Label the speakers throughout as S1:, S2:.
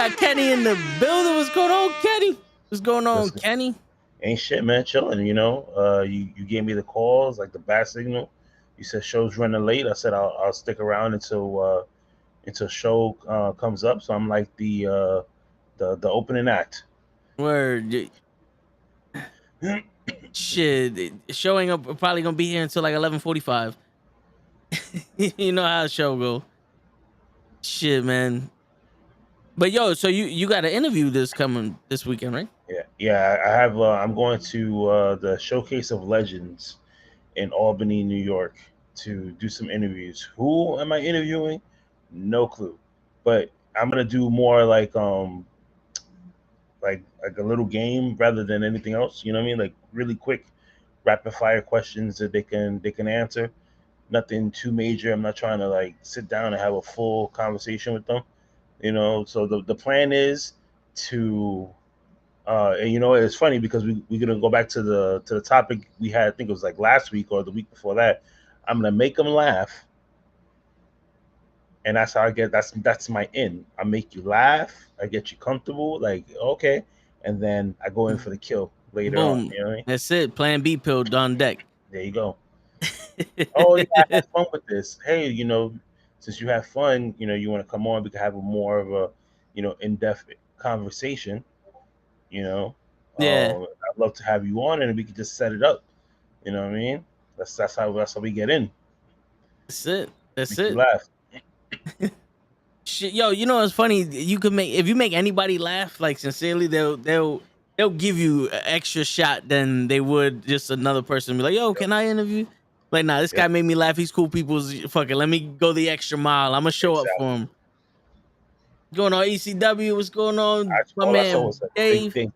S1: got Kenny in the building. What's going on, Kenny? What's going on,
S2: Listen,
S1: Kenny?
S2: ain't shit, man. Chilling, you know. You gave me the calls, like the bat signal. You said show's running late. I said I'll stick around until show comes up. So I'm like the opening act.
S1: Word. Shit, showing up probably gonna be here until like 11:45. You know how the show go. Shit, man. But yo, so you got an interview coming this weekend, right?
S2: Yeah. I have. I'm going to the Showcase of Legends in Albany, New York, to do some interviews. Who am I interviewing? No clue. But I'm gonna do more like a little game rather than anything else. You know what I mean? Like really quick, rapid fire questions that they can answer. Nothing too major. I'm not trying to like sit down and have a full conversation with them. So the plan is to and it's funny because we're gonna go back to the topic we had. I think it was like last week or the week before that. I'm gonna make them laugh, and that's how I get. That's my in. I make you laugh. I get you comfortable. Like okay, and then I go in for the kill later on.
S1: Boom.
S2: You know what I mean?
S1: That's it. Plan B pill on deck.
S2: There you go. Oh yeah, I had fun with this. Hey, since you have fun, you want to come on. We can have a more of a, in-depth conversation. You know,
S1: Yeah,
S2: I'd love to have you on, and we could just set it up. You know what I mean? That's how we get in.
S1: that's it. That's
S2: Make you
S1: it.
S2: laugh.
S1: Shit, yo, you know what's funny? You could make if you make anybody laugh like sincerely, they'll give you an extra shot than they would just another person be like, "Yo,
S2: Yep.
S1: can I interview?" Like, nah, this guy
S2: Yep.
S1: made me laugh. He's cool. People's fucking. Let me go the extra mile. I'm gonna show up for
S2: Exactly.
S1: him. Going on ECW? What's going on, my
S2: All I saw
S1: man
S2: was a big
S1: Dave?
S2: thing.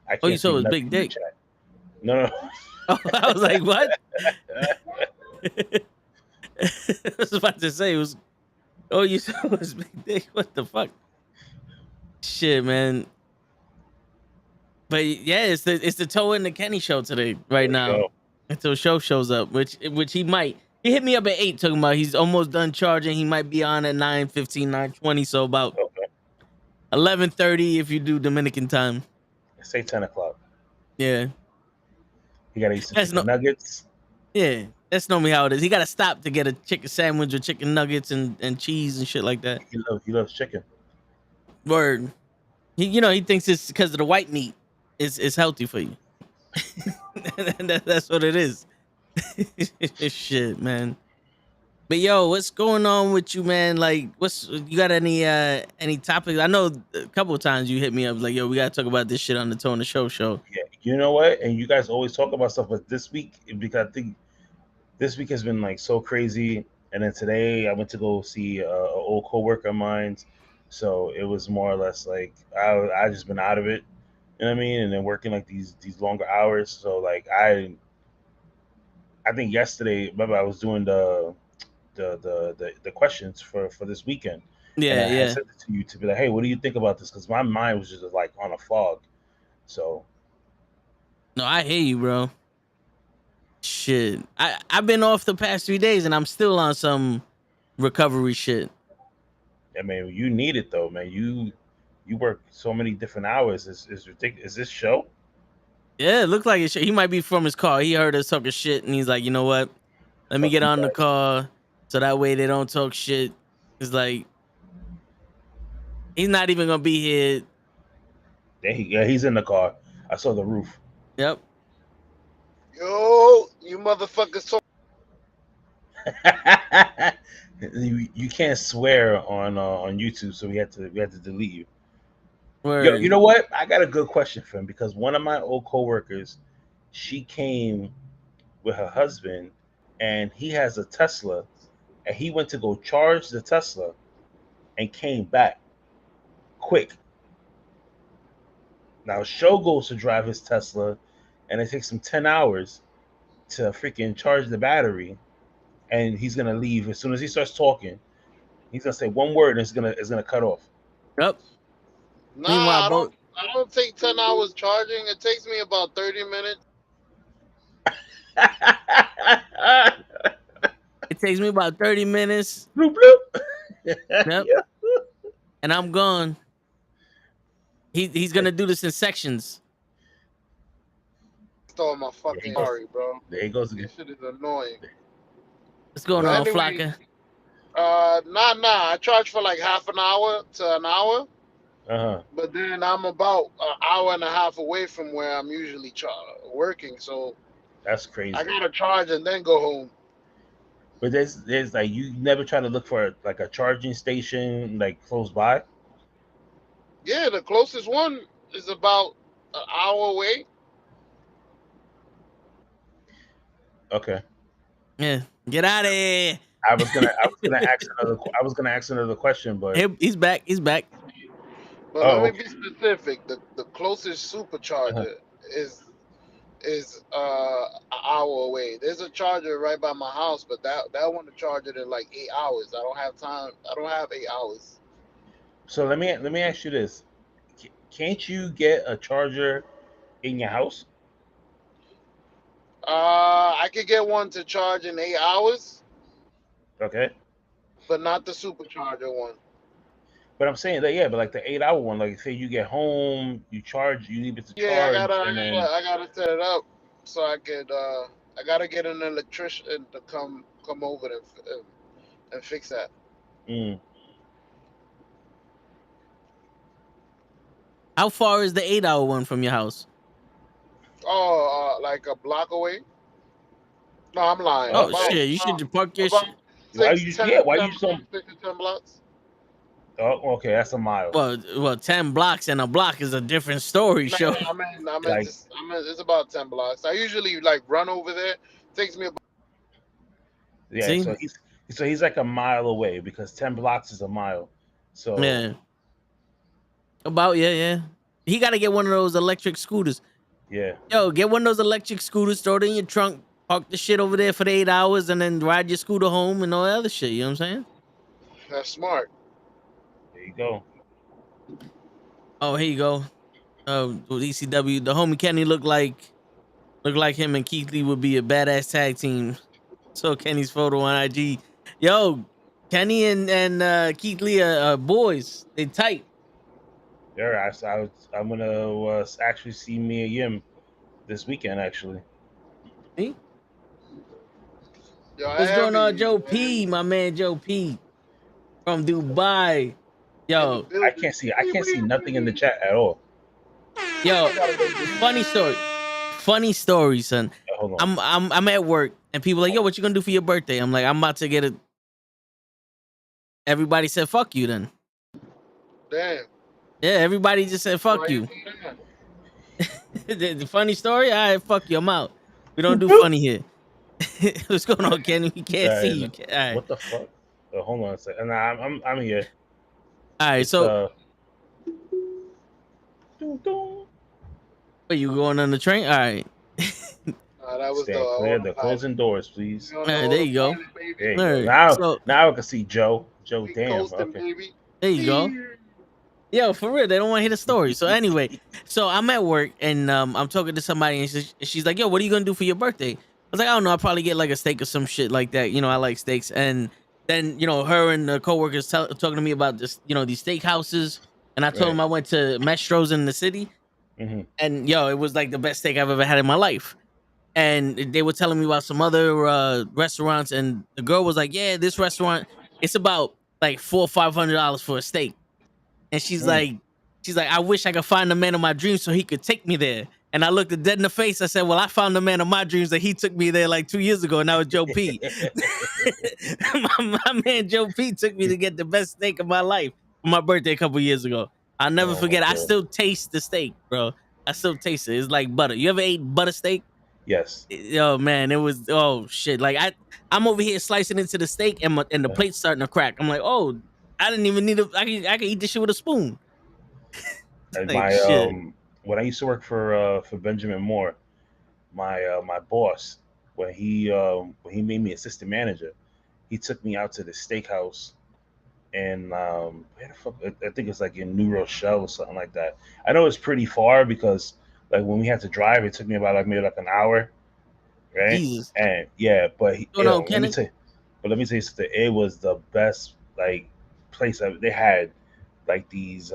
S2: I
S1: Oh, you
S2: can't see
S1: saw his
S2: nothing
S1: big
S2: in the
S1: dick.
S2: chat. No, no.
S1: Oh, I was like, what? I was about to say it was. Oh, you saw his big dick. What the fuck? Shit, man. But yeah, it's the Toe and the Kenny show today, right
S2: There we
S1: now.
S2: go.
S1: Until show shows up, which he might. He hit me up at 8 talking about he's almost done charging. He might be on at 9:15, 9:20. So about
S2: Okay.
S1: 11:30 if you do Dominican time.
S2: Say 10 o'clock.
S1: Yeah.
S2: You gotta eat some
S1: That's
S2: chicken
S1: no
S2: nuggets.
S1: yeah. That's normally how it is. He gotta stop to get a chicken sandwich or chicken nuggets and cheese and shit like that.
S2: He loves chicken.
S1: Word. He thinks it's because of the white meat is healthy for you. That's what it is. Shit, man. But yo, what's going on with you, man? Like, you got any topics? I know a couple of times you hit me up like, yo, we gotta talk about this shit on the Tone the Show.
S2: Yeah. You know what? And you guys always talk about stuff, but this week, because I think this week has been like so crazy. And then today I went to go see an old coworker of mine. So it was more or less like I just been out of it. You know what I mean? And then working like these longer hours. So like I think yesterday, remember I was doing the questions for this weekend, and
S1: Yeah,
S2: I had
S1: yeah.
S2: sent it to you to be like, hey, what do you think about this? Because my mind was just like on a fog. So
S1: No, I hear you, bro. Shit, I've been off the past 3 days and I'm still on some recovery shit.
S2: I mean, you need it though, man. You work so many different hours. Is ridiculous. Is this show?
S1: Yeah, it looked like it. He might be from his car. He heard us talking shit and he's like, you know what? Let me
S2: Fuck
S1: get
S2: you
S1: on the
S2: guys.
S1: car so that way they don't talk shit. It's like he's not even gonna be here.
S2: Yeah, he's in the car. I saw the roof.
S1: Yep.
S3: Yo, you motherfuckers talk.
S2: You can't swear on YouTube, so we had to delete you. Yo, you
S1: Word.
S2: know what? I got a good question for him because one of my old coworkers, she came with her husband, and he has a Tesla, and he went to go charge the Tesla and came back quick. Now Show goes to drive his Tesla, and it takes him 10 hours to freaking charge the battery, and he's gonna leave as soon as he starts talking. He's gonna say one word, and it's gonna cut off.
S1: Yep.
S3: Nah,
S1: Meanwhile, both
S3: I don't take 10 hours charging. It takes me about 30 minutes.
S1: it takes me about 30 minutes.
S2: Bloop bloop.
S1: Yep.
S2: Yeah.
S1: and I'm gone. He's gonna do this in sections.
S3: Stole my
S2: There he
S3: fucking
S2: goes.
S3: Ari, bro.
S2: There he goes again.
S3: This shit is annoying.
S1: What's going
S3: But
S1: on,
S3: anyway,
S1: Flocka?
S3: nah. I charge for like half an hour to an hour, but then I'm about an hour and a half away from where I'm usually working, so
S2: That's crazy.
S3: I gotta charge and then go home.
S2: But there's like, you never try to look for like a charging station like close by.
S3: Yeah, the closest one is about an hour away.
S2: Okay.
S1: Yeah, get out of here.
S2: I was gonna ask another question, but
S1: He's back. He's back.
S3: But let me
S2: okay.
S3: be specific. The closest supercharger is an hour away. There's a charger right by my house, but that one to charge it in like 8 hours. I don't have time. I don't have 8 hours.
S2: So let me ask you this: can't you get a charger in your house?
S3: I could get one to charge in 8 hours,
S2: Okay.
S3: but not the supercharger one.
S2: But I'm saying that, yeah, but like the 8 hour one, like say you get home, you leave it to
S3: Yeah, I
S2: charge,
S3: gotta, I
S2: and then
S3: gotta, I gotta set it up so I could. I gotta get an electrician to come over and fix that.
S2: mm,
S1: How far is the 8-hour one from your house?
S3: Oh, like a block away? No, I'm lying.
S1: Oh
S2: okay.
S1: shit! You should park your
S3: About
S1: shit.
S2: Why
S3: six,
S2: you
S3: 10,
S2: yeah? Why
S3: 10
S2: you so?
S3: blocks, 6 to 10 blocks.
S2: Oh, okay, that's a mile.
S1: Well, 10 blocks and a block is a different story.
S3: No,
S1: Show.
S2: Like
S3: it's about 10 blocks. I usually like run over there. Takes me about.
S2: yeah,
S1: See?
S2: so he's like a mile away because 10 blocks is a mile. So
S1: Yeah. About yeah. He got to get one of those electric scooters.
S2: yeah,
S1: Yo, get one of those electric scooters, throw it in your trunk, park the shit over there for the 8 hours, and then ride your scooter home and all that other shit. You know what I'm saying?
S3: That's smart.
S2: there you go.
S1: Oh, here you go. With ECW, the homie Kenny looked like him and Keith Lee would be a badass tag team. So Kenny's photo on IG. Yo, Kenny and Keith Lee are boys. They tight.
S2: Yeah, I'm gonna actually see Mia Yim this weekend. Actually,
S1: See?
S3: Yo,
S1: What's going on,
S3: Heavy,
S1: Joe P? My man Joe P from Dubai.
S3: in the
S1: Yo,
S3: building.
S2: I can't see nothing in the chat at all.
S1: yo, funny story. Funny story, son.
S2: Hold on.
S1: I'm at work and people like, yo, what you gonna do for your birthday? I'm like, I'm about to get it. Everybody said, fuck you then.
S3: Damn.
S1: Yeah, everybody just said, fuck you. The funny story? All right, fuck you. I'm out. We don't do funny here. What's going on, Kenny? We can't see you. All right.
S2: What the fuck? Hold on a second. Nah, I'm here.
S1: All right,
S2: It's,
S1: so wait, you going on the train? All right.
S3: That was
S2: stand clear. The closing doors, please.
S1: All right, there you go.
S2: There you
S1: All
S2: go.
S1: right,
S2: Now I can see Joe.
S3: We
S2: Damn.
S3: coasting,
S2: Okay.
S3: baby.
S1: there you go. Yo, for real, they don't want to hear the story. So anyway, so I'm at work and I'm talking to somebody and she's like, yo, what are you gonna do for your birthday? I was like, I don't know, I'll probably get like a steak or some shit like that. You know, I like steaks. And then, you know, her and the coworkers talking to me about this, you know, these steak houses. And I told them I went to Mestro's in the city.
S2: Mm-hmm.
S1: And yo, it was like the best steak I've ever had in my life. And they were telling me about some other restaurants, and the girl was like, yeah, this restaurant, it's about like $400 or $500 for a steak. And she's like, I wish I could find the man of my dreams so he could take me there. And I looked her dead in the face. I said, well, I found the man of my dreams that he took me there like 2 years ago, and that was Joe P. my man Joe P took me to get the best steak of my life for my birthday a couple years ago. I'll never forget. I still taste the steak, bro. I still taste it. It's like butter. You ever ate butter steak?
S2: Yes.
S1: Oh man, it was shit. Like I'm over here slicing into the steak and the plate's starting to crack. I'm like, oh, I didn't even need I can eat this shit with a spoon.
S2: Like,
S1: shit.
S2: When I used to work for Benjamin Moore, my boss, when he made me assistant manager, he took me out to the steakhouse, and where the fuck? I think it's like in New Rochelle or something like that. I know it's pretty far because like when we had to drive, it took me about maybe an hour, right?
S1: Jesus.
S2: And yeah, but let me tell you something. It was the best like place they had like these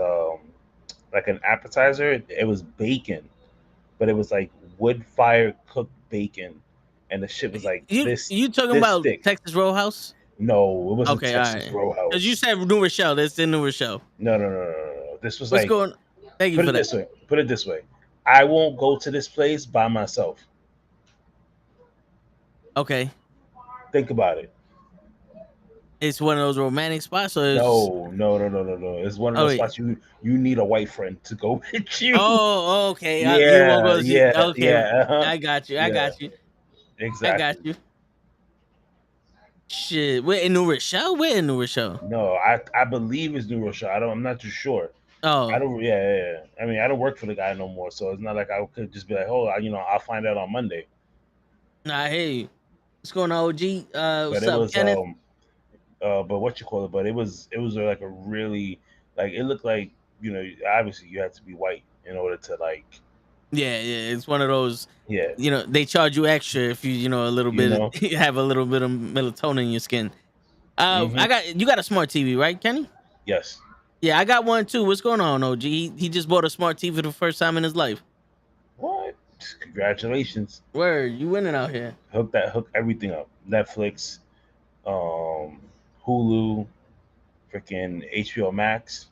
S2: like an appetizer. It was bacon, but it was like wood fire cooked bacon, and the shit was like
S1: You talking
S2: this
S1: about
S2: thick.
S1: Texas Roadhouse?
S2: No, it wasn't
S1: Okay, all
S2: Texas
S1: right. Because you
S2: Roadhouse.
S1: said New Rochelle. That's in New Rochelle.
S2: No. This was
S1: What's
S2: like,
S1: going? Thank you
S2: put
S1: for
S2: it
S1: that.
S2: this way. Put it this way. I won't go to this place by myself.
S1: Okay,
S2: Think about it.
S1: it's one of those romantic spots, or it's
S2: No. It's one of
S1: oh
S2: those
S1: wait.
S2: spots you need a white friend to go with you.
S1: Oh, okay. You won't
S2: Yeah,
S1: go see.
S2: yeah,
S1: Okay,
S2: yeah,
S1: I got you. I
S2: yeah.
S1: got you. I got
S2: Exactly.
S1: you. Shit, we're in New Rochelle. We're in New Rochelle.
S2: No, I believe it's New Rochelle. I'm not too sure. I
S1: Oh,
S2: don't. Yeah. I mean, I don't work for the guy no more, so it's not like I could just be like, oh, I'll find out on Monday.
S1: nah. Hey, what's going on, OG?
S2: But
S1: What's
S2: it
S1: up,
S2: was
S1: Kenneth?
S2: but what you call it? But it was like a really, like, it looked like, obviously you had to be white in order to, like,
S1: Yeah. It's one of those.
S2: yeah,
S1: They charge you extra if a little
S2: you
S1: bit
S2: know.
S1: you have a little bit of melatonin in your skin.
S2: Hmm.
S1: I got you got a smart TV, right, Kenny?
S2: Yes.
S1: Yeah, I got one too. What's going on, OG? He just bought a smart TV for the first time in his life.
S2: What? Congratulations.
S1: Word, you winning out here.
S2: Hook everything up. Netflix, um, Hulu, freaking HBO Max.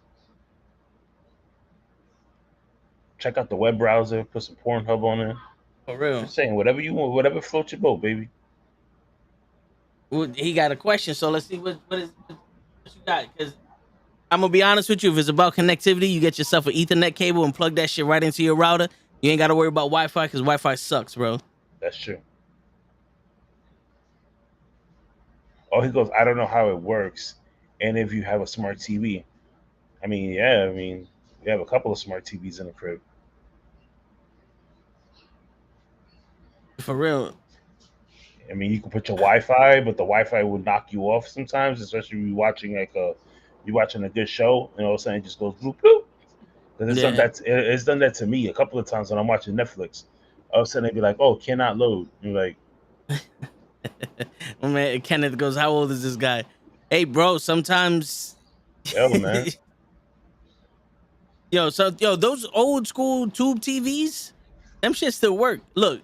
S2: Check out the web browser. Put some Pornhub on it.
S1: For real.
S2: Just saying, whatever you want, whatever floats your boat, baby.
S1: Well, he got a question, so let's see what you got. Because I'm gonna be honest with you, if it's about connectivity, you get yourself an Ethernet cable and plug that shit right into your router. You ain't gotta worry about Wi-Fi because Wi-Fi sucks, bro.
S2: That's true. Oh, he goes, I don't know how it works, and if you have a smart TV. I mean, yeah, I mean, we have a couple of smart TVs in the crib.
S1: For real.
S2: I mean, you can put your Wi-Fi, but the Wi-Fi will knock you off sometimes, especially if you're watching a good show, and all of a sudden it just goes bloop bloop. Because
S1: Yeah.
S2: it's done that to me a couple of times when I'm watching Netflix. All of a sudden they'd be like, "Oh, cannot load." And you're like,
S1: Oh, man, Kenneth goes, how old is this guy? Hey, bro, sometimes
S2: "Yo, man,
S1: those old school tube TVs, them shit still work. Look,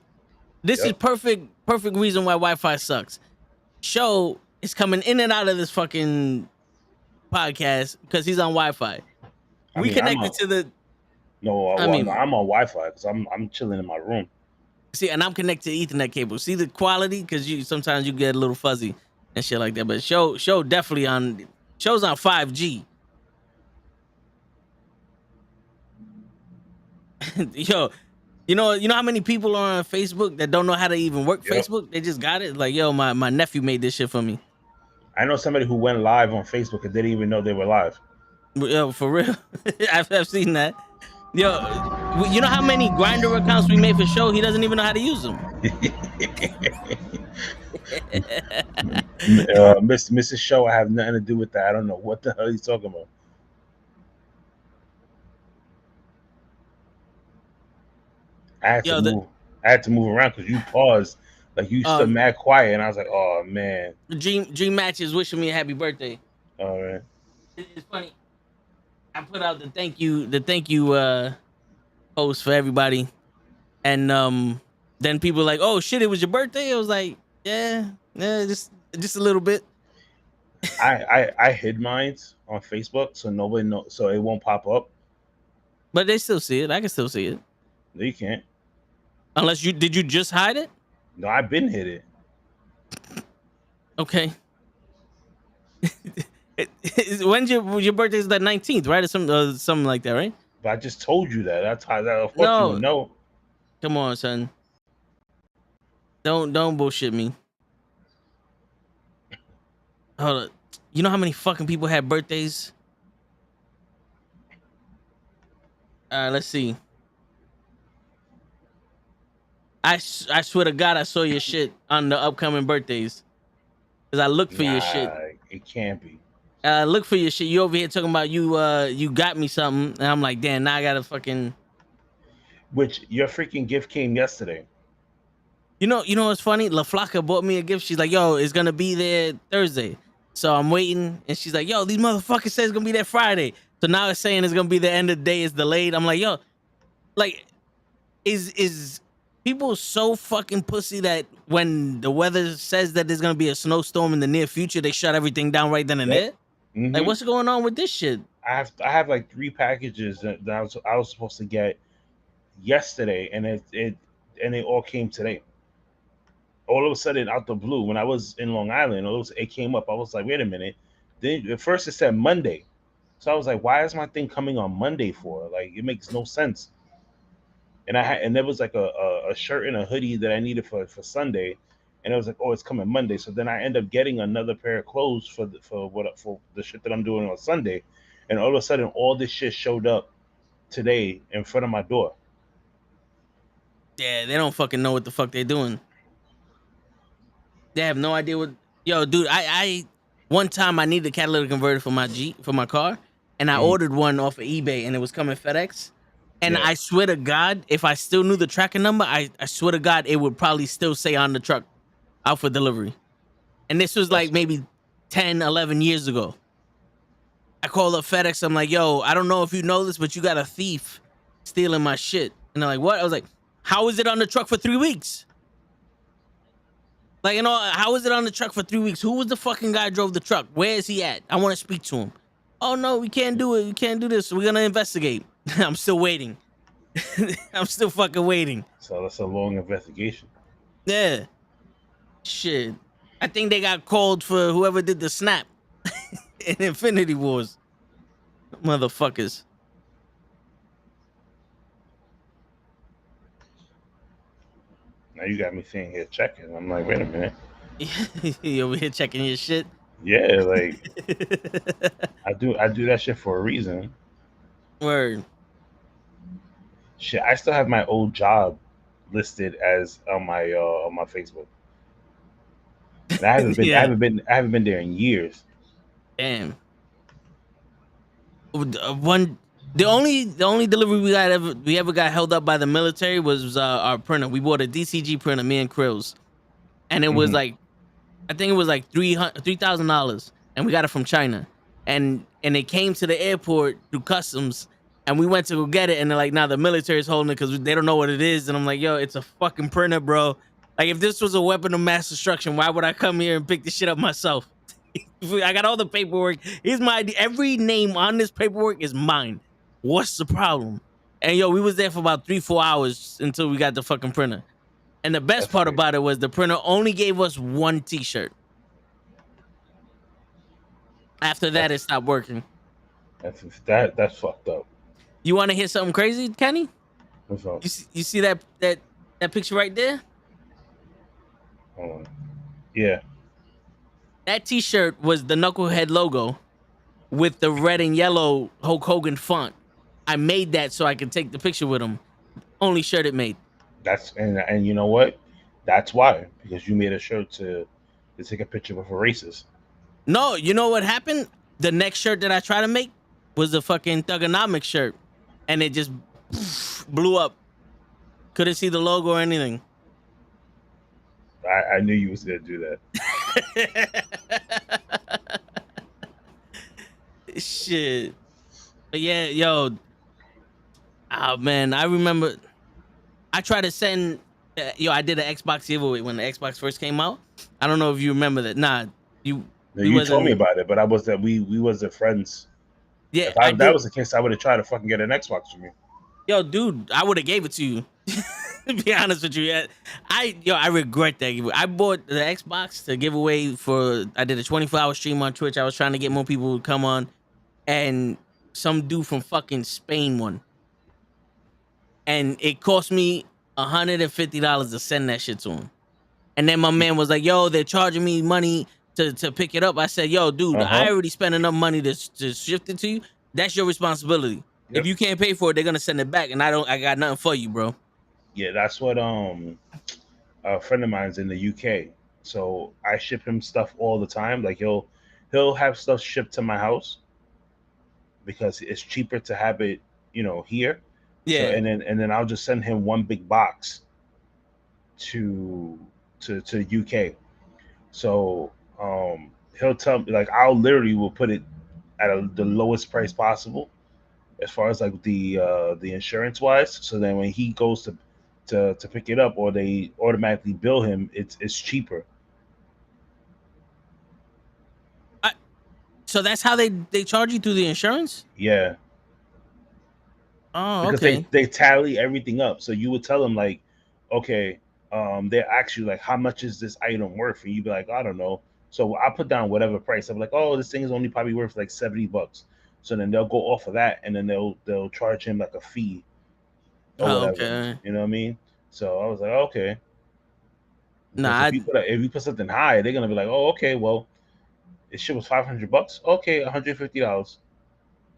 S1: this is
S2: yep."
S1: perfect reason why Wi-Fi sucks. Show is coming in and out of this fucking podcast because he's on Wi-Fi.
S2: I
S1: We
S2: mean,
S1: connected to the. I
S2: well, no,
S1: mean,
S2: I'm on Wi-Fi because I'm chilling in my room.
S1: see, and I'm connected to Ethernet cable. See the quality because sometimes you get a little fuzzy and shit like that. But show definitely show's on 5G. Yo, you know how many people are on Facebook that don't know how to even work
S2: Yep.
S1: Facebook? They just got it. Like, yo, my nephew made this shit for me.
S2: I know somebody who went live on Facebook and didn't even know they were live.
S1: Yo, for real, I've seen that. Yo, you know how many grinder accounts we made for show? He doesn't even know how to use them.
S2: Mrs. Show, I have nothing to do with that. I don't know what the hell he's talking about. I had to
S1: Yo,
S2: move. I had to move around because you paused, like you stood mad quiet, and I was like, "Oh man."
S1: Dream Match is wishing me a happy birthday.
S2: All right.
S1: It's funny. I put out the thank you post for everybody, and then people were like, "Oh shit, it was your birthday." I was like, "Yeah, just a little bit."
S2: I hid mine on Facebook so nobody know, so it won't pop up.
S1: But they still see it. I can still see it.
S2: No, you can't.
S1: Unless did you just hide it?
S2: No, I've been hid it.
S1: Okay. When's your birthday? Is the 19th, right? Or something like that, right?
S2: But I just told you that. That's how that. Of course you
S1: No,
S2: would know.
S1: come on, son. Don't bullshit me. Hold on. You know how many fucking people had birthdays? All right, let's see. I swear to God, I saw your shit on the upcoming birthdays. Cause I look for your shit.
S2: It can't be.
S1: Look for your shit. You over here talking about you got me something, and I'm like, damn, now I gotta fucking.
S2: Which your freaking gift came yesterday.
S1: You know what's funny? La Flaca bought me a gift. She's like, yo, it's gonna be there Thursday. So I'm waiting, and she's like, yo, these motherfuckers said it's gonna be there Friday. So now it's saying it's gonna be the end of the day. It's delayed. I'm like, yo, like, is people so fucking pussy that when the weather says that there's gonna be a snowstorm in the near future, they shut everything down right then and
S2: Yep.
S1: there?
S2: Mm-hmm.
S1: Like, what's going on with this shit?
S2: I have like 3 packages that I was supposed to get yesterday, and they all came today. All of a sudden, out the blue, when I was in Long Island, it came up. I was like, wait a minute. Then at first it said Monday, so I was like, why is my thing coming on Monday for? Like, it makes no sense. And there was like a shirt and a hoodie that I needed for Sunday, and it was like, oh, it's coming Monday. So then I end up getting another pair of clothes for the shit that I'm doing on Sunday, and all of a sudden, all this shit showed up today in front of my door.
S1: Yeah, they don't fucking know what the fuck they're doing. They have no idea what. Yo, dude, I one time I needed a catalytic converter for my car, and I
S2: Mhm.
S1: ordered one off of eBay, and it was coming FedEx. And
S2: Yeah.
S1: I swear to God, if I still knew the tracking number, I swear to God, it would probably still say on the truck, out for delivery. And this was like
S2: That's
S1: maybe 10, 11 years ago. I called up FedEx. I'm like, yo, I don't know if you know this, but you got a thief stealing my shit. And they're like, what? I was like, how is it on the truck for 3 weeks? Like, how is it on the truck for 3 weeks? Who was the fucking guy who drove the truck? Where is he at? I want to speak to him. Oh, no, we can't do it. We can't do this. We're going to investigate. I'm still waiting. I'm still fucking waiting.
S2: So that's a long investigation.
S1: Yeah. Shit. I think they got called for whoever did the snap in Infinity Wars. Motherfuckers.
S2: Now you got me sitting here checking. I'm like, wait a minute.
S1: You over here checking your shit?
S2: Yeah, like I do that shit for a reason.
S1: Word.
S2: Shit, I still have my old job listed as on my Facebook. And
S1: Yeah.
S2: I haven't been there in years.
S1: Damn. The only delivery we ever got held up by the military was our printer. We bought a DCG printer, me and Krills, and it was
S2: Hmm.
S1: like, I think it was like $3,000, and we got it from China, and it came to the airport through customs, and we went to go get it, and they're like, nah, the military is holding it because they don't know what it is, and I'm like, yo, it's a fucking printer, bro. Like, if this was a weapon of mass destruction, why would I come here and pick this shit up myself? I got all the paperwork. Here's my ID. Every name on this paperwork is mine. What's the problem? And yo, we was there for about 3-4 hours until we got the fucking printer. And the best
S2: That's
S1: part
S2: crazy.
S1: about it was the printer only gave us one T-shirt. After that, it
S2: That's
S1: stopped working.
S2: that's fucked up.
S1: You want to hear something crazy, Kenny?
S2: What's up?
S1: You see that picture right there?
S2: Hold on. Yeah.
S1: That T-shirt was the Knucklehead logo with the red and yellow Hulk Hogan font. I made that so I could take the picture with him. Only shirt it made.
S2: That's and you know what? That's why, because you made a shirt to take a picture with a racist.
S1: No, you know what happened? The next shirt that I tried to make was the fucking Thugonomics shirt, and it just blew up. Couldn't see the logo or anything.
S2: I knew you was gonna do that.
S1: Shit. But yeah, yo. Oh man, I remember I tried to send I did an Xbox giveaway when the Xbox first came out. I don't know if you remember that. Nah,
S2: No,
S1: we
S2: you told me
S1: wasn't.
S2: about it, but I was that we wasn't friends.
S1: Yeah,
S2: If
S1: I
S2: that
S1: did.
S2: was the case, I would have tried to fucking get an Xbox from you.
S1: Yo, dude, I would have gave it to you. To be honest with you, I regret that giveaway. I bought the Xbox to give away for. I did a 24-hour stream on Twitch. I was trying to get more people to come on, and some dude from fucking Spain won, and it cost me $150 to send that shit to him. And then my man was like, "Yo, they're charging me money to pick it up." I said, "Yo, dude,
S2: Uh
S1: I
S2: huh.
S1: already spent enough money to shift it to you. That's your responsibility. If
S2: Yep.
S1: you can't pay for it, they're gonna send it back, and I got nothing for you, bro."
S2: Yeah, that's what a friend of mine's in the UK. So I ship him stuff all the time. Like he'll have stuff shipped to my house because it's cheaper to have it, here. So
S1: Yeah,
S2: and then I'll just send him one big box to to UK. So he'll tell me, like, I'll literally will put it at the lowest price possible, as far as like the insurance wise. So then when he goes to pick it up, or they automatically bill him, it's cheaper.
S1: I, so that's how they charge you through the insurance.
S2: Yeah,
S1: Oh,
S2: because
S1: okay.
S2: they tally everything up. So you would tell them like, okay, they ask you like, how much is this item worth, and you'd be like, I don't know. So I put down whatever price. I'm like, oh, this thing is only probably worth like $70. So then they'll go off of that, and then they'll charge him like a fee or
S1: Oh,
S2: whatever.
S1: okay.
S2: You know what I mean? So I was like, okay, because
S1: Nah.
S2: if you put something high, they're gonna be like, oh, okay, well, this shit was $500. Okay, $150.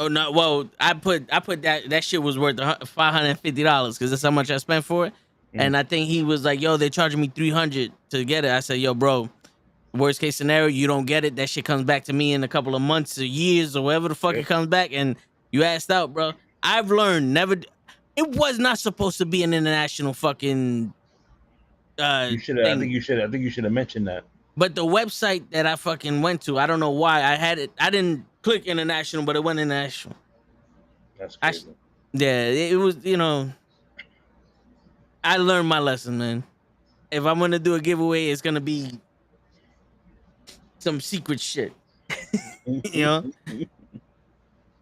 S1: Oh no. Well, I put that shit was worth $550 because that's how much I spent for it.
S2: Mm,
S1: And I think he was like, "Yo, they charging me 300 to get it." I said, "Yo, bro, worst case scenario, you don't get it. That shit comes back to me in a couple of months or years or whatever the fuck
S2: yeah.
S1: it comes back, and you asked out, bro." I've learned never. It was not supposed to be an international fucking
S2: You should. I think
S1: thing.
S2: you should. I think you should have mentioned that.
S1: But the website that I fucking went to, I don't know why I had it. I didn't click international, but it went international.
S2: That's
S1: I
S2: crazy.
S1: Yeah, it was. I learned my lesson, man. If I'm gonna do a giveaway, it's gonna be some secret shit. you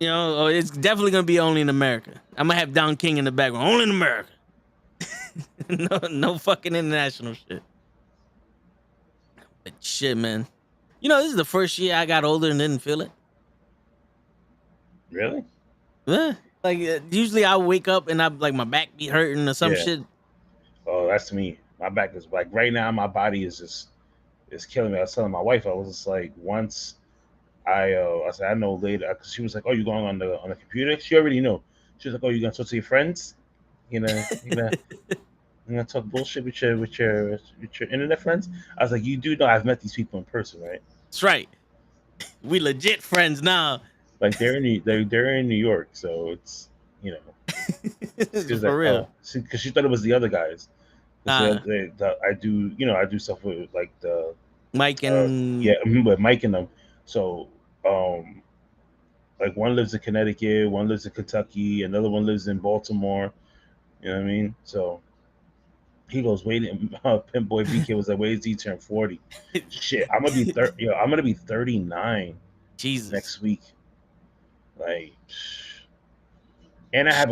S1: know, or it's definitely gonna be only in America. I'm gonna have Don King in the background, only in America. no fucking international shit. But shit, man. This is the first year I got older and didn't feel it.
S2: Really?
S1: Yeah. Like usually I wake up and I like my back be hurting or some
S2: Yeah.
S1: shit.
S2: Oh, that's me. My back is like right now. My body is killing me. I was telling my wife, I was just like, once I said, I know later, because she was like, oh, you going on the computer? She already know. She was like, oh, you gonna talk to your friends? You gonna talk bullshit with your internet friends? I was like, you do know I've met these people in person, right?
S1: That's right. We legit friends now.
S2: Like they're in New York, so it's you know. She was
S1: For
S2: like,
S1: real.
S2: oh, because she thought it was the other guys. Because
S1: Uh
S2: I do stuff with like the
S1: Mike
S2: yeah,
S1: and
S2: with Mike and them. So um, like one lives in Connecticut, one lives in Kentucky, another one lives in Baltimore. You know what I mean? So he goes, wait, Pimp Boy BK was like, wait, till he turn 40. Shit, I'm gonna be 39
S1: Jesus.
S2: next week. Like, and I have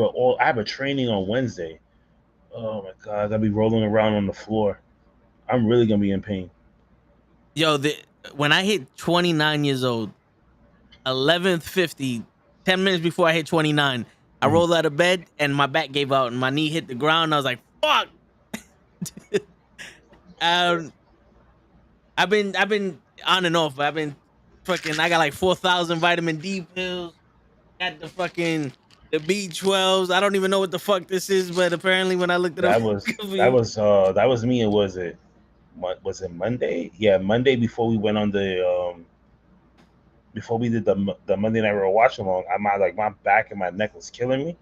S2: a training on Wednesday. Oh my god, I gotta be rolling around on the floor. I'm really gonna be in pain.
S1: Yo, when I hit 29 years old, 11:50, 10 minutes before I hit 29, I
S2: Mhm.
S1: rolled out of bed and my back gave out and my knee hit the ground. I was like, "Fuck!" um, I've been on and off. I've been fucking. I got like 4,000 vitamin D pills. Got the B12s. I don't even know what the fuck this is, but apparently when I looked it up,
S2: That was that was me. And was it Monday? Yeah, Monday before we went on before we did the Monday Night Raw watch along. My back and my neck was killing me,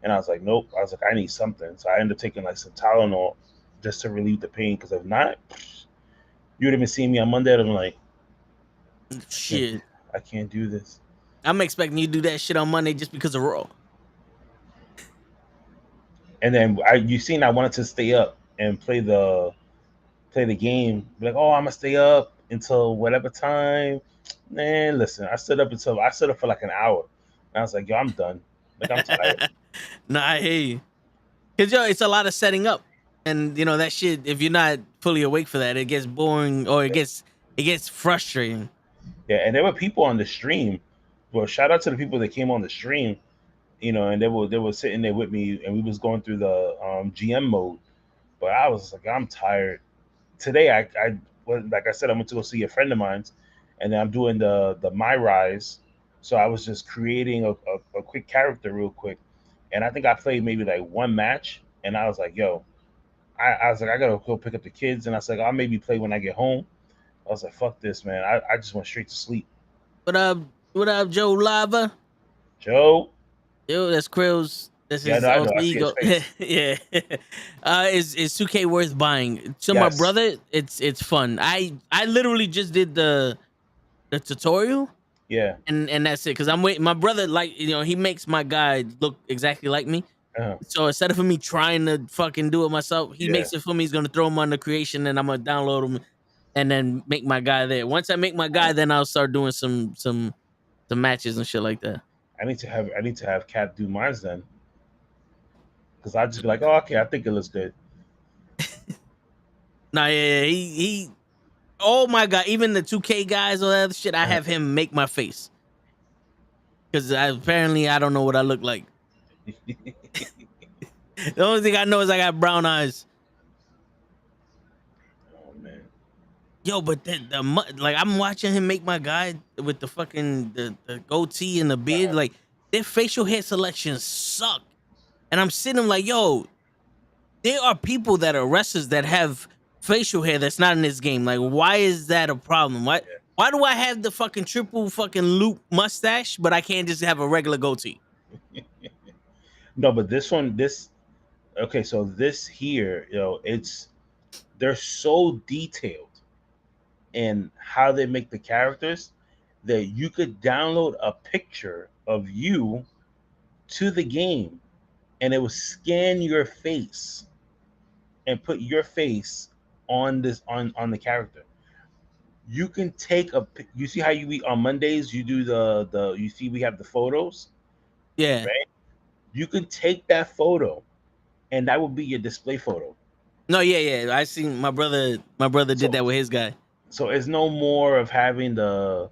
S2: and I was like, nope. I was like, I need something. So I ended up taking like some Tylenol just to relieve the pain. Because if not, you would have been seeing me on Monday. And I'm like,
S1: shit.
S2: I can't do this.
S1: I'm expecting you to do that shit on Monday just because of Raw.
S2: And then you seen I wanted to stay up and play the game. Be like, oh, I'm gonna stay up until whatever time. Man, listen, I stood up for like an hour. And I was like, yo, I'm done. Like I'm tired.
S1: Nah, I hear you. Cause it's a lot of setting up, and that shit. If you're not fully awake for that, it gets boring or it gets frustrating.
S2: Yeah, and there were people on the stream. Well, shout out to the people that came on the stream, and they were sitting there with me, and we was going through the GM mode. But I was like, I'm tired. Today, like I said, I went to go see a friend of mine's, and then I'm doing the My Rise. So I was just creating a quick character real quick, and I think I played maybe like one match, and I was like, yo, I was like, I gotta go pick up the kids, and I was like, I'll maybe play when I get home. I was like, fuck this, man. I just went straight to sleep.
S1: What up? What up, Joe Lava?
S2: Joe,
S1: Yo, that's Krill's. That's
S2: yeah,
S1: his
S2: no, I know.
S1: alter
S2: I see his
S1: ego.
S2: face.
S1: Yeah. Is 2K worth buying? To my
S2: Yes.
S1: brother, it's fun. I literally just did the tutorial,
S2: Yeah.
S1: and that's it. Because I'm waiting. My brother, like, he makes my guy look exactly like me.
S2: Uh,
S1: So instead of me trying to fucking do it myself, he
S2: yeah.
S1: makes it for me. He's gonna throw him on the creation, and I'm gonna download him, and then make my guy there. Once I make my guy, then I'll start doing some matches and shit like that.
S2: I need to have Cap do mine then, because I just be like, oh, okay, I think it looks good.
S1: Nah, yeah, he. Oh my god, even the 2K guys or that other shit, I have him make my face because apparently I don't know what I look like. The only thing I know is I got brown eyes.
S2: Oh man.
S1: Yo, but like I'm watching him make my guy with the fucking the goatee and the beard. Like their facial hair selections suck, and I'm sitting like, yo, there are people that are wrestlers that have facial hair that's not in this game. Like, why is that a problem? Why do I have the fucking triple fucking loop mustache, but I can't just have a regular goatee?
S2: No, but this okay. So this here, they're so detailed in how they make the characters that you could download a picture of you to the game, and it will scan your face and put your face on this on the character. You can take you see how you eat on Mondays, you do the you see we have the photos,
S1: Yeah.
S2: right? You can take that photo and that will be your display photo.
S1: No, yeah. I seen my brother. My brother did
S2: So
S1: that with his guy.
S2: so it's no more of having the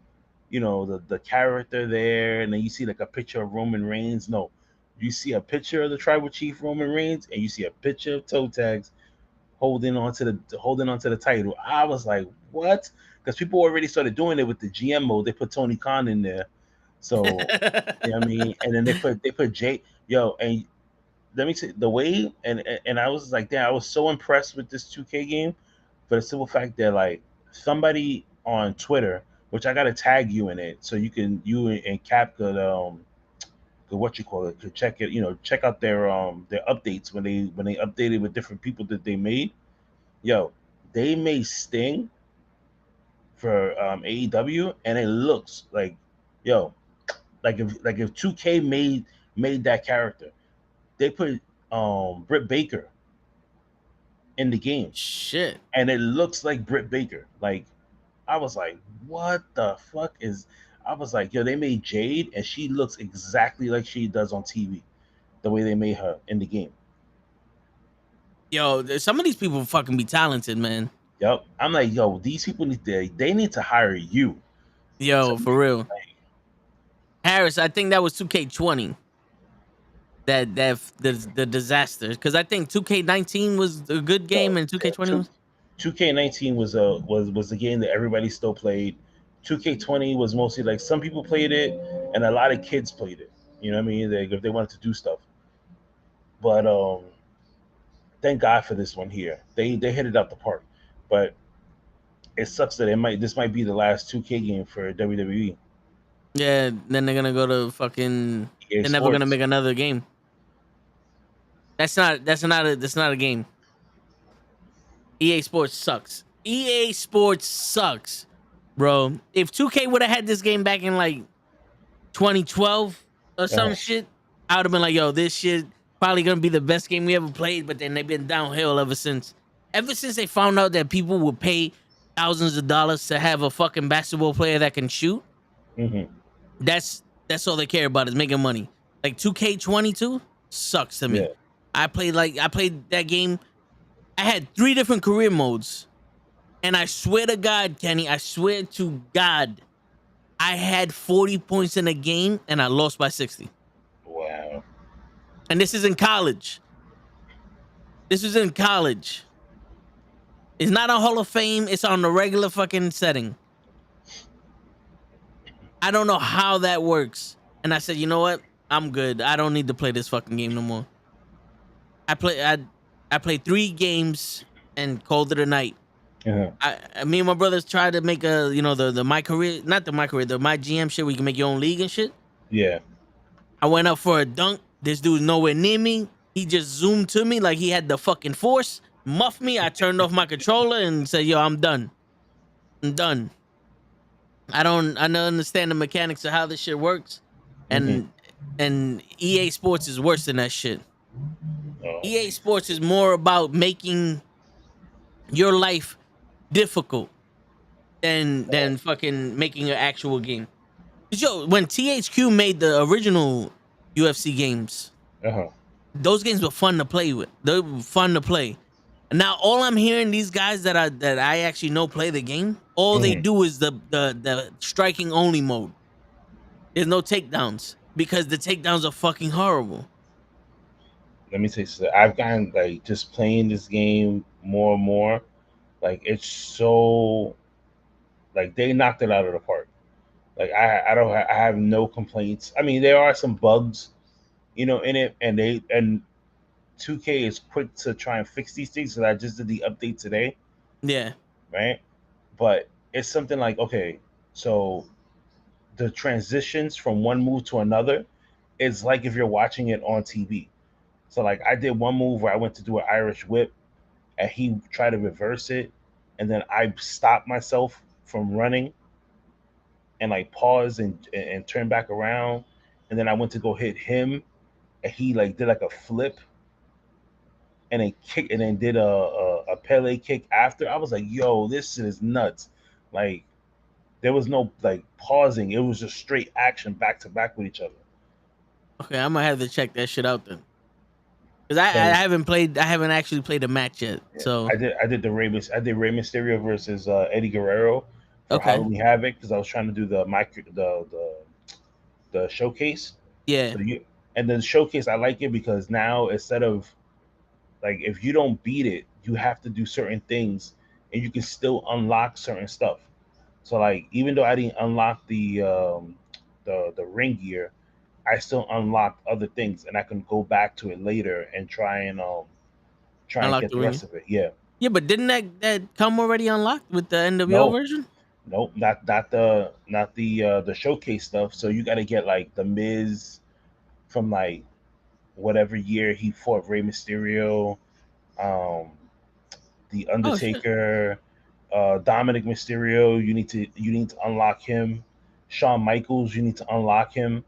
S2: character there, and then you see like a picture of Roman Reigns. No, you see a picture of the tribal chief Roman Reigns, and you see a picture of toe tags holding onto the title. I was like, what? Because people already started doing it with the GM mode. They put Tony Khan in there, so you know what I mean. And then they put Jay, yo, and let me say the way, and I was like, damn, I was so impressed with this 2K game for the simple fact that like somebody on Twitter, which I gotta tag you in it, so you and Cap could what you call it, could check it, check out their updates when they updated with different people that they made. Yo, they made Sting for AEW, and it looks like, yo, like if 2K made that character, they put Britt Baker in the game,
S1: Shit.
S2: and it looks like Britt Baker. Like I was like, what the fuck is? I was like, yo, they made Jade, and she looks exactly like she does on TV, the way they made her in the game.
S1: Yo, some of these people fucking be talented, man.
S2: Yep. I'm like, yo, these people they need to hire you.
S1: Yo,
S2: To
S1: for
S2: make,
S1: real.
S2: like,
S1: Harris, I think that was 2K20. The disaster, because I think 2K19 was a good game
S2: no,
S1: and 2K20 was.
S2: 2K19 was a game that everybody still played. 2K20 was mostly like some people played it, and a lot of kids played it. You know what I mean? If they wanted to do stuff. But thank God for this one here. They hit it out the park. But it sucks that this might be the last 2K game for WWE.
S1: Yeah, then they're gonna go to fucking.
S2: EA
S1: They're never gonna
S2: Sports.
S1: make another game. That's not a game. EA Sports sucks. EA Sports sucks, bro. If 2K would have had this game back in like 2012 or some
S2: Uh,
S1: shit, I would have been like, yo, this shit probably gonna be the best game we ever played. But then they've been downhill ever since. Ever since they found out that people would pay thousands of dollars to have a fucking basketball player that can shoot,
S2: hmm
S1: that's all they care about is making money. Like 2K22 sucks to me.
S2: Yeah.
S1: I played that game. I had 3 different career modes. And I swear to God, Kenny, I swear to God, I had 40 points in a game and I lost by 60.
S2: Wow.
S1: And this is in college. This was in college. It's not a Hall of Fame. It's on the regular fucking setting. I don't know how that works. And I said, you know what? I'm good. I don't need to play this fucking game no more. I played 3 games and called it a night.
S2: Uh-huh.
S1: Me and my brothers tried to make the my career, not the my career, the my GM shit where you can make your own league and shit.
S2: Yeah.
S1: I went up for a dunk. This dude's nowhere near me. He just zoomed to me like he had the fucking force, muffed me. I turned off my controller and said, yo, I'm done. I'm done. I don't understand the mechanics of how this shit works,
S2: Mm-hmm.
S1: and EA Sports is worse than that shit.
S2: Oh,
S1: EA Sports is more about making your life difficult than fucking making an actual game. 'Cause, yo, when THQ made the original UFC games,
S2: uh-huh.
S1: those games were fun to play with. They were fun to play. Now all I'm hearing these guys that I actually know play the game, all they
S2: Mm-hmm.
S1: do is the striking only mode. There's no takedowns because the takedowns are fucking horrible.
S2: Let me tell you something. I've gotten like just playing this game more and more. Like it's so like they knocked it out of the park. Like I have no complaints. I mean, there are some bugs, in it, and 2K is quick to try and fix these things. So I just did the update today,
S1: Yeah,
S2: right? But it's something like, okay, so the transitions from one move to another is like if you're watching it on TV. So like I did one move where I went to do an Irish whip, and he tried to reverse it, and then I stopped myself from running and like pause and turn back around, and then I went to go hit him, and he like did like a flip and then kick and then did a Pele kick after. I was like, yo, this shit is nuts. Like there was no like pausing. It was just straight action back to back with each other.
S1: okay, I might have to check that shit out then. Because I
S2: So
S1: haven't played, I haven't actually played a match yet.
S2: yeah,
S1: So
S2: I did I did Rey Mysterio versus Eddie Guerrero for
S1: okay,
S2: Halloween Havoc because I was trying to do the showcase.
S1: yeah,
S2: So you and then showcase I like it because now instead of like if you don't beat it, you have to do certain things and you can still unlock certain stuff. So like even though I didn't unlock the ring gear, I still unlocked other things and I can go back to it later and try and
S1: unlock
S2: get
S1: the
S2: the
S1: ring.
S2: rest of it. Yeah.
S1: Yeah, but didn't that come already unlocked with the NWO
S2: No,
S1: version?
S2: nope, not the showcase stuff. So you got to get like the Miz from like whatever year he fought Rey Mysterio, um, the
S1: Oh shit.
S2: Undertaker, Dominic Mysterio. You need to unlock him. Shawn Michaels, you need to unlock him.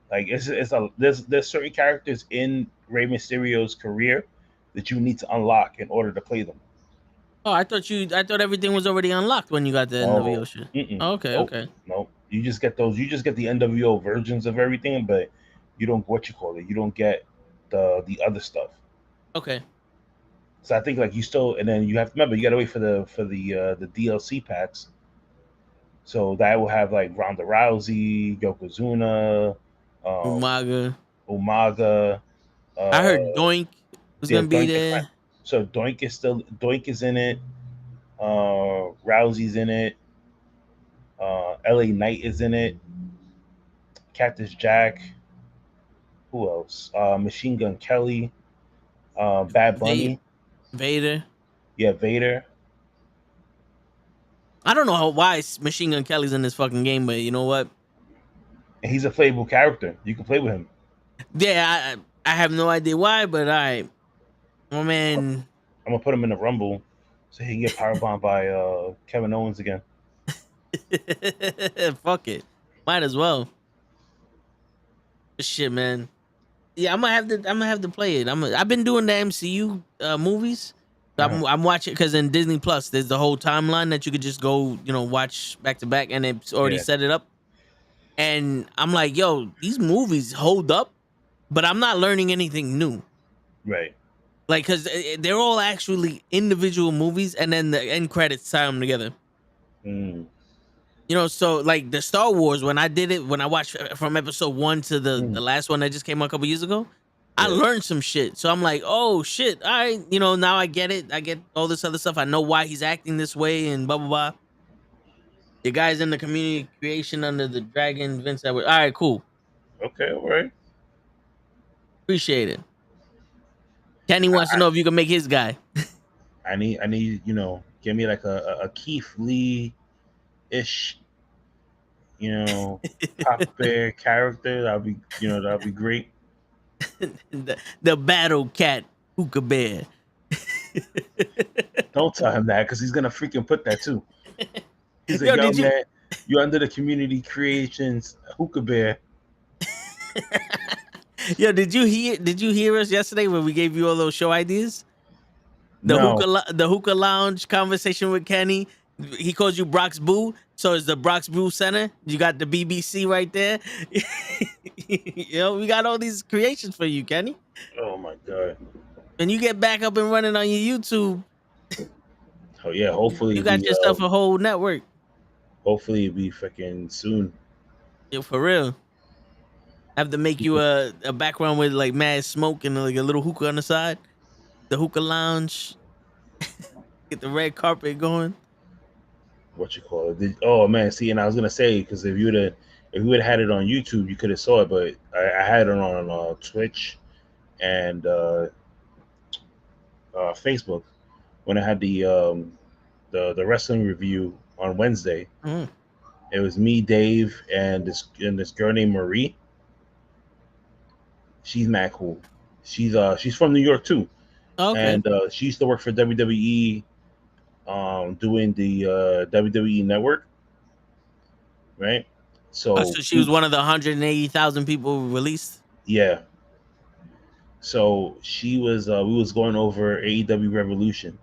S2: Like it's a there's certain characters in Rey Mysterio's career that you need to unlock in order to play them.
S1: Oh, I thought everything was already unlocked when you got the
S2: No,
S1: NWO shit.
S2: mm-mm,
S1: Oh, okay,
S2: nope,
S1: okay,
S2: nope. You just get those. You just get the NWO versions of everything, but you don't what you call it. You don't get the other stuff.
S1: okay.
S2: So I think like you still, and then you have to remember you got to wait for the DLC packs. So that will have like Ronda Rousey, Yokozuna, um,
S1: Umaga.
S2: Umaga.
S1: I
S2: Uh,
S1: heard Doink was
S2: yeah,
S1: gonna be
S2: Doink is fine.
S1: there.
S2: So Doink is in it. Rousey's in it. LA Knight is in it. Cactus Jack. Who else? Machine Gun Kelly. Bad
S1: Va-
S2: Bunny.
S1: Vader.
S2: Yeah, Vader.
S1: I don't know why Machine Gun Kelly's in this fucking game, but you know what?
S2: And he's a playable character. You can play with him.
S1: Yeah, I have no idea why, but I, oh
S2: I'm
S1: man,
S2: gonna put him in the Rumble so he can get power bombed by Kevin Owens again.
S1: fuck it, might as well. Shit, man. Yeah, I'm gonna have to play it. I've been doing the MCU movies. So
S2: Uh-huh.
S1: I'm watching because in Disney Plus there's the whole timeline that you could just go, watch back to back, and it's already
S2: Yeah,
S1: set it up. And I'm like, yo, these movies hold up, but I'm not learning anything new.
S2: right.
S1: Like, cause they're all actually individual movies, and then the end credits tie them together.
S2: Mm,
S1: So like the Star Wars, when I did it, when I watched from episode 1 to the
S2: mm,
S1: last one that just came out a couple years ago, I
S2: yeah,
S1: learned some shit. So I'm like, oh shit, all right, now I get it. I get all this other stuff. I know why he's acting this way and blah blah blah. The guys in the community creation under the dragon, Vince Edward. All right, cool,
S2: okay, all right.
S1: appreciate it. Kenny wants to
S2: I,
S1: know if you can make his guy.
S2: I need give me like a Keith Lee ish, Papa Bear character. That'd be great.
S1: the battle cat hookah bear.
S2: Don't tell him that because he's gonna freaking put that too. He's like,
S1: Yo,
S2: yo,
S1: did you
S2: man. You're under the Community Creations Hookah Bear.
S1: Yo, did you hear us yesterday when we gave you all those show ideas?
S2: No.
S1: The hookah lounge conversation with Kenny. He calls you Brock's Boo, so it's the Brock's Boo Center. You got the BBC right there. We got all these creations for you, Kenny.
S2: Oh my god.
S1: When you get back up and running on your YouTube,
S2: Oh yeah. Hopefully
S1: you
S2: we
S1: got yourself a whole network.
S2: hopefully we freaking soon.
S1: Yo, for real. I have to make you a background with like mad smoke and like a little hookah on the side. The hookah lounge. Get the red carpet going.
S2: What you call it? Oh man, see, and I was gonna say because if you would have had it on YouTube, you could have saw it, but I had it on Twitch and Facebook when I had the wrestling review on Wednesday.
S1: Mm.
S2: It was me, Dave, and this girl named Marie. She's mad cool. She's from New York too,
S1: Okay.
S2: and she used to work for WWE, doing the WWE Network, right?
S1: Oh,
S2: So
S1: so she was one of the 180,000 people released.
S2: yeah, so she was we was going over AEW Revolution,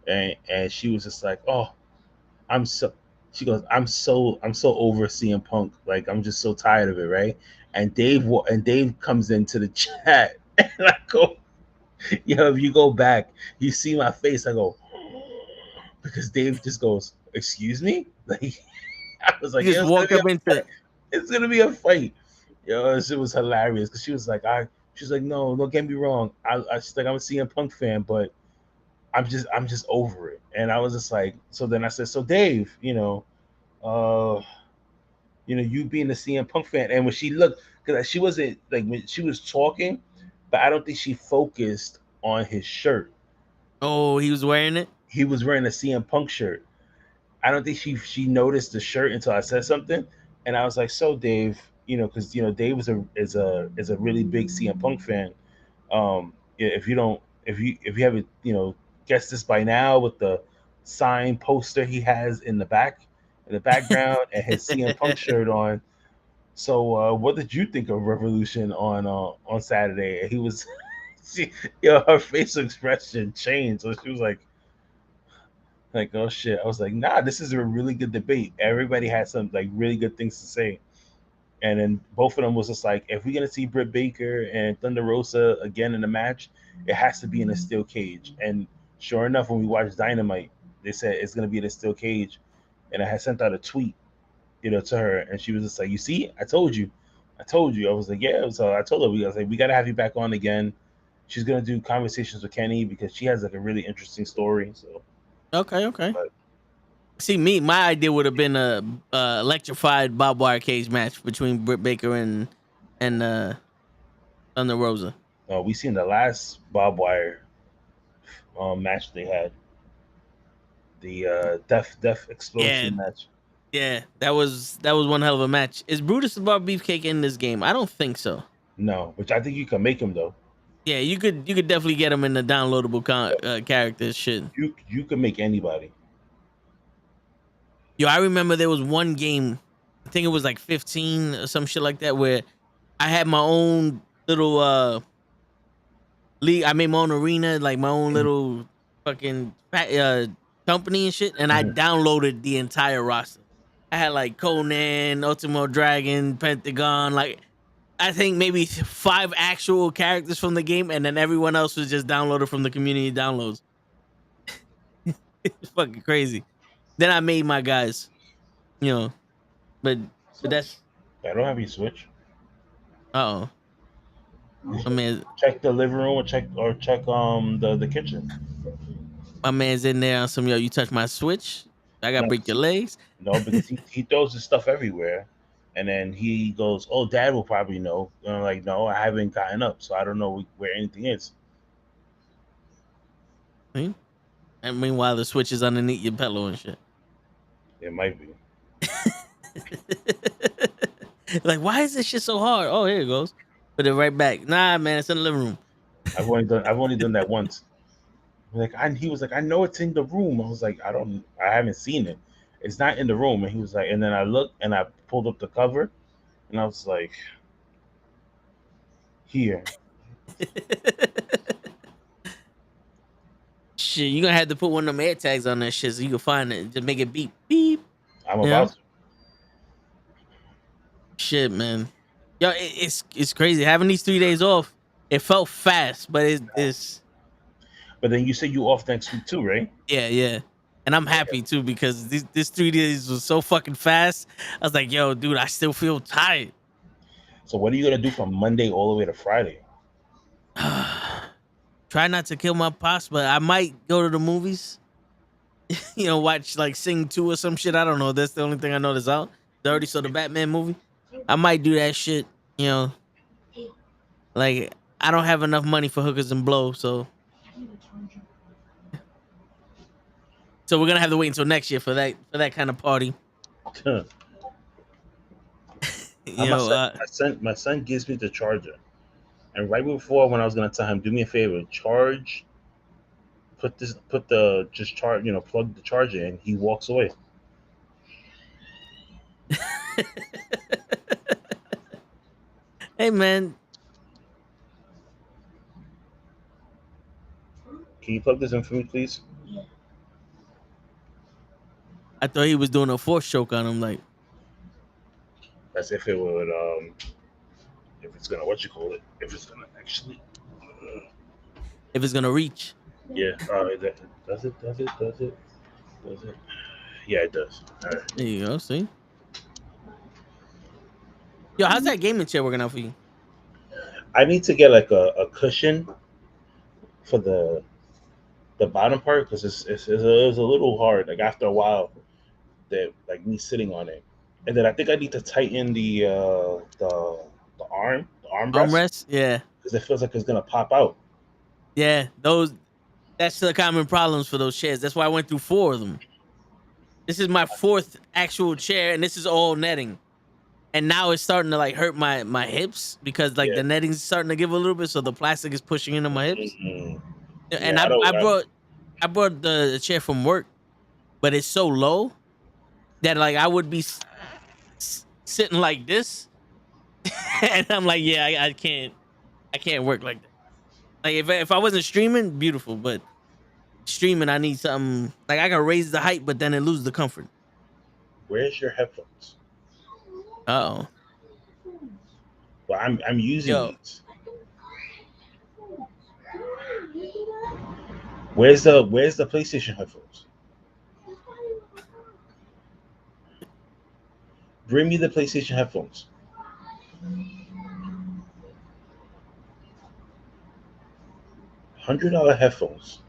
S2: and she was just like, oh, I'm so. She goes, I'm so over CM Punk. Like I'm just so tired of it, right? And Dave comes into the chat, and I go, yo, if you go back, you see my face. I go, because Dave just goes, excuse me. Like I was like,
S1: You
S2: yeah,
S1: just walk up into.
S2: it's gonna be a fight. Yo, it was hilarious because she was like, she's like, no, don't get me wrong. She's like, I'm a CM Punk fan, but I'm just over it. And I was just like, so then I said, so Dave, uh, you being a CM Punk fan, and when she looked, because she wasn't like when she was talking, but I don't think she focused on his shirt.
S1: Oh, he was wearing it.
S2: He was wearing a CM Punk shirt. I don't think she noticed the shirt until I said something, and I was like, so Dave, because Dave is a really big CM Punk fan. Yeah, if you haven't guessed this by now with the signed poster he has in the background and his CM Punk shirt on. So what did you think of Revolution on Saturday? And he was her facial expression changed. So she was like, oh shit. I was like, nah, this is a really good debate. Everybody had some like really good things to say. And then both of them was just like, if we're gonna see Britt Baker and Thunder Rosa again in the match, it has to be in a steel cage. And sure enough, when we watched Dynamite, they said it's gonna be in a steel cage. And I had sent out a tweet, to her, and she was just like, "You see, I told you, I told you." I was like, "Yeah." So I told her, I was like, "We gotta have you back on again." She's gonna do conversations with Kenny because she has like a really interesting story. So,
S1: Okay.
S2: but
S1: See, my idea would have been a electrified barbed wire cage match between Britt Baker and Thunder Rosa.
S2: we seen the last barbed wire match they had, the Death
S1: Yeah,
S2: Explosion match.
S1: yeah, that was one hell of a match. Is Brutus the Bar Beefcake in this game? I don't think so.
S2: No, which I think you can make him though.
S1: Yeah, you could definitely get him in the downloadable characters shit.
S2: You can make anybody.
S1: Yo, I remember there was one game, I think it was like 15 or some shit like that, where I had my own little league. I made my own arena, like my own little fucking company and shit, and I
S2: Mhm.
S1: downloaded the entire roster. I had like Conan, Ultimo Dragon, Pentagon, like I think maybe 5 actual characters from the game, and then everyone else was just downloaded from the community downloads. It's fucking crazy. Then I made my guys, you know, but that's
S2: I don't have your Switch.
S1: oh, my man,
S2: Check the living room or check the kitchen.
S1: my man's in there on some yo. You touch my Switch, I gotta
S2: No,
S1: break your legs.
S2: no, because he throws his stuff everywhere, and then he goes, "Oh, Dad will probably know." And I'm like, "No, I haven't gotten up, so I don't know where anything is."
S1: See? And meanwhile, the Switch is underneath your pillow and shit.
S2: It might be.
S1: Like, why is this shit so hard? Oh, here it goes. Put it right back. Nah, man, it's in the living room.
S2: I've only done that once. He was like, "I know it's in the room." I was like, I haven't seen it," It's not in the room. And he was like, and then I looked and I pulled up the cover, and I was like, here.
S1: Shit, you gonna have to put one of them air tags on that shit so you can find it. Just make it beep beep.
S2: I'm
S1: You know?
S2: about to.
S1: Shit, man. Yo, it's crazy having these 3 days off. It felt fast, but it's
S2: But then you say you off next week too, right?
S1: yeah. And I'm happy too because this 3 days was so fucking fast. I was like, yo, dude, I still feel tired.
S2: So what are you gonna do from Monday all the way to Friday?
S1: Try not to kill my pops, but I might go to the movies. Watch like Sing 2 or some shit. I don't know. That's the only thing I know that's out. I already saw the Batman movie. I might do that shit. You know, like I don't have enough money for hookers and blow, so we're gonna have to wait until next year for that kind of party.
S2: My son gives me the charger, and right before when I was gonna tell him, do me a favor, charge, put the just charge, plug the charger in. He walks away.
S1: Hey man,
S2: Can you plug this in for me, please?
S1: I thought he was doing a force choke on him, like
S2: As if it would, if it's gonna what you call it, if it's gonna actually,
S1: if it's gonna reach.
S2: yeah. Does it? Does it? Does it? Does it? Yeah, it does. All right.
S1: There you go. See, yo, how's that gaming chair working out for you?
S2: I need to get like a cushion for the bottom part because it's a little hard. Like after a while, that like me sitting on it, and then I think I need to tighten the armrest
S1: Armrest? Yeah,
S2: because it feels like it's gonna pop out.
S1: yeah. That's the common problems for those chairs. That's why I went through 4 of them. This is my 4th actual chair, and this is all netting. And now it's starting to like hurt my hips because like
S2: Yeah.
S1: the netting's starting to give a little bit, so the plastic is pushing into my hips.
S2: Mm-mm.
S1: And
S2: Yeah, I don't.
S1: I brought the chair from work, but it's so low that like I would be sitting like this, and I'm like, yeah, I can't work like that. Like if I wasn't streaming, beautiful, but streaming I need something like I can raise the height, but then it loses the comfort.
S2: Where's your headphones?
S1: Oh,
S2: Well, I'm using
S1: yo,
S2: these. Where's the PlayStation headphones? Bring me the PlayStation headphones. $100 headphones.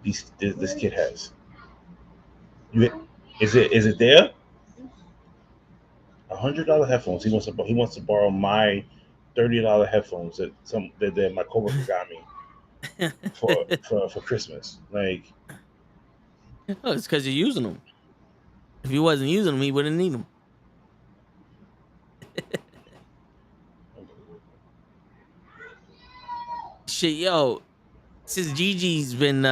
S2: This kid has. Is it there? $100 headphones. He wants to borrow my $30 headphones that my coworker got me for Christmas. Like,
S1: oh, it's because you're using them. If he wasn't using them, he wouldn't need them. Shit, yo, since Gigi's been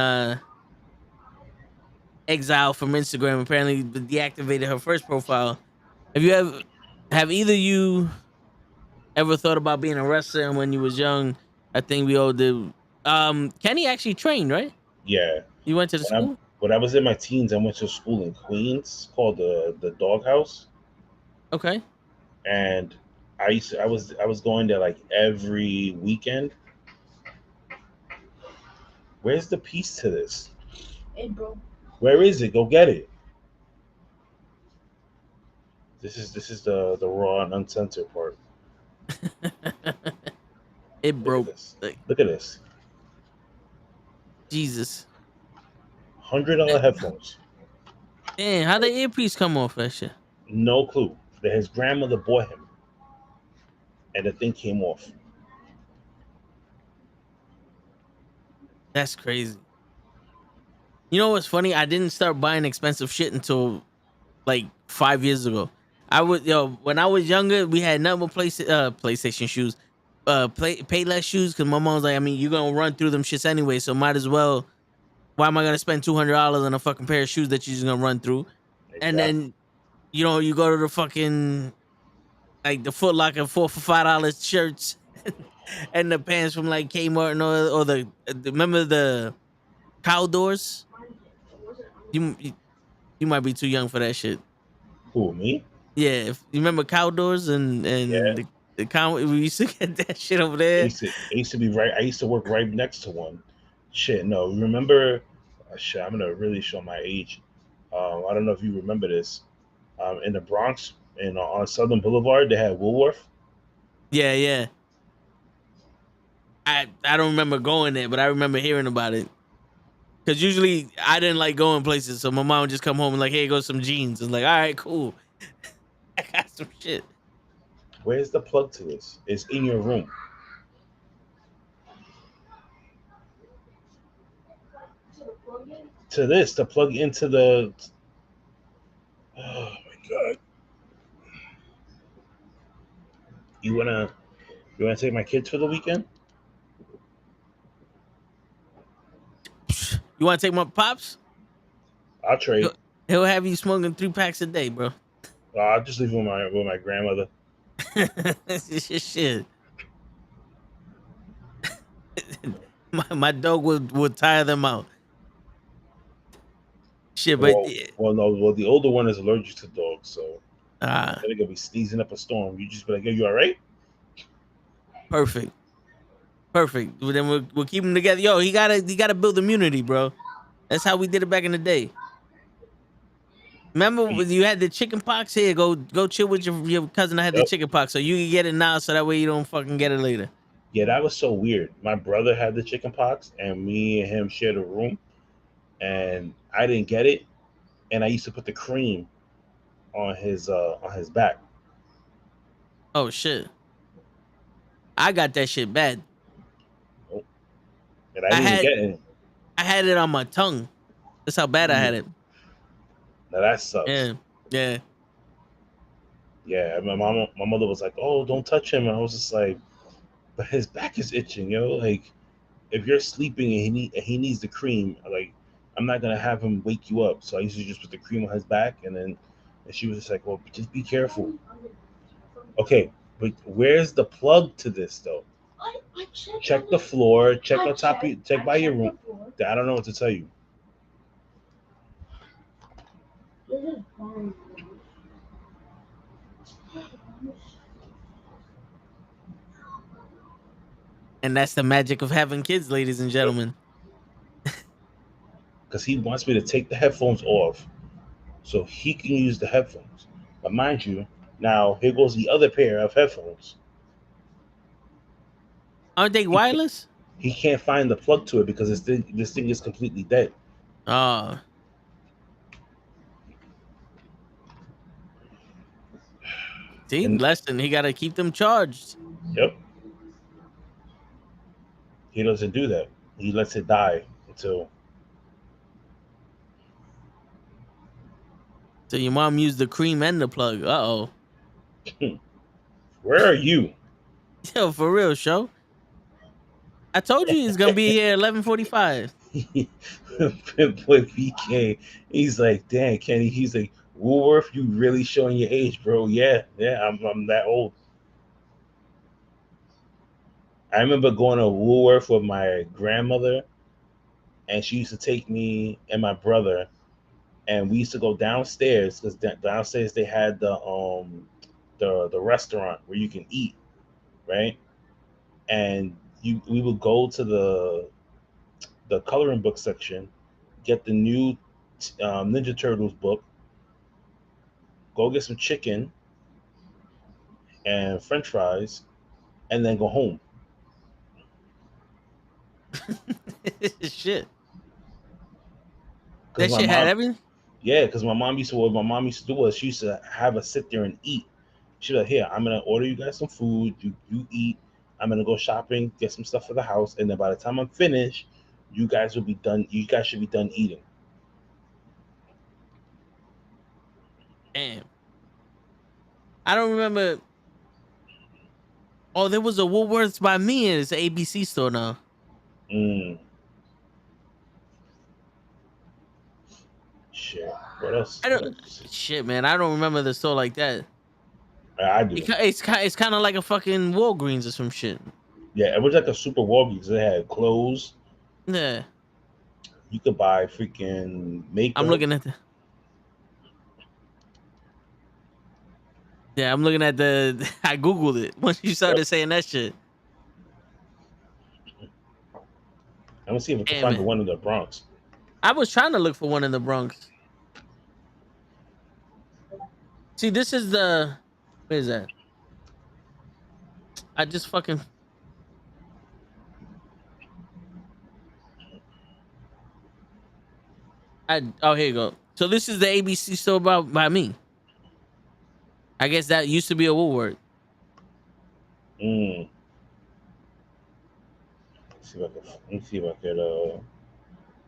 S1: exiled from Instagram, apparently deactivated her first profile. Have either you ever thought about being a wrestler when you was young? I think we all did. Kenny actually trained, right?
S2: yeah.
S1: You went to the school?
S2: When I was in my teens, I went to a school in Queens called the Doghouse,
S1: Okay.
S2: and I was going there like every weekend. Where's the piece to this?
S4: Hey, bro.
S2: Where is it? Go get it. This is the raw and uncensored part.
S1: It
S2: Look at
S1: broke.
S2: this.
S1: Like,
S2: Look at this.
S1: Jesus.
S2: $100 headphones.
S1: Damn, how the earpiece come off that shit?
S2: No clue. That his grandmother bought him, and the thing came off.
S1: That's crazy. You know what's funny? I didn't start buying expensive shit until like 5 years ago. When I was younger, we had nothing but PlayStation shoes, Payless shoes, because my mom was like, I mean, you're gonna run through them shits anyway, so might as well. Why am I gonna spend $200 on a fucking pair of shoes that you're just gonna run through? and
S2: Exactly.
S1: then you go to the fucking like the Foot Locker for $5 shirts and the pants from like Kmart and or remember the cow doors? You might be too young for that shit.
S2: Who, me?
S1: Yeah, if you remember cow doors and
S2: Yeah.
S1: the cow, we used to get that shit over there.
S2: I used to be right. I used to work right next to one. Shit, no. Remember? Shit, I'm gonna really show my age. I don't know if you remember this. In the Bronx, on Southern Boulevard, they had Woolworth.
S1: Yeah, yeah. I don't remember going there, but I remember hearing about it. Cause usually I didn't like going places, so my mom would just come home and like, "Hey, go some jeans." It's like, all right, cool. I got some shit.
S2: Where's the plug to this? It's in your room. To this, to plug into the. Oh my god! You wanna you wanna take my kids for the weekend?
S1: You want to take my pops?
S2: I'll
S1: He'll,
S2: trade.
S1: he'll have you smoking 3 packs a day, bro.
S2: I'll just leave with my grandmother.
S1: Shit. My dog would tire them out. Shit, but
S2: No. Well, the older one is allergic to dogs, so
S1: ah,
S2: they're gonna be sneezing up a storm. You just be like, "Yo, you all right?"
S1: perfect, perfect. Well, then we'll keep them together. Yo, he gotta build immunity, bro. That's how we did it back in the day. Remember when you had the chicken pox? Here, go chill with your cousin. I had the
S2: Yep.
S1: chicken pox, so you can get it now, so that way you don't fucking get it later.
S2: Yeah, that was so weird. My brother had the chicken pox, and me and him shared a room, and I didn't get it, and I used to put the cream on his back.
S1: Oh shit, I got that shit bad.
S2: Oh, and I
S1: I
S2: didn't even
S1: had
S2: get it.
S1: I had it on my tongue. That's how bad I had
S2: Ooh,
S1: it.
S2: now that sucks.
S1: Yeah, yeah.
S2: Yeah, my mother was like, "Oh, don't touch him," and I was just like, "But his back is itching, yo. Like, if you're sleeping and he needs the cream, like, I'm not gonna have him wake you up." So I used to just put the cream on his back, and she was just like, "Well, just be careful." Okay, but where's the plug to this though? Check the floor. Check on top. Check by your room. I don't know what to tell you.
S1: And that's the magic of having kids, ladies and
S2: Yep.
S1: gentlemen.
S2: Because he wants me to take the headphones off so he can use the headphones. But mind you, now here goes the other pair of headphones.
S1: Aren't they
S2: He can't,
S1: wireless?
S2: he can't find the plug to it because this thing is completely dead.
S1: Oh, see,
S2: And
S1: lesson. He got to keep them charged.
S2: yep, he doesn't do that. He lets it die until.
S1: So your mom used the cream and the plug. Uh oh.
S2: Where are you?
S1: Yo, for real, show. I told you he's gonna be here 11:45.
S2: Pimp Boy PK. He's like, "Damn, Kenny." He's like, "Woolworth, you really showing your age, bro." Yeah, yeah, I'm that old. I remember going to Woolworth with my grandmother, and she used to take me and my brother, and we used to go downstairs because downstairs they had the restaurant where you can eat, right? And we would go to the coloring book section, get the new Ninja Turtles book, go get some chicken and French fries, and then go home.
S1: Shit.
S2: Because
S1: That
S2: my
S1: shit had
S2: mom,
S1: everything.
S2: yeah, because my mom used to what my mom used to do was she used to have us sit there and eat. She'd be like, "Here, I'm gonna order you guys some food. You eat. I'm gonna go shopping, get some stuff for the house, and then by the time I'm finished, you guys will be done. You guys should be done eating."
S1: Damn. I don't remember. Oh, there was a Woolworths by me, and it's an ABC store now.
S2: Mm. Shit. What else?
S1: I
S2: What
S1: don't.
S2: else?
S1: Shit, man. I don't remember the store like that.
S2: I do.
S1: It's kind of like a fucking Walgreens or some shit.
S2: Yeah, it was like a super Walgreens. It had clothes.
S1: Yeah,
S2: You could buy freaking
S1: I'm
S2: makeup.
S1: looking at the. Yeah, I'm looking at the. I googled it once you started
S2: Yep.
S1: saying that shit.
S2: I'm gonna see if I can
S1: Damn
S2: find the
S1: it!
S2: one in the Bronx.
S1: I was trying to look for one in the Bronx. See, this is the. Where is that? I just fucking. Here you go. So this is the ABC store by me. I guess that used to be a Woolworth.
S2: Mm. Let me see if I could.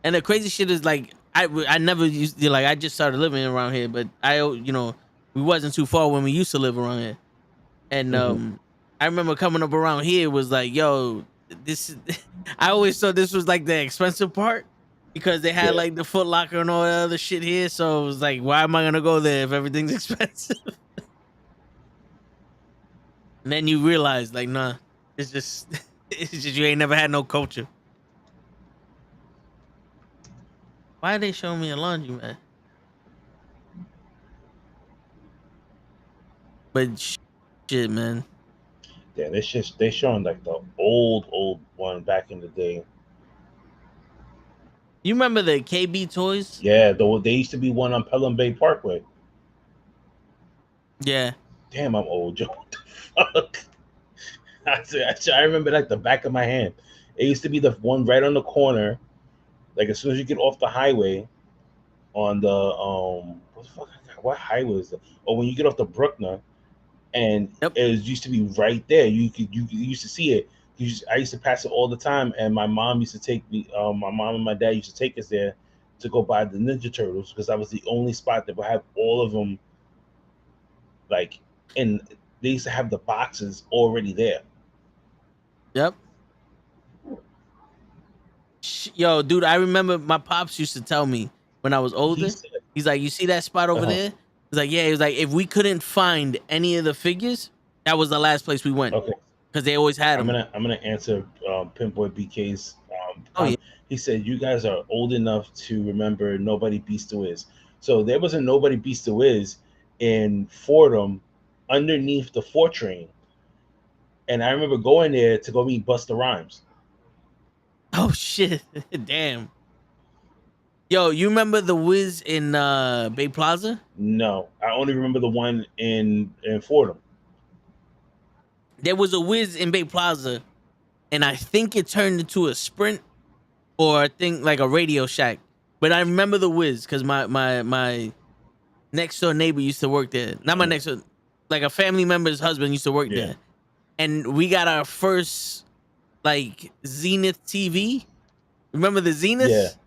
S1: And the crazy shit is like I never used to, like I just started living around here, but we wasn't too far when we used to live around here. And
S2: Mhm.
S1: I remember coming up around here was like, yo, this is I always thought this was like the expensive part because they had
S2: Yeah.
S1: like the Foot Locker and all that other shit here. So it was like, why am I gonna go there if everything's expensive? And then you realize like, nah, it's just it's just you ain't never had no culture. Why are they showing me a laundry, man? But shit, man.
S2: Yeah, they showing like the old one back in the day.
S1: You remember the KB toys?
S2: Yeah, though there used to be one on Pelham Bay Parkway.
S1: Yeah.
S2: Damn, I'm old, Joe. What the fuck? I remember like the back of my hand. It used to be the one right on the corner. Like as soon as you get off the highway on the what the fuck? What highway is it? Or when you get off the Bruckner, and
S1: Yep.
S2: used to be right there. You used to see it. I used to pass it all the time, and my mom used to take me. My mom and my dad used to take us there to go buy the Ninja Turtles because that was the only spot that would have all of them. Like, and they used to have the boxes already there.
S1: Yep. Yo, dude, I remember my pops used to tell me when I was
S2: He
S1: older.
S2: said,
S1: He's like, "You see that spot over
S2: uh-huh.
S1: there?" He's like, "Yeah." He was like, "If we couldn't find any of the figures, that was the last place we went
S2: Okay,
S1: because they always had them."
S2: I'm gonna answer Pimp Boy BK's
S1: Oh yeah.
S2: He said you guys are old enough to remember Nobody Beats the Wiz. So there was a Nobody Beats the Wiz in Fordham underneath the 4 train, and I remember going there to go meet Busta Rhymes.
S1: Oh shit. Damn. Yo, you remember the Wiz in Bay Plaza?
S2: No, I only remember the one in Fordham.
S1: There was a Wiz in Bay Plaza, and I think it turned into a Sprint or I think like a Radio Shack. But I remember the Wiz because my next door neighbor used to work there. Not my
S2: Mm,
S1: next door, like a family member's husband used to work
S2: yeah,
S1: there. And we got our first like Zenith TV. Remember the
S2: yeah.
S1: Zenith?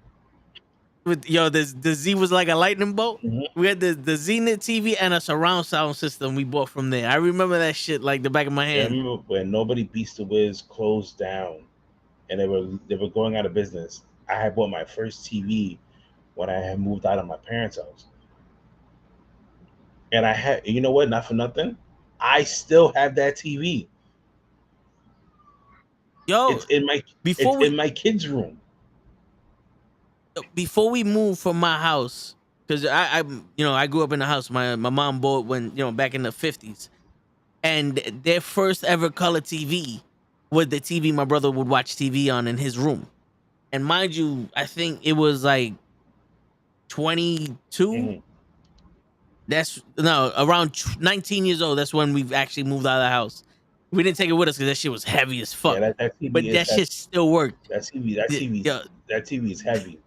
S1: With the Z was like a lightning bolt.
S2: Mhm.
S1: We had the Zenith TV and a surround sound system we bought from there. I remember that shit like the back of my
S2: Yeah, I
S1: hand.
S2: remember when Nobody Beats the Wiz closed down, and they were going out of business. I had bought my first TV when I had moved out of my parents' house. And I had, you know what? Not for nothing. I still have that TV.
S1: Yo,
S2: It's in my
S1: before we
S2: kids' room.
S1: moved from my house, because I grew up in the house my mom bought when back in the 50s, and their first ever color TV was the TV my brother would watch TV on in his room. And mind you, I think it was like 22.
S2: Hmm.
S1: That's no around 19 years old. That's when we've actually moved out of the house. We didn't take it with us because that shit was heavy as
S2: Yeah,
S1: fuck.
S2: that TV
S1: But
S2: is
S1: that
S2: heavy.
S1: shit still worked. Yeah,
S2: That TV is heavy.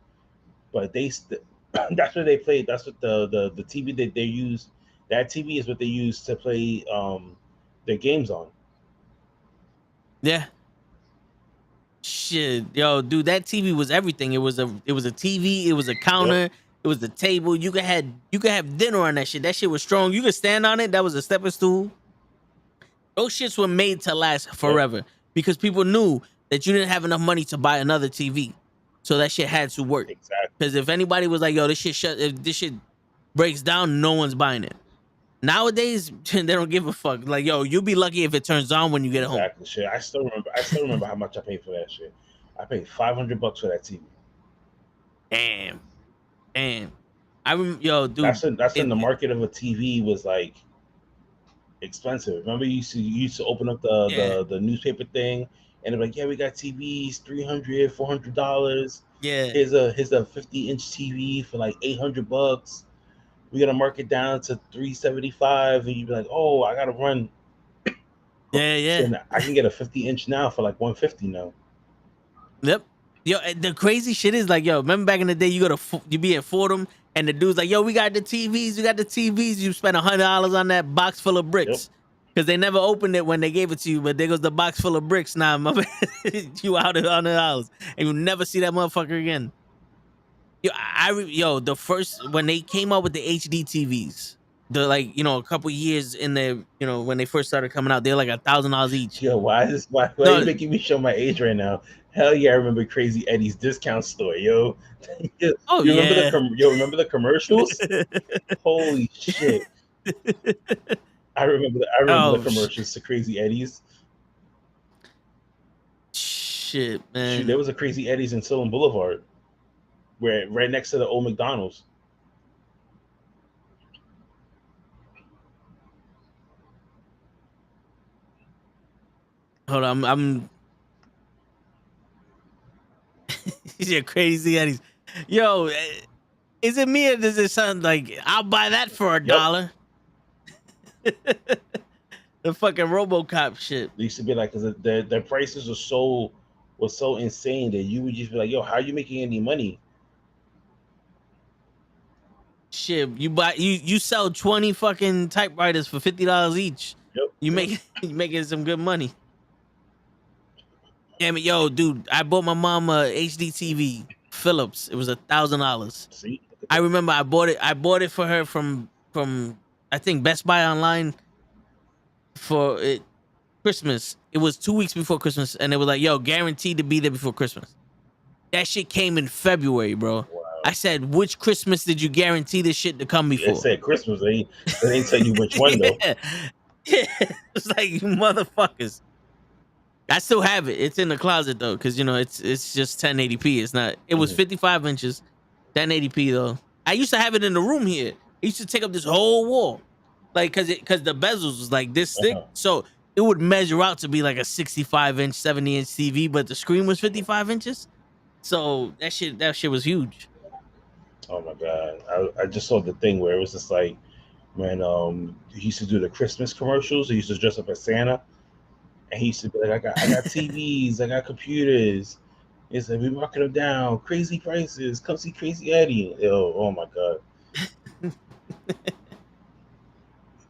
S2: But that's what they played. That's what the TV that they use. That TV is what they use to play their games on.
S1: yeah. Shit, yo, dude, that TV was everything. It was a TV. It was a
S2: Yep.
S1: counter. It was the table. You could have dinner on that shit. That shit was strong. You could stand on it. That was a stepping stool. Those shits were made to last
S2: Yep.
S1: forever because people knew that you didn't have enough money to buy another TV, so that shit had to work.
S2: Exactly.
S1: Because if anybody was like, yo, this shit if this shit breaks down, no one's buying it. Nowadays, they don't give a fuck. Like, yo, you'll be lucky if it turns on when you get home.
S2: Exactly. Shit. I still remember how much I paid for that shit. I paid $500 for that TV.
S1: Damn. Yo, dude.
S2: That's in the market of a TV was like expensive. Remember, you used to open up the newspaper thing, and they're like, yeah, we got TVs, $300, $400.
S1: Yeah.
S2: Here's a 50-inch TV for like $800. We're gonna mark it down to $375, and you'd be like, oh, I gotta run.
S1: Yeah.
S2: So I can get a 50-inch now for like $150 now.
S1: Yep. Yo, the crazy shit is like, yo, remember back in the day, you be at Fordham, and the dude's like, yo, we got the TVs. You spent $100 on that box full of bricks. Because they never opened it when they gave it to you, but there goes the box full of bricks. Nah, my man, you out of $100, and you'll never see that motherfucker again. Yo, the first when they came out with the HD TVs, a couple years in the when they first started coming out, they're like $1,000 each.
S2: Yo, why are you making me show my age right now? Hell yeah, I remember Crazy Eddie's discount store, yo. Remember the commercials? Holy shit. I remember the commercials to Crazy Eddie's.
S1: Shit, man.
S2: Shoot, there was a Crazy Eddie's in Silham Boulevard, right next to the old McDonald's.
S1: Hold on, I'm you're Crazy Eddie's. Yo, is it me or does it sound like I'll buy that for $1? The fucking RoboCop shit.
S2: They used to be like, because their prices was so insane that you would just be like, yo, how are you making any money?
S1: Shit, you sell 20 fucking typewriters for $50 each.
S2: Yep.
S1: You making some good money. Damn it, yo, dude, I bought my mom a HD TV, Philips. It was $1,000.
S2: See?
S1: I remember I bought it for her from I think Best Buy online for Christmas. It was 2 weeks before Christmas, and it was like, yo, guaranteed to be there before Christmas. That shit came in February, bro. Wow. I said, which Christmas did you guarantee this shit to come before?
S2: They said Christmas. They didn't tell you which one, though.
S1: Yeah. It's like, you motherfuckers. I still have it. It's in the closet, though, because, it's just 1080p. It's not. It was 55 inches, 1080p, though. I used to have it in the room here. It used to take up this whole wall. Like, because the bezels was like this thick. So it would measure out to be like a 65-inch, 70-inch TV, but the screen was 55 inches. So that shit was huge.
S2: Oh my God. I just saw the thing where it was just like, when he used to do the Christmas commercials, he used to dress up as Santa. And he used to be like, I got TVs, I got computers. It's like, we marking them down, crazy prices. Come see Crazy Eddie. Oh my God.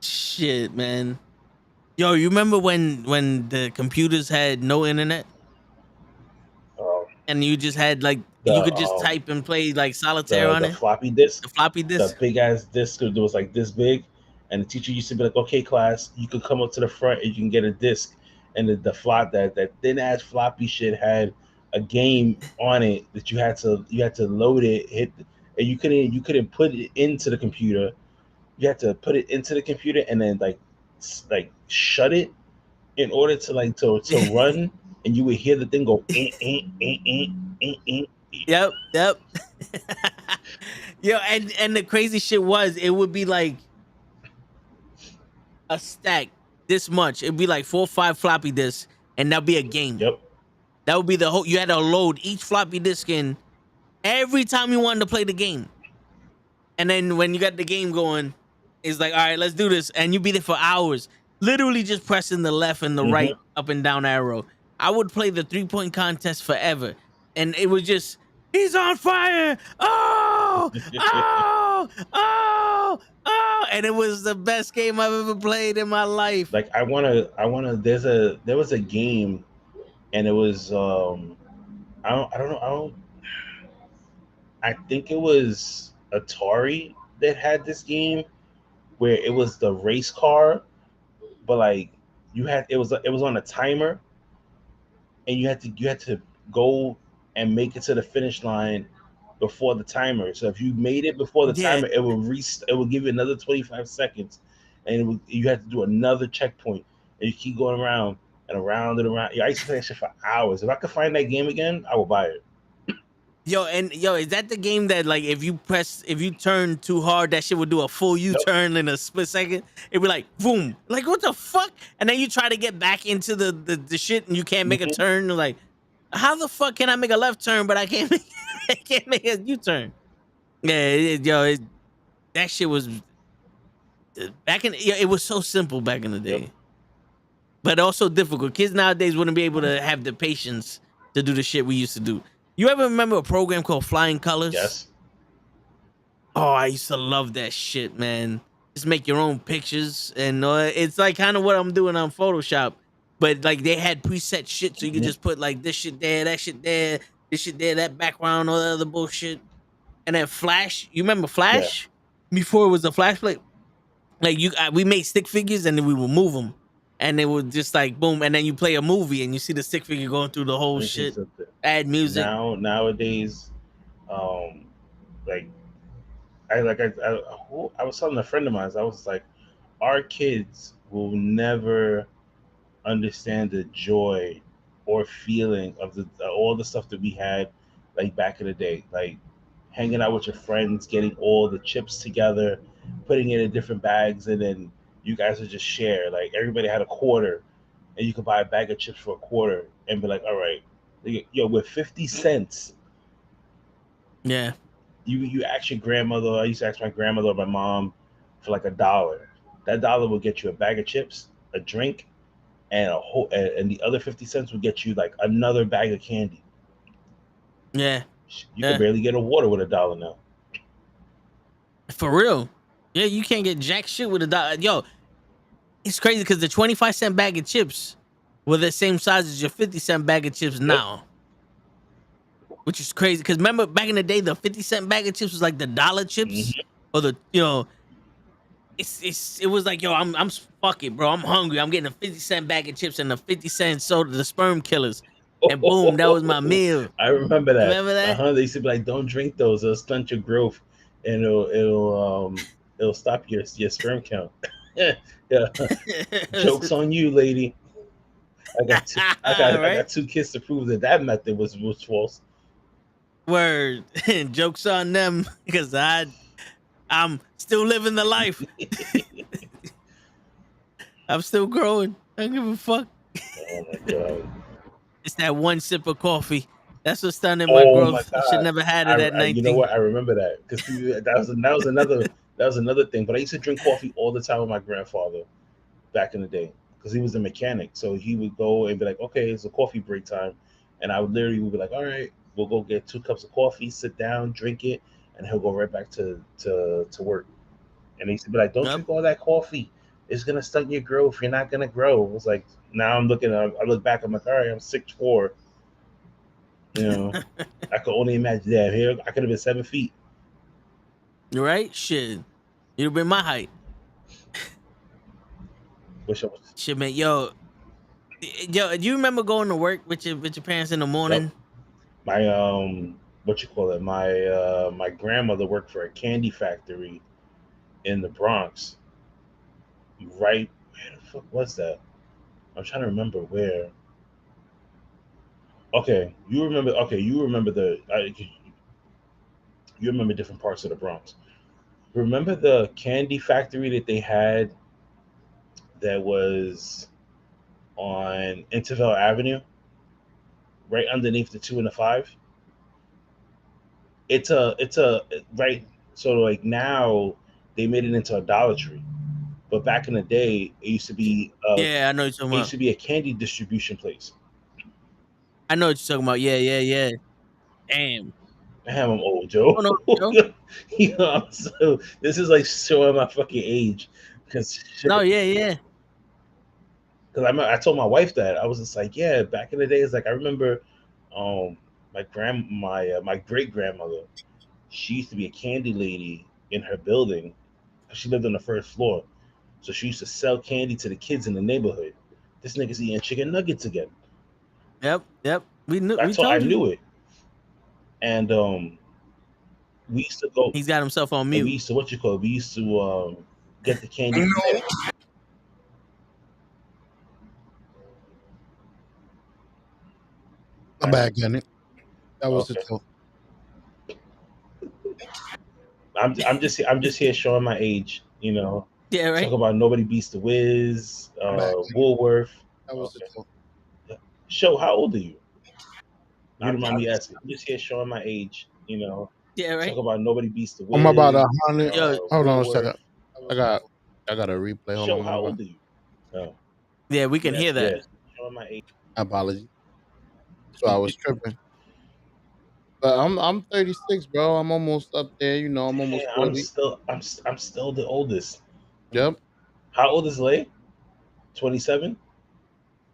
S1: Shit, man. Yo, you remember when the computers had no internet? And you just had you could just type and play like solitaire on it?
S2: The floppy disk?
S1: The floppy disk?
S2: The big ass disk that was like this big. And the teacher used to be like, okay, class, you could come up to the front and you can get a disc. And that thin ass floppy shit had a game on it that you had to load it, and you couldn't put it into the computer. You had to put it into the computer and then like shut it in order to run, and you would hear the thing go.
S1: Yep. Yo, and the crazy shit was it would be like a stack this much. It'd be like 4 or 5 floppy disks, and that'd be a game.
S2: Yep.
S1: That would be the whole. You had to load each floppy disk in every time you wanted to play the game. And then when you got the game going, it's like, all right, let's do this. And you'd be there for hours, literally just pressing the left and the right up and down arrow. I would play the 3-point contest forever. And it was just, he's on fire. Oh. And it was the best game I've ever played in my life.
S2: Like I wanna there was a game, and it was I think it was Atari that had this game where it was the race car, but like it was on a timer, and you had to go and make it to the finish line before the timer. So if you made it before the
S1: Yeah.
S2: timer, it will it will give you another 25 seconds, and you have to do another checkpoint, and you keep going around and around and around. Yeah, I used to play that shit for hours. If I could find that game again, I will buy it.
S1: Yo, is that the game that like if you turn too hard, that shit would do a full U
S2: Yep.
S1: turn in a split second? It'd be like boom, like what the fuck? And then you try to get back into the shit and you can't make a
S2: Mhm.
S1: turn. Like, how the fuck can I make a left turn but I can't make I can't make a U turn? Yeah, that shit was back in. Yeah, it was so simple back in the
S2: Yep.
S1: day, but also difficult. Kids nowadays wouldn't be able to have the patience to do the shit we used to do. You ever remember a program called Flying Colors?
S2: Yes.
S1: Oh, I used to love that shit, man. Just make your own pictures, and it's like kind of what I'm doing on Photoshop, but like they had preset shit, so you could
S2: Mhm.
S1: just put like this shit there, that shit there, this shit there, that background, all that other bullshit, and then Flash. You remember
S2: Yeah.
S1: Flash before it was a Flash play? Like we made stick figures and then we would move them, and they would just like boom, and then you play a movie and you see the stick figure going through the whole
S2: Let me tell you
S1: shit,
S2: something.
S1: add music.
S2: Nowadays, um, like I was telling a friend of mine, I was like, our kids will never understand the joy or feeling of the all the stuff that we had like back in the day, like hanging out with your friends, getting all the chips together, putting it in different bags, and then you guys would just share. Like everybody had a quarter, and you could buy a bag of chips for a quarter, and be like, all right, yo, with 50 cents,
S1: Yeah,
S2: you ask your grandmother. I used to ask my grandmother or my mom for like $1. That dollar will get you a bag of chips, a drink, and and the other 50 cents will get you like another bag of candy.
S1: yeah,
S2: You can
S1: yeah,
S2: barely get a water with $1 now.
S1: for real. Yeah, you can't get jack shit with a dollar. Yo, it's crazy because the 25-cent bag of chips were the same size as your 50-cent bag of chips
S2: Yep.
S1: now, which is crazy. Because remember back in the day, the 50-cent bag of chips was like the dollar chips,
S2: Hmm.
S1: or it was like, yo, I'm fuck it, bro. I'm hungry. I'm getting a 50-cent bag of chips and a 50-cent soda, the sperm killers. And boom, that was my meal.
S2: I remember that.
S1: Remember that?
S2: They used to be like, "Don't drink those; it'll stunt your growth, and it'll stop your sperm count." Yeah, jokes on you, lady. I
S1: Right?
S2: got two kids to prove that that method was false.
S1: Word. Jokes on them because I'm still living the life. I'm still growing. I don't give a fuck.
S2: Oh my god.
S1: It's that one sip of coffee. That's what's stunning my
S2: Oh my
S1: growth. I should
S2: god.
S1: never had it at
S2: You know
S1: 19.
S2: what? I remember that because that was another thing. But I used to drink coffee all the time with my grandfather back in the day because he was a mechanic. So he would go and be like, "Okay, it's a coffee break time," and I would literally would be like, "All right, we'll go get 2 cups of coffee, sit down, drink it, and he'll go right back to work." And he used to be like, "Don't
S1: Yep.
S2: drink all that coffee. It's gonna stunt your growth. You're not gonna grow." I was like, now I'm looking. I look back. I'm like, all right, I'm 6'4". You know, I could only imagine that. Here, I could have been 7 feet.
S1: You right? Shit. You'd have been my height.
S2: Wish I was.
S1: Shit, man. Yo, do you remember going to work with your parents in the
S2: Yep.
S1: morning?
S2: My what you call it? My grandmother worked for a candy factory in the Bronx. Right, where the fuck was that? I'm trying to remember where. Okay, you remember? Okay, you remember you remember different parts of the Bronx. Remember the candy factory that they had that was on Intervale Avenue, right underneath the 2 and the 5. It's a right. So like now they made it into a Dollar Tree, but back in the day
S1: Yeah, I know what you're talking
S2: it used
S1: about.
S2: to be a candy distribution place.
S1: I know what you're talking about. Yeah, yeah, yeah. Damn.
S2: Damn, I'm old, Joe.
S1: Oh no, Joe.
S2: So this is like showing my fucking age because
S1: No, yeah, yeah.
S2: I told my wife that I was just like, yeah, back in the days, like I remember, um, my great grandmother, she used to be a candy lady in her building. She lived on the first floor, so she used to sell candy to the kids in the neighborhood. This nigga's eating chicken nuggets again.
S1: Yep, yep. We
S2: I
S1: told you.
S2: knew it, and we used to go.
S1: He's got himself on
S2: And we
S1: mute.
S2: used to we used to get the candy from there.
S4: I'm back in it. That was the
S2: Okay.
S4: talk.
S2: I'm just here showing my age. You know,
S1: Yeah, right.
S2: talk about Nobody Beats the Wiz,
S4: I'm back in it.
S2: Woolworth.
S4: That was the
S2: Okay.
S4: talk.
S2: Show, how old are you? You don't mind me asking. I'm just here showing my age. You know,
S1: Yeah,
S2: talk
S1: right.
S2: about Nobody Beats the Wiz.
S4: I'm about 100.
S1: Yo,
S4: Hold on a
S2: Woolworth.
S4: second. I got a replay. Hold
S2: Show,
S4: on.
S2: how old are you? Oh,
S1: yeah, we can hear that.
S2: yeah. Showing my age.
S4: Apology. So I was tripping. But I'm 36, bro. I'm almost up there. You know, I'm almost
S2: Yeah,
S4: 40.
S2: I'm still the oldest.
S4: Yep.
S2: How old is Lay? 27.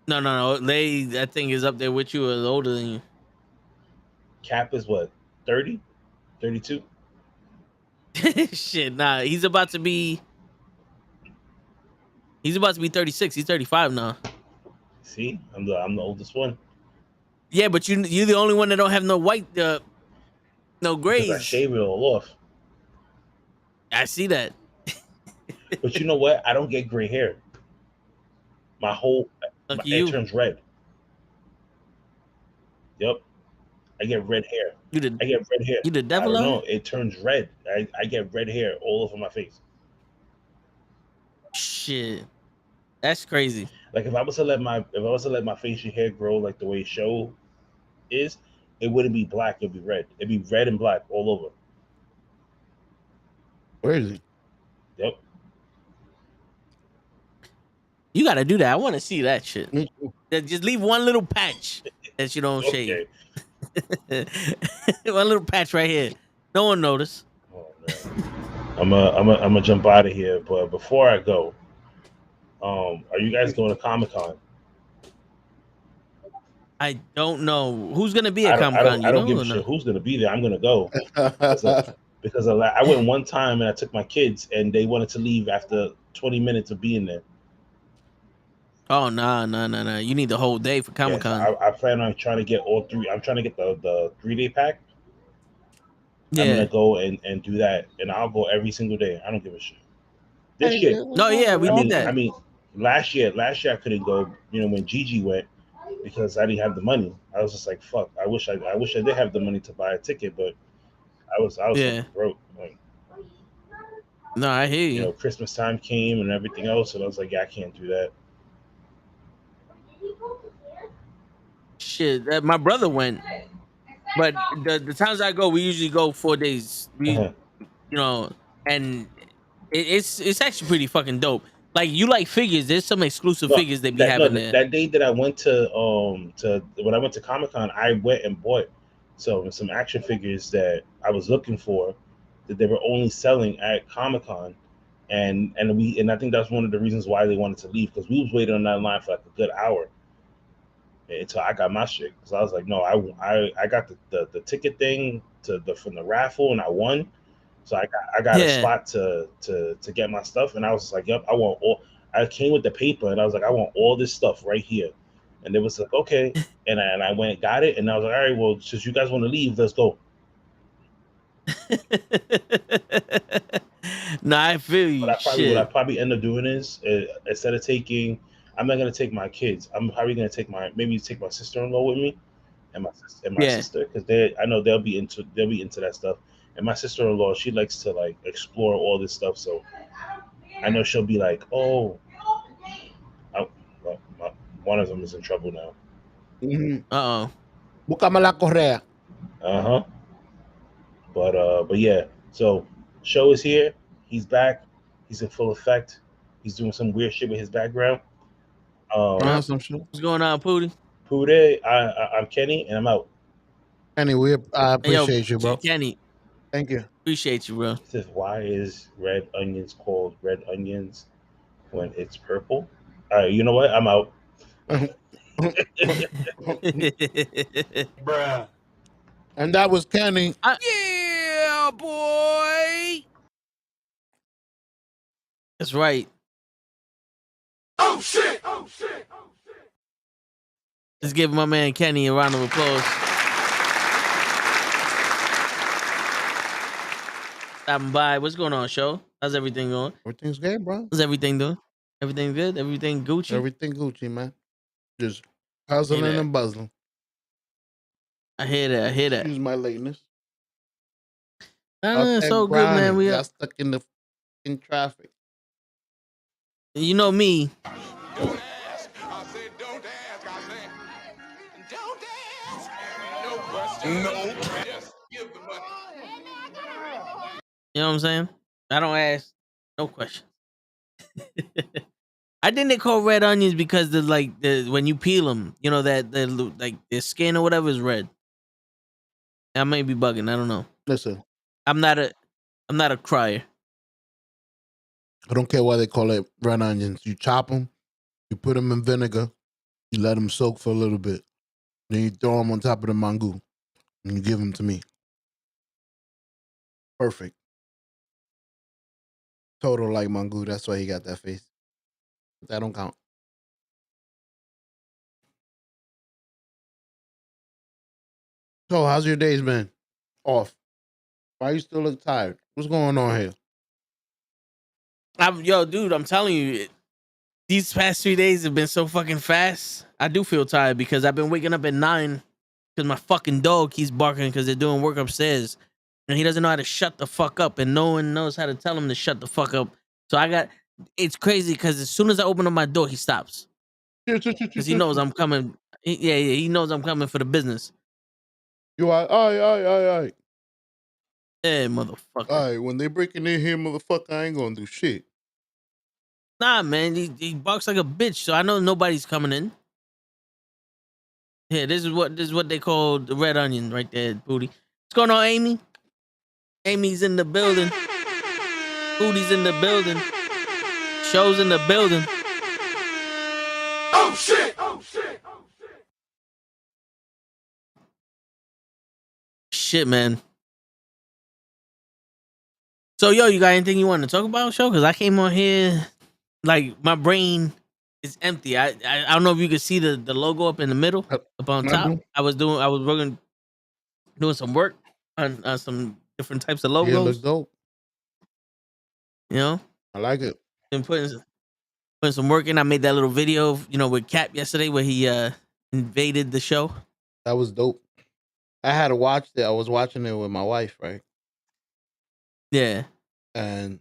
S1: No. Lay, I think, is up there with you, or older than you.
S2: Cap is what? 30? 32?
S1: Shit, nah. He's about to be 36. He's 35 now.
S2: See, I'm the oldest one
S1: Yeah, but you're the only one that don't have no white, no
S2: because I
S1: grays.
S2: shave it all off.
S1: I see that.
S2: But you know what? I don't get gray hair. My whole
S1: Lucky
S2: it
S1: you.
S2: turns red. Yep, I get red hair.
S1: You
S2: I get red hair.
S1: the
S2: I
S1: devil
S2: don't
S1: out
S2: know.
S1: here?
S2: It turns red. I get red hair all over my face.
S1: Shit, that's crazy.
S2: Like if I was to let my facial hair grow like the way show is, it wouldn't be black. It'd be red. It'd be red and black all over.
S4: Where is he?
S2: Yep.
S1: You got to do that. I want to see that shit.
S4: Me too.
S1: Just leave one little patch that you don't shave.
S2: Okay.
S1: One little patch right here. No one notice.
S2: Oh man. I'm gonna jump out of here, but before I go, are you guys going to Comic-Con?
S1: I don't know who's gonna be
S2: I
S1: at
S2: don't,
S1: Comic
S2: I
S1: Con.
S2: don't,
S1: You
S2: I don't
S1: know
S2: give
S1: or
S2: a
S1: no?
S2: shit who's gonna be there. I'm gonna go because I went one time and I took my kids and they wanted to leave after 20 minutes of being there.
S1: Oh no. You need the whole day for Comic
S2: Yes,
S1: Con.
S2: I plan on trying to get all three. I'm trying to get the 3-day pack. I'm
S1: Yeah.
S2: gonna go and do that, and I'll go every single day. I don't give a shit. This year,
S1: No, yeah, we did that.
S2: I mean, last year I couldn't go. You know, when Gigi went because I didn't have the money. I was just like, fuck. I wish I did have the money to buy a ticket, but I was
S1: Yeah.
S2: fucking broke. Like,
S1: No, I hear
S2: you
S1: you.
S2: know, Christmas time came and everything else, and I was like, yeah, I can't do that.
S1: Shit, my brother went, but the times I go, we usually go 4 days. You know, and it's actually pretty fucking dope. Like you like figures, there's some exclusive
S2: No,
S1: figures they be having there.
S2: that day that I went to when I went to Comic-Con, I went and bought some action figures that I was looking for that they were only selling at Comic-Con, and I think that's one of the reasons why they wanted to leave because we was waiting on that line for like a good hour until I got my shit because I was like, no, I got the ticket thing from the raffle and I won. So I got a spot to get my stuff, and I was like, "Yep, I want all." I came with the paper, and I was like, "I want all this stuff right here," and it was like, "Okay," and I went and got it, and I was like, "All right, well, since you guys want to leave, let's go."
S1: No, I feel you.
S2: What I probably end up doing is instead of taking, I'm not gonna take my kids. I'm probably gonna take my sister-in-law with me, and my sister because I know they'll be into that stuff. And my sister-in-law, she likes to like explore all this stuff, so I know she'll be like, "Oh, one of them is in trouble now."
S1: Uh-oh.
S4: Búscame la correa.
S2: But yeah. So Show is here. He's back. He's in full effect. He's doing some weird shit with his background.
S4: Some shit.
S1: What's going on, Pootie?
S2: Pootie, I'm Kenny, and I'm out.
S4: Anyway, I appreciate
S1: Yo,
S4: you, bro.
S1: Kenny,
S4: Thank you.
S1: appreciate you, bro.
S2: He says, "Why is red onions called red onions when it's purple?" All right, you know what? I'm out.
S4: Bruh. And that was Kenny.
S1: Yeah, boy. That's right.
S4: Oh shit!
S1: Let's give my man Kenny a round of applause. stopping by. What's going on, show? How's everything going?
S4: Everything's good, bro.
S1: How's everything doing? Everything good? Everything Gucci?
S4: Everything Gucci, man. Just
S1: Hear
S4: hustling
S1: that.
S4: and buzzing.
S1: I hear that. I hear that.
S4: Excuse my lateness.
S1: It's so good, man. We
S4: got stuck in the fucking traffic.
S1: You know me.
S5: Don't ask. I said don't ask. I said don't ask. No question. No. Just give the money.
S1: You know what I'm saying? I don't ask no questions. I think they call red onions because the when you peel them, you know that the skin or whatever is red. I may be bugging. I don't know.
S4: Listen,
S1: I'm not a crier.
S4: I don't care why they call it red onions. You chop them, you put them in vinegar, you let them soak for a little bit, then you throw them on top of the mango, and you give them to me. Perfect. Total like mango. That's why he got that face. That don't count. So, how's your days been? Off. Why you still look tired? What's going on here?
S1: Yo, dude, I'm telling you, these past 3 days have been so fucking fast. I do feel tired because I've been waking up at 9 because my fucking dog keeps barking because they're doing work upstairs. And he doesn't know how to shut the fuck up. And no one knows how to tell him to shut the fuck up. So it's crazy because as soon as I open up my door, he stops. Because he knows I'm coming. He knows I'm coming for the business.
S4: You aye.
S1: Yeah, motherfucker.
S4: Aye, when they breaking in here, motherfucker, I ain't gonna do shit.
S1: Nah, man, he barks like a bitch, so I know nobody's coming in. Yeah, this is what they call the red onion right there, Booty. What's going on, Amy? Amy's in the building. Booty's in the building. Show's in the building.
S5: Oh shit!
S1: Shit, man. So, yo, you got anything you want to talk about, show? Because I came on here, like, my brain is empty. I don't know if you can see the logo up in the middle, up on top. I was doing some work on some different types of logos.
S4: Yeah, look dope.
S1: You know?
S4: I like it.
S1: Been putting some work in. I made that little video, with Cap yesterday where he invaded the show.
S4: That was dope. I had to watch it. I was watching it with my wife, right?
S1: Yeah.
S4: And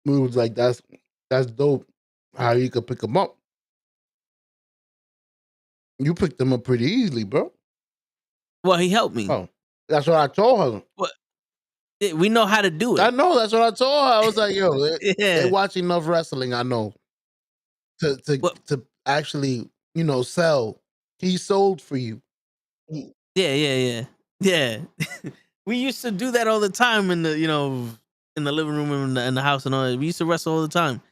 S4: we was like, that's dope. How you could pick them up. You picked them up pretty easily, bro.
S1: Well, he helped me.
S4: Oh, that's what I told her.
S1: Well, we know how to do it.
S4: I know. That's what I told her. I was like, yo,
S1: Yeah.
S4: they watch enough wrestling. I know to actually, sell. He sold for you.
S1: Yeah. We used to do that all the time in the living room in the house and all that. We used to wrestle all the time.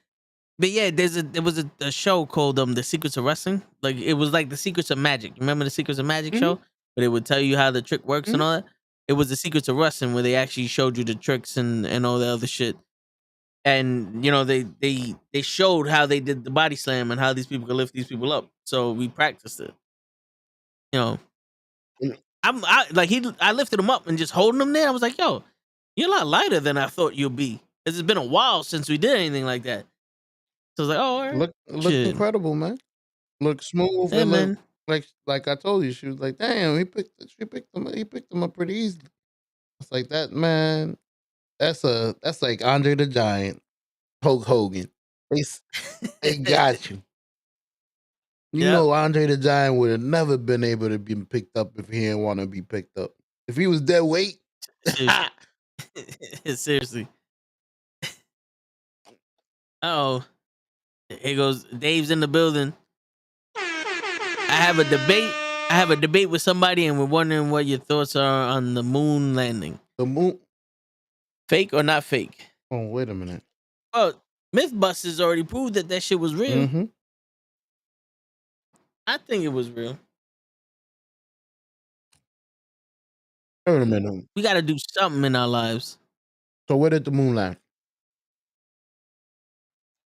S1: But yeah, there was a show called The Secrets of Wrestling. Like it was like The Secrets of Magic. Remember The Secrets of Magic show? But it would tell you how the trick works and all that. It was The Secrets of Wrestling where they actually showed you the tricks and all the other shit. And they showed how they did the body slam and how these people could lift these people up. So we practiced it. I lifted him up and just holding him there. I was like, yo, you're a lot lighter than I thought you'd be. Because it's been a while since we did anything like that. So I was like, oh, all right.
S4: Look incredible, man. Look smooth.
S1: Yeah,
S4: and
S1: man.
S4: Like I told you, she was like, damn, he picked them up pretty easily. It's like that, man. That's like Andre the Giant, Hulk Hogan. They got you. You know, Andre the Giant would have never been able to be picked up if he didn't want to be picked up. If he was dead weight.
S1: Seriously. Oh, here goes Dave's in the building. I have a debate with somebody, and we're wondering what your thoughts are on the moon landing.
S4: The moon,
S1: fake or not fake?
S4: Oh, wait a minute.
S1: Oh, Mythbusters already proved that shit was real.
S4: Mm-hmm.
S1: I think it was real.
S4: Wait a minute.
S1: We got to do something in our lives.
S4: So where did the moon land?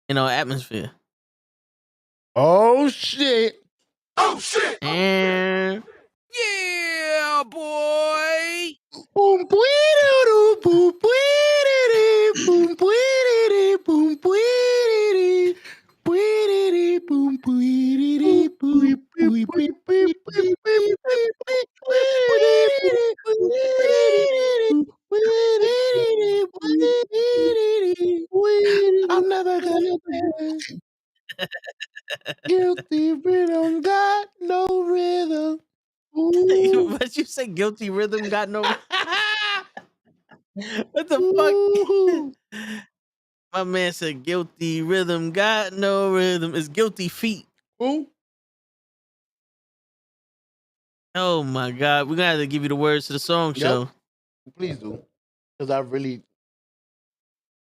S1: In our atmosphere.
S4: Oh shit!
S5: Oh shit!
S1: And
S5: Yeah, boy.
S1: Did you say guilty rhythm got no? What the
S4: Woo-hoo.
S1: fuck? My man said guilty rhythm got no rhythm. It's guilty feet.
S4: Who?
S1: Oh my god, we're gonna have to give you the words to the song
S4: Yep.
S1: show.
S4: Please do. Because I really,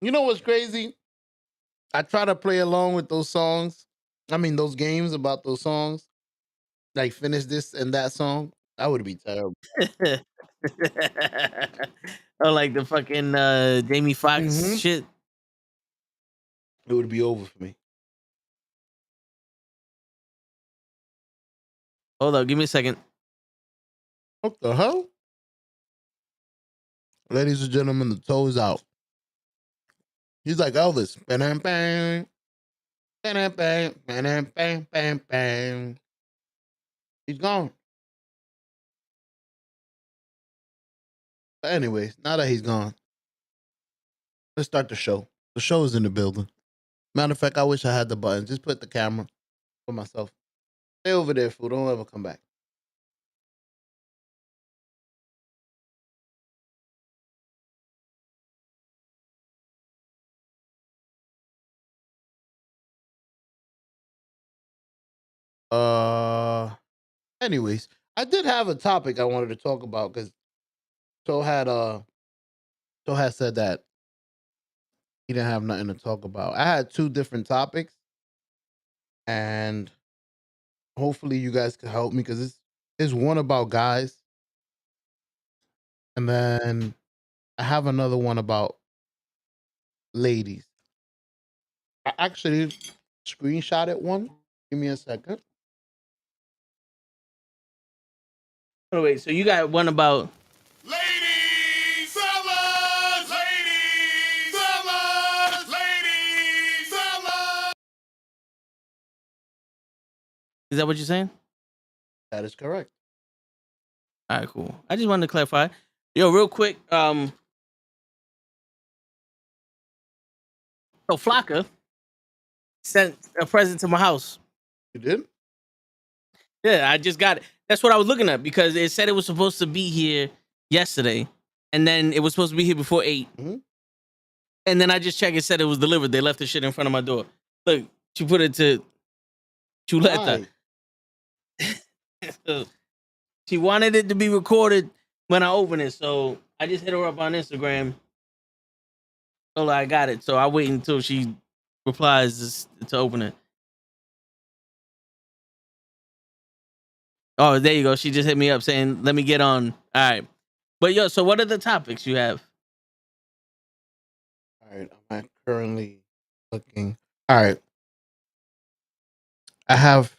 S4: you know what's crazy? I try to play along with those songs. I mean, those games about those songs. Like finish this and that song. That would be terrible.
S1: Oh, like the fucking Jamie Foxx
S4: Mhm.
S1: shit.
S4: It would be over for me.
S1: Hold up, give me a second.
S4: What the hell? Ladies and gentlemen, the toe is out. He's like Elvis. Bang, bang, bang, bang, bang, bang, bang, bang. He's gone. But anyways, now that he's gone, let's start the show. The show is in the building. Matter of fact, I wish I had the button. Just put the camera for myself. Stay over there, fool. Don't ever come back. Anyways, I did have a topic I wanted to talk about because Toe had said that he didn't have nothing to talk about. I had two different topics, and hopefully you guys can help me because it's one about guys, and then I have another one about ladies. I actually screenshotted one. Give me a second.
S1: Oh wait, so you got one about
S5: Ladies, fellas, ladies, fellas, ladies, fellas.
S1: is that what you're saying?
S4: That is correct.
S1: All right, cool. I just wanted to clarify. Yo, real quick, so Flocka sent a present to my house.
S4: You did?
S1: Yeah, I just got it. That's what I was looking at because it said it was supposed to be here yesterday, and then it was supposed to be here before 8.
S4: Mhm.
S1: And then I just checked. It said it was delivered. They left the shit in front of my door. Look, she put it to Chuleta.
S4: Why?
S1: She wanted it to be recorded when I open it, so I just hit her up on Instagram. Told her I got it, so I wait until she replies to open it. Oh, there you go. She just hit me up saying, "Let me get on." All right, but yo, so what are the topics you have?
S4: All right, I'm currently looking. All right, I have.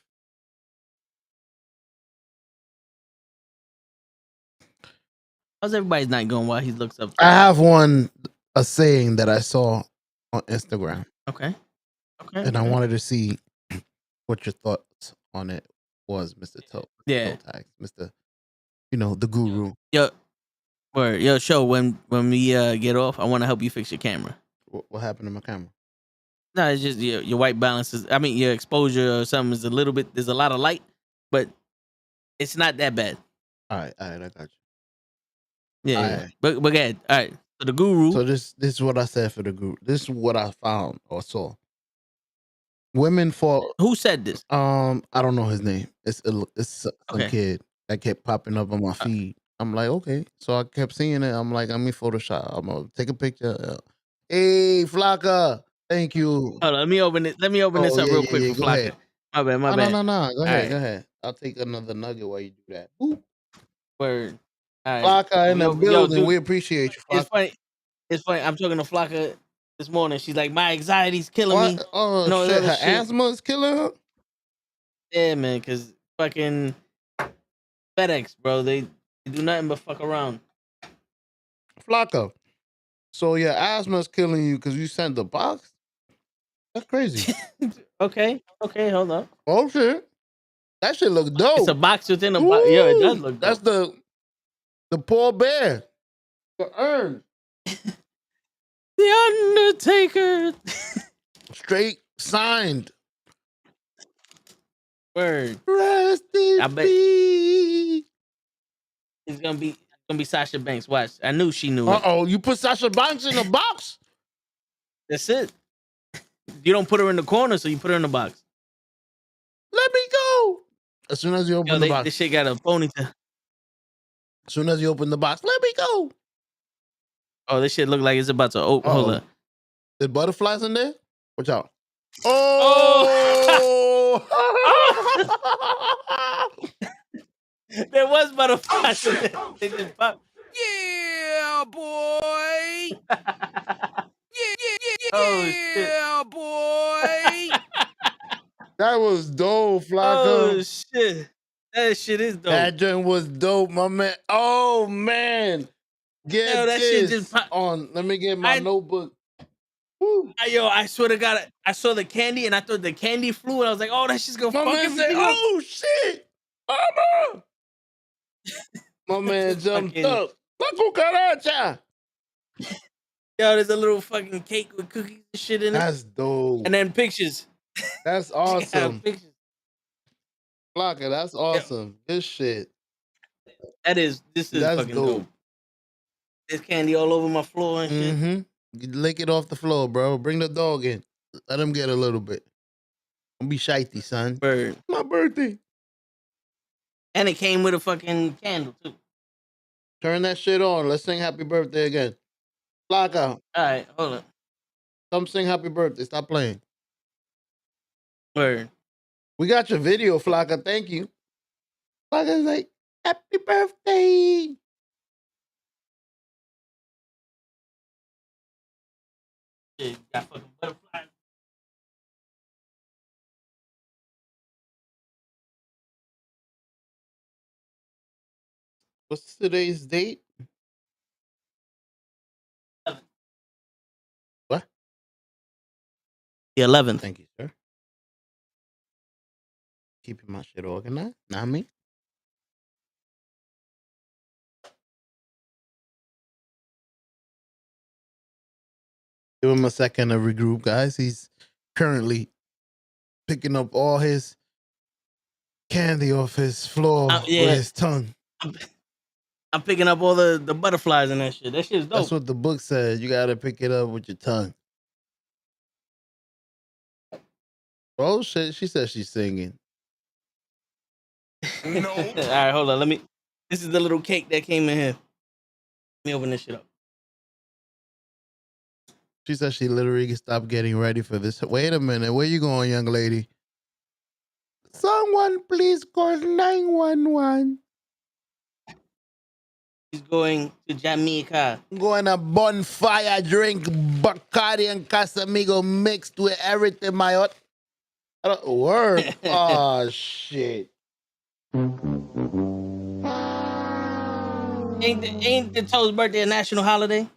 S1: How's everybody's night going while he looks up?
S4: I have one a saying that I saw on Instagram,
S1: Okay.
S4: and I wanted to see what your thoughts on it was, Mr. Toe.
S1: Yeah.
S4: Toe Tags, Mr. The guru.
S1: Yo, show when we get off, I want to help you fix your camera.
S4: What happened to my camera?
S1: No, it's just your white balance is. I mean, your exposure or something is a little bit. There's a lot of light, but it's not that bad.
S4: All right, I got you.
S1: Yeah,
S4: All
S1: yeah.
S4: right.
S1: But go ahead. All right. So the guru.
S4: So this is what I said for the guru. This is what I found or saw. Women fall.
S1: Who said this?
S4: I don't know his name. It's some
S1: Okay.
S4: kid that kept popping up on my feed. I'm like, okay. So I kept seeing it. I'm like, let me Photoshop. I'm gonna take a picture. Hey, Flocka. Thank you.
S1: Hold on, let me open it. Let me open this up real quick for
S4: Go
S1: Flocka.
S4: ahead.
S1: My bad. My
S4: No,
S1: bad.
S4: no. Go
S1: All
S4: ahead.
S1: right.
S4: Go ahead. I'll take another nugget while you do that. Ooh.
S1: Word. All right.
S4: Flocka in the building.
S1: dude,
S4: We appreciate you,
S1: it's
S4: Flocka.
S1: funny. It's funny. I'm talking to Flocka this morning. She's like, my anxiety's killing me.
S4: What? Oh
S1: and all this
S4: shit!
S1: other
S4: Her asthma is killing her.
S1: Yeah, man. Because fucking FedEx, bro. They do nothing but fuck around.
S4: Flocka. So your asthma is killing you because you sent the box. That's crazy.
S1: Okay. Hold up.
S4: Oh shit! That shit look dope.
S1: It's a box within a box. Yo, it does look dope.
S4: That's the poor bear. The urn.
S1: The Undertaker.
S4: Straight signed.
S1: Word.
S4: Rest in
S1: I bet-
S4: peace.
S1: It's gonna be Sasha Banks. Watch. I knew she knew it.
S4: Uh-oh, you put Sasha Banks in the box?
S1: That's it. You don't put her in the corner, so you put her in the box.
S4: Let me go. As soon as you open
S1: Yo,
S4: the box.
S1: this shit got a ponytail.
S4: As soon as you open the box, let me go.
S1: Oh, this shit look like it's about to open. Hold
S4: Uh-oh.
S1: up.
S4: There's butterflies in there? Watch out.
S1: Oh!
S4: Oh!
S1: There was butterflies in there. They just popped.
S5: Yeah, boy.
S1: Oh, shit.
S5: Yeah, boy.
S4: That was dope, Flacco.
S1: Oh, shit. That shit is dope.
S4: That joint was dope, my man. Oh, man. Get
S1: Yo, that shit
S4: this
S1: just popped.
S4: on. Let me get my notebook. Woo.
S1: Yo, I swear to God, I saw the candy and I thought the candy flew and I was like, oh, that shit's gonna
S4: My
S1: fuck
S4: man said,
S1: everything up.
S4: oh, shit. Mama. My man jumped
S1: fucking-
S4: up. La cucaracha.
S1: Yo, there's a little fucking cake with cookies and shit in it.
S4: That's dope.
S1: And then pictures.
S4: That's
S1: Yeah,
S4: awesome.
S1: pictures.
S4: Flocka, that's awesome. This shit.
S1: This is
S4: That's
S1: fucking
S4: dope.
S1: dope. There's candy all over my floor and shit.
S4: Mm-hmm. You lick it off the floor, bro. Bring the dog in. Let him get a little bit. Don't be shitey, son.
S1: Bird.
S4: My birthday.
S1: And it came with a fucking candle too.
S4: Turn that shit on. Let's sing happy birthday again. Flocka,
S1: All right, hold on.
S4: come sing happy birthday. Stop playing.
S1: Bird.
S4: We got your video, Flocka. Thank you. Flocka's like, happy birthday.
S1: Shit, got fucking butterflies.
S4: What's today's date? What?
S1: The 11th.
S4: Thank you, sir. Keeping my shit organized. Not me. Give him a second to regroup, guys. He's currently picking up all his candy off his floor
S1: Yeah.
S4: with his tongue.
S1: I'm picking up all the butterflies and that shit. That shit's dope.
S4: That's what the book said. You gotta pick it up with your tongue. Oh shit! She said she's singing.
S5: No.
S1: All right, hold on. This is the little cake that came in here. Let me open this shit up.
S4: She said she literally stopped getting ready for this. Wait a minute. Where you going, young lady? Someone please call 911.
S1: He's going to Jamaica.
S4: I'm going to bonfire drink Bacardi and Casamigo mixed with everything, my hot. I don't work. Oh shit.
S1: Ain't the Toad's birthday a national holiday?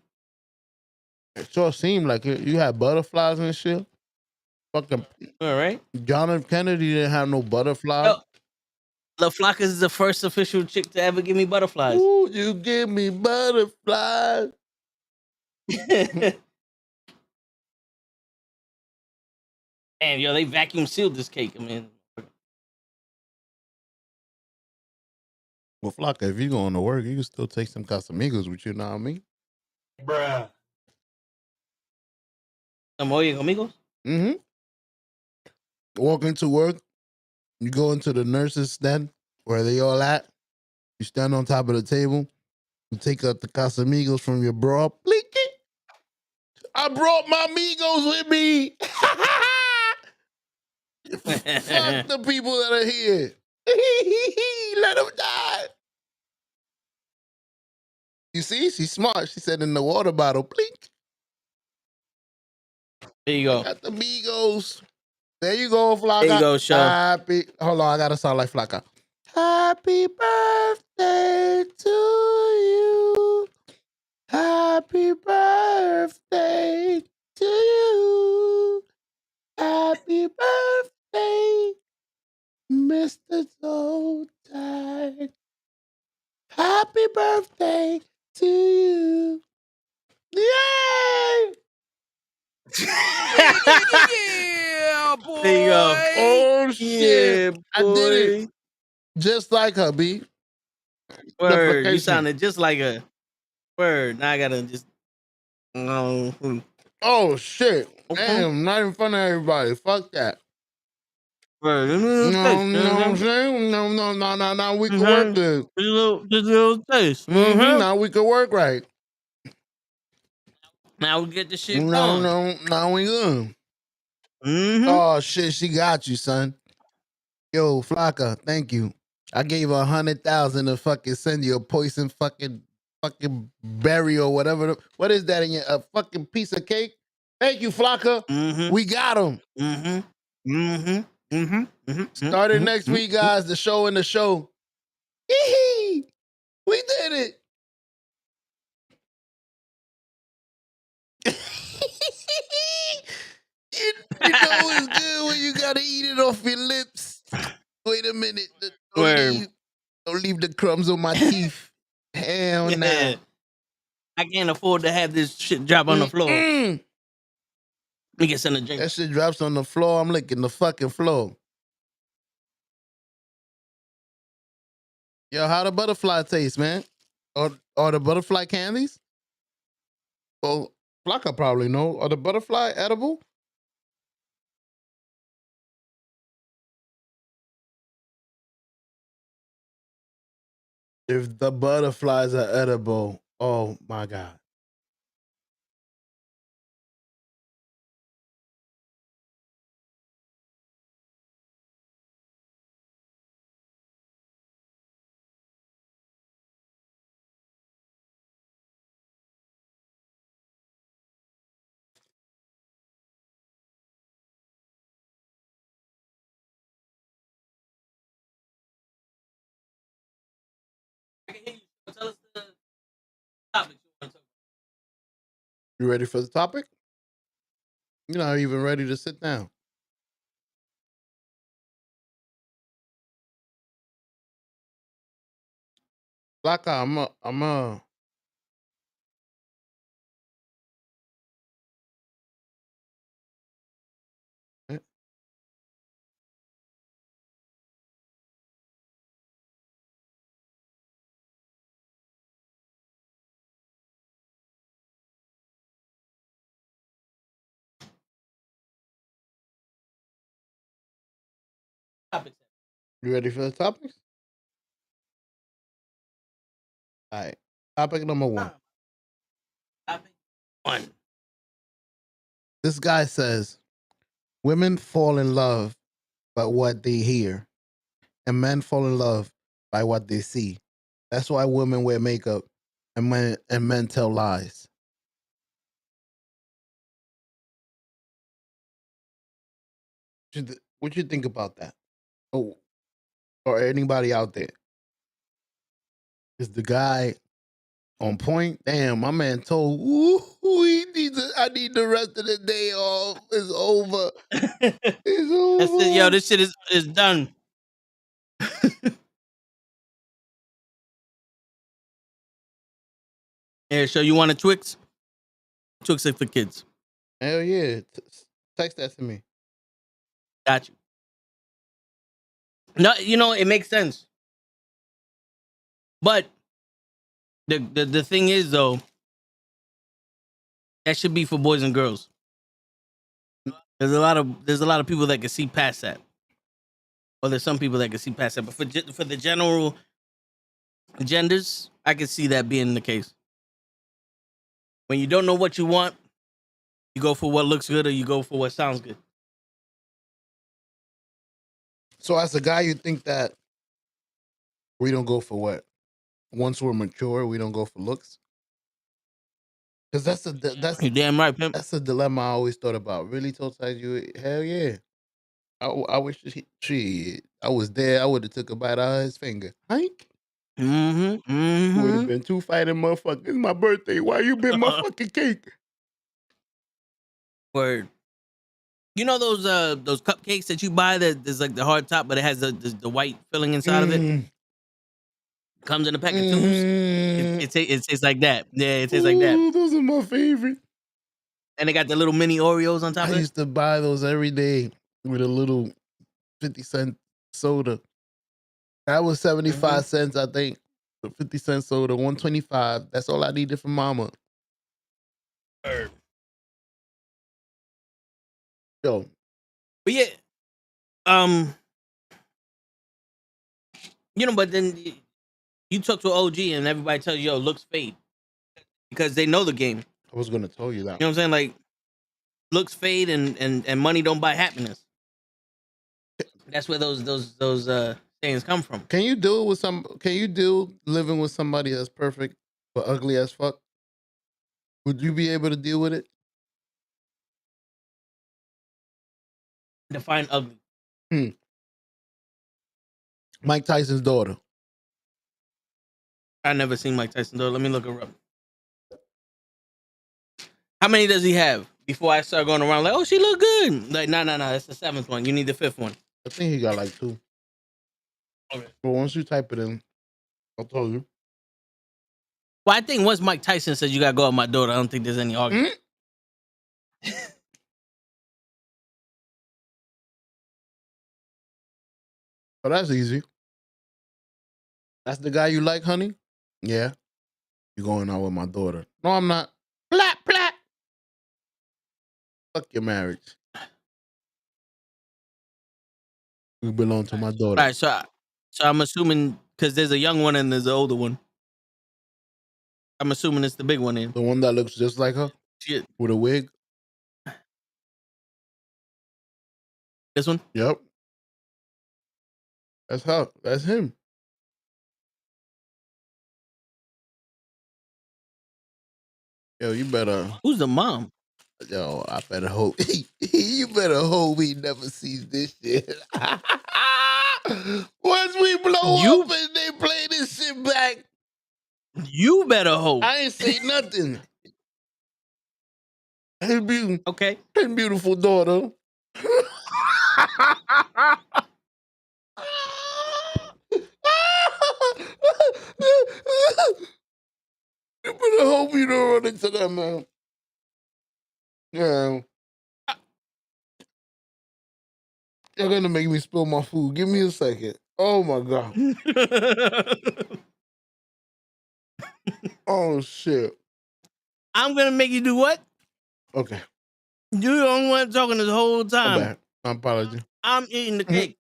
S4: It sure seemed like it. You had butterflies and shit. Fucking
S1: All right.
S4: John F. Kennedy didn't have no butterflies.
S1: Yo, La Flaca is the first official chick to ever give me butterflies.
S4: Ooh, you give me butterflies.
S1: Damn, yo, they vacuum sealed this cake. I mean,
S4: Well, Flocka, if you're going to work, you can still take some Casamigos with you, know what I mean?
S5: Bruh.
S1: oye, amigos.
S4: Mm-hmm. Walk into work, you go into the nurses' stand where they all at. You stand on top of the table. You take out the Casamigos from your bra. Blinky. I brought my amigos with me. Fuck the people that are here. Let them die. You see, she's smart. She said in the water bottle, blink.
S1: There you go.
S4: Got the amigos. There you go, Flocka.
S1: There you go, Shaw.
S4: Happy. Hold on, I gotta sound like Flocka. Happy birthday to you. Happy birthday to you. Happy birthday, Mr. So Tired. Happy birthday to you. Yay!
S5: Yeah, boy.
S1: There you go.
S4: Oh shit!
S1: Yeah,
S4: I did it
S1: boy.
S4: just like hubby.
S1: Word. You
S4: Notification.
S1: sounded just like a word. Now I gotta just. No.
S4: Oh shit!
S1: Okay.
S4: Damn, not in front of everybody. Fuck that.
S1: Word.
S4: No, I'm saying? No. We can work good.
S1: Just a little taste.
S4: Now we can work right.
S1: Now we get the shit going.
S4: Now we good. Oh shit, she got you, son. Yo, Flocka, thank you. I gave her 100,000 to fucking send you a poison fucking berry or whatever. What is that in your a fucking piece of cake? Thank you, Flocka. We got him. Starting next week, guys. The show in the show. Hee-hee. We did it. You know it's good when you gotta eat it off your lips. Wait a minute. Don't leave the crumbs on my teeth. Hell nah.
S1: I can't afford to have this shit drop on the floor. Let me get some to drink.
S4: That shit drops on the floor. I'm licking the fucking floor. Yo, how the butterfly taste, man? Or the butterfly candies? Well, Flocka probably know. Are the butterfly edible? If the butterflies are edible, oh my God.
S1: Tell us the topic you want to talk about.
S4: You ready for the topic? You're not even ready to sit down. Flocka, I'm a
S1: Topic.
S4: You ready for the topics? All right. Topic number 1.
S1: Topic 1.
S4: This guy says, women fall in love by what they hear, and men fall in love by what they see. That's why women wear makeup and men tell lies. What you think about that? Oh, or anybody out there? Is the guy on point? Damn, my man told, I need the rest of the day off. It's over. It's over.
S1: That's it, yo, this shit is done. Yeah, so you want a Twix? Twix is for kids.
S4: Hell yeah. Text that to me.
S1: Got you. No, you know, it makes sense. But the thing is though, that should be for boys and girls. There's a lot of people that can see past that. Or there's some people that can see past that. But for the general genders, I can see that being the case. When you don't know what you want, you go for what looks good or you go for what sounds good.
S4: So as a guy, you think that we don't go for what? Once we're mature, we don't go for looks? Because that's
S1: You're damn right, pimp.
S4: That's a dilemma I always thought about. Really told you, hell yeah. I wish I was there. I would have took a bite out of his finger. Hank. Would have been 2 fighting motherfuckers. It's my birthday. Why you been my fucking cake?
S1: Word. You know those cupcakes that you buy that there's like the hard top, but it has the white filling inside of it. Comes in a pack of tubes. It tastes like that. Yeah, it tastes like that.
S4: Those are my favorite.
S1: And they got the little mini Oreos on top of it.
S4: I used to buy those every day with a little 50-cent soda. That was 75 cents, I think. The 50 cent soda, 125. That's all I needed from mama. Yo,
S1: But yeah, um, but then you talk to an OG and everybody tells you, yo, looks fade because they know the game.
S4: I was gonna tell you that.
S1: You know what I'm saying? Like, looks fade and money don't buy happiness. That's where those sayings come from.
S4: Can you deal with can you deal living with somebody that's perfect but ugly as fuck? Would you be able to deal with it?
S1: Define ugly.
S4: Mike Tyson's daughter.
S1: I never seen Mike Tyson though. Let me look her up. How many does he have? Before I start going around like, oh, she look good. Like, no. That's the 7th one. You need the 5th one.
S4: I think he got like 2.
S1: Okay.
S4: But once you type it in, I'll tell you.
S1: Well, I think once Mike Tyson says you gotta go with my daughter, I don't think there's any argument.
S4: Oh, that's easy. That's the guy you like, honey? Yeah. You're going out with my daughter. No, I'm not. Plat, plat. Fuck your marriage. You belong to my daughter.
S1: All right, so I'm assuming because there's a young one and there's an older one. I'm assuming it's the big one in.
S4: The one that looks just like her?
S1: Shit.
S4: With a wig?
S1: This one?
S4: Yep. That's her. That's him. Yo, you better.
S1: Who's the mom?
S4: Yo, I better hope. You better hope he never sees this shit. Once we blow up and they play this shit back.
S1: You better hope.
S4: I ain't say nothing.
S1: Okay.
S4: His beautiful daughter. You better hope you don't run into that, man. Yeah. You're gonna make me spill my food. Give me a second. Oh my God. Oh shit.
S1: I'm gonna make you do what?
S4: Okay.
S1: You're the only one talking this whole time.
S4: My apology.
S1: I'm eating the cake.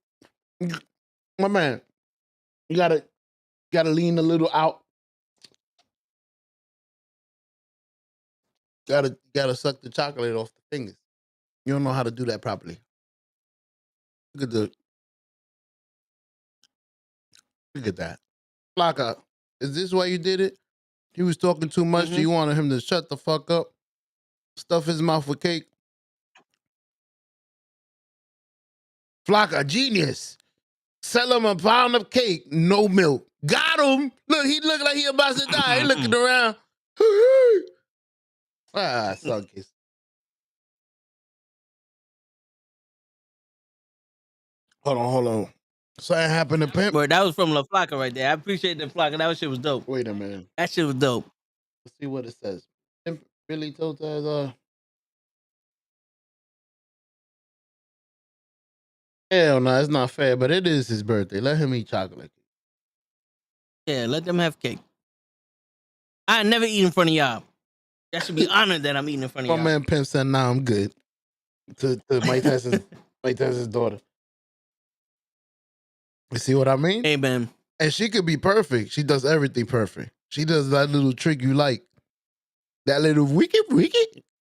S4: My man, you gotta lean a little out. Gotta suck the chocolate off the fingers. You don't know how to do that properly. Look at that. Flocka, is this why you did it? He was talking too much. So you wanted him to shut the fuck up, stuff his mouth with cake. Flocka, genius. Sell him a pound of cake, no milk. Got him. Look, he looked like he about to die. He looking around. Suck his. Hold on. Something happened to Pimp.
S1: Boy, that was from La Flaca right there. I appreciate the Flaca. That shit was dope.
S4: Wait a minute.
S1: That shit was dope.
S4: Let's see what it says. Pimp really told us, hell no, it's not fair, but it is his birthday. Let him eat chocolate.
S1: Yeah, let them have cake. I never eat in front of y'all. That should be honored that I'm eating in front of y'all.
S4: My man Pimp said, nah, I'm good. To Mike Tyson's daughter. You see what I mean?
S1: Amen.
S4: And she could be perfect. She does everything perfect. She does that little trick you like. That little wicked.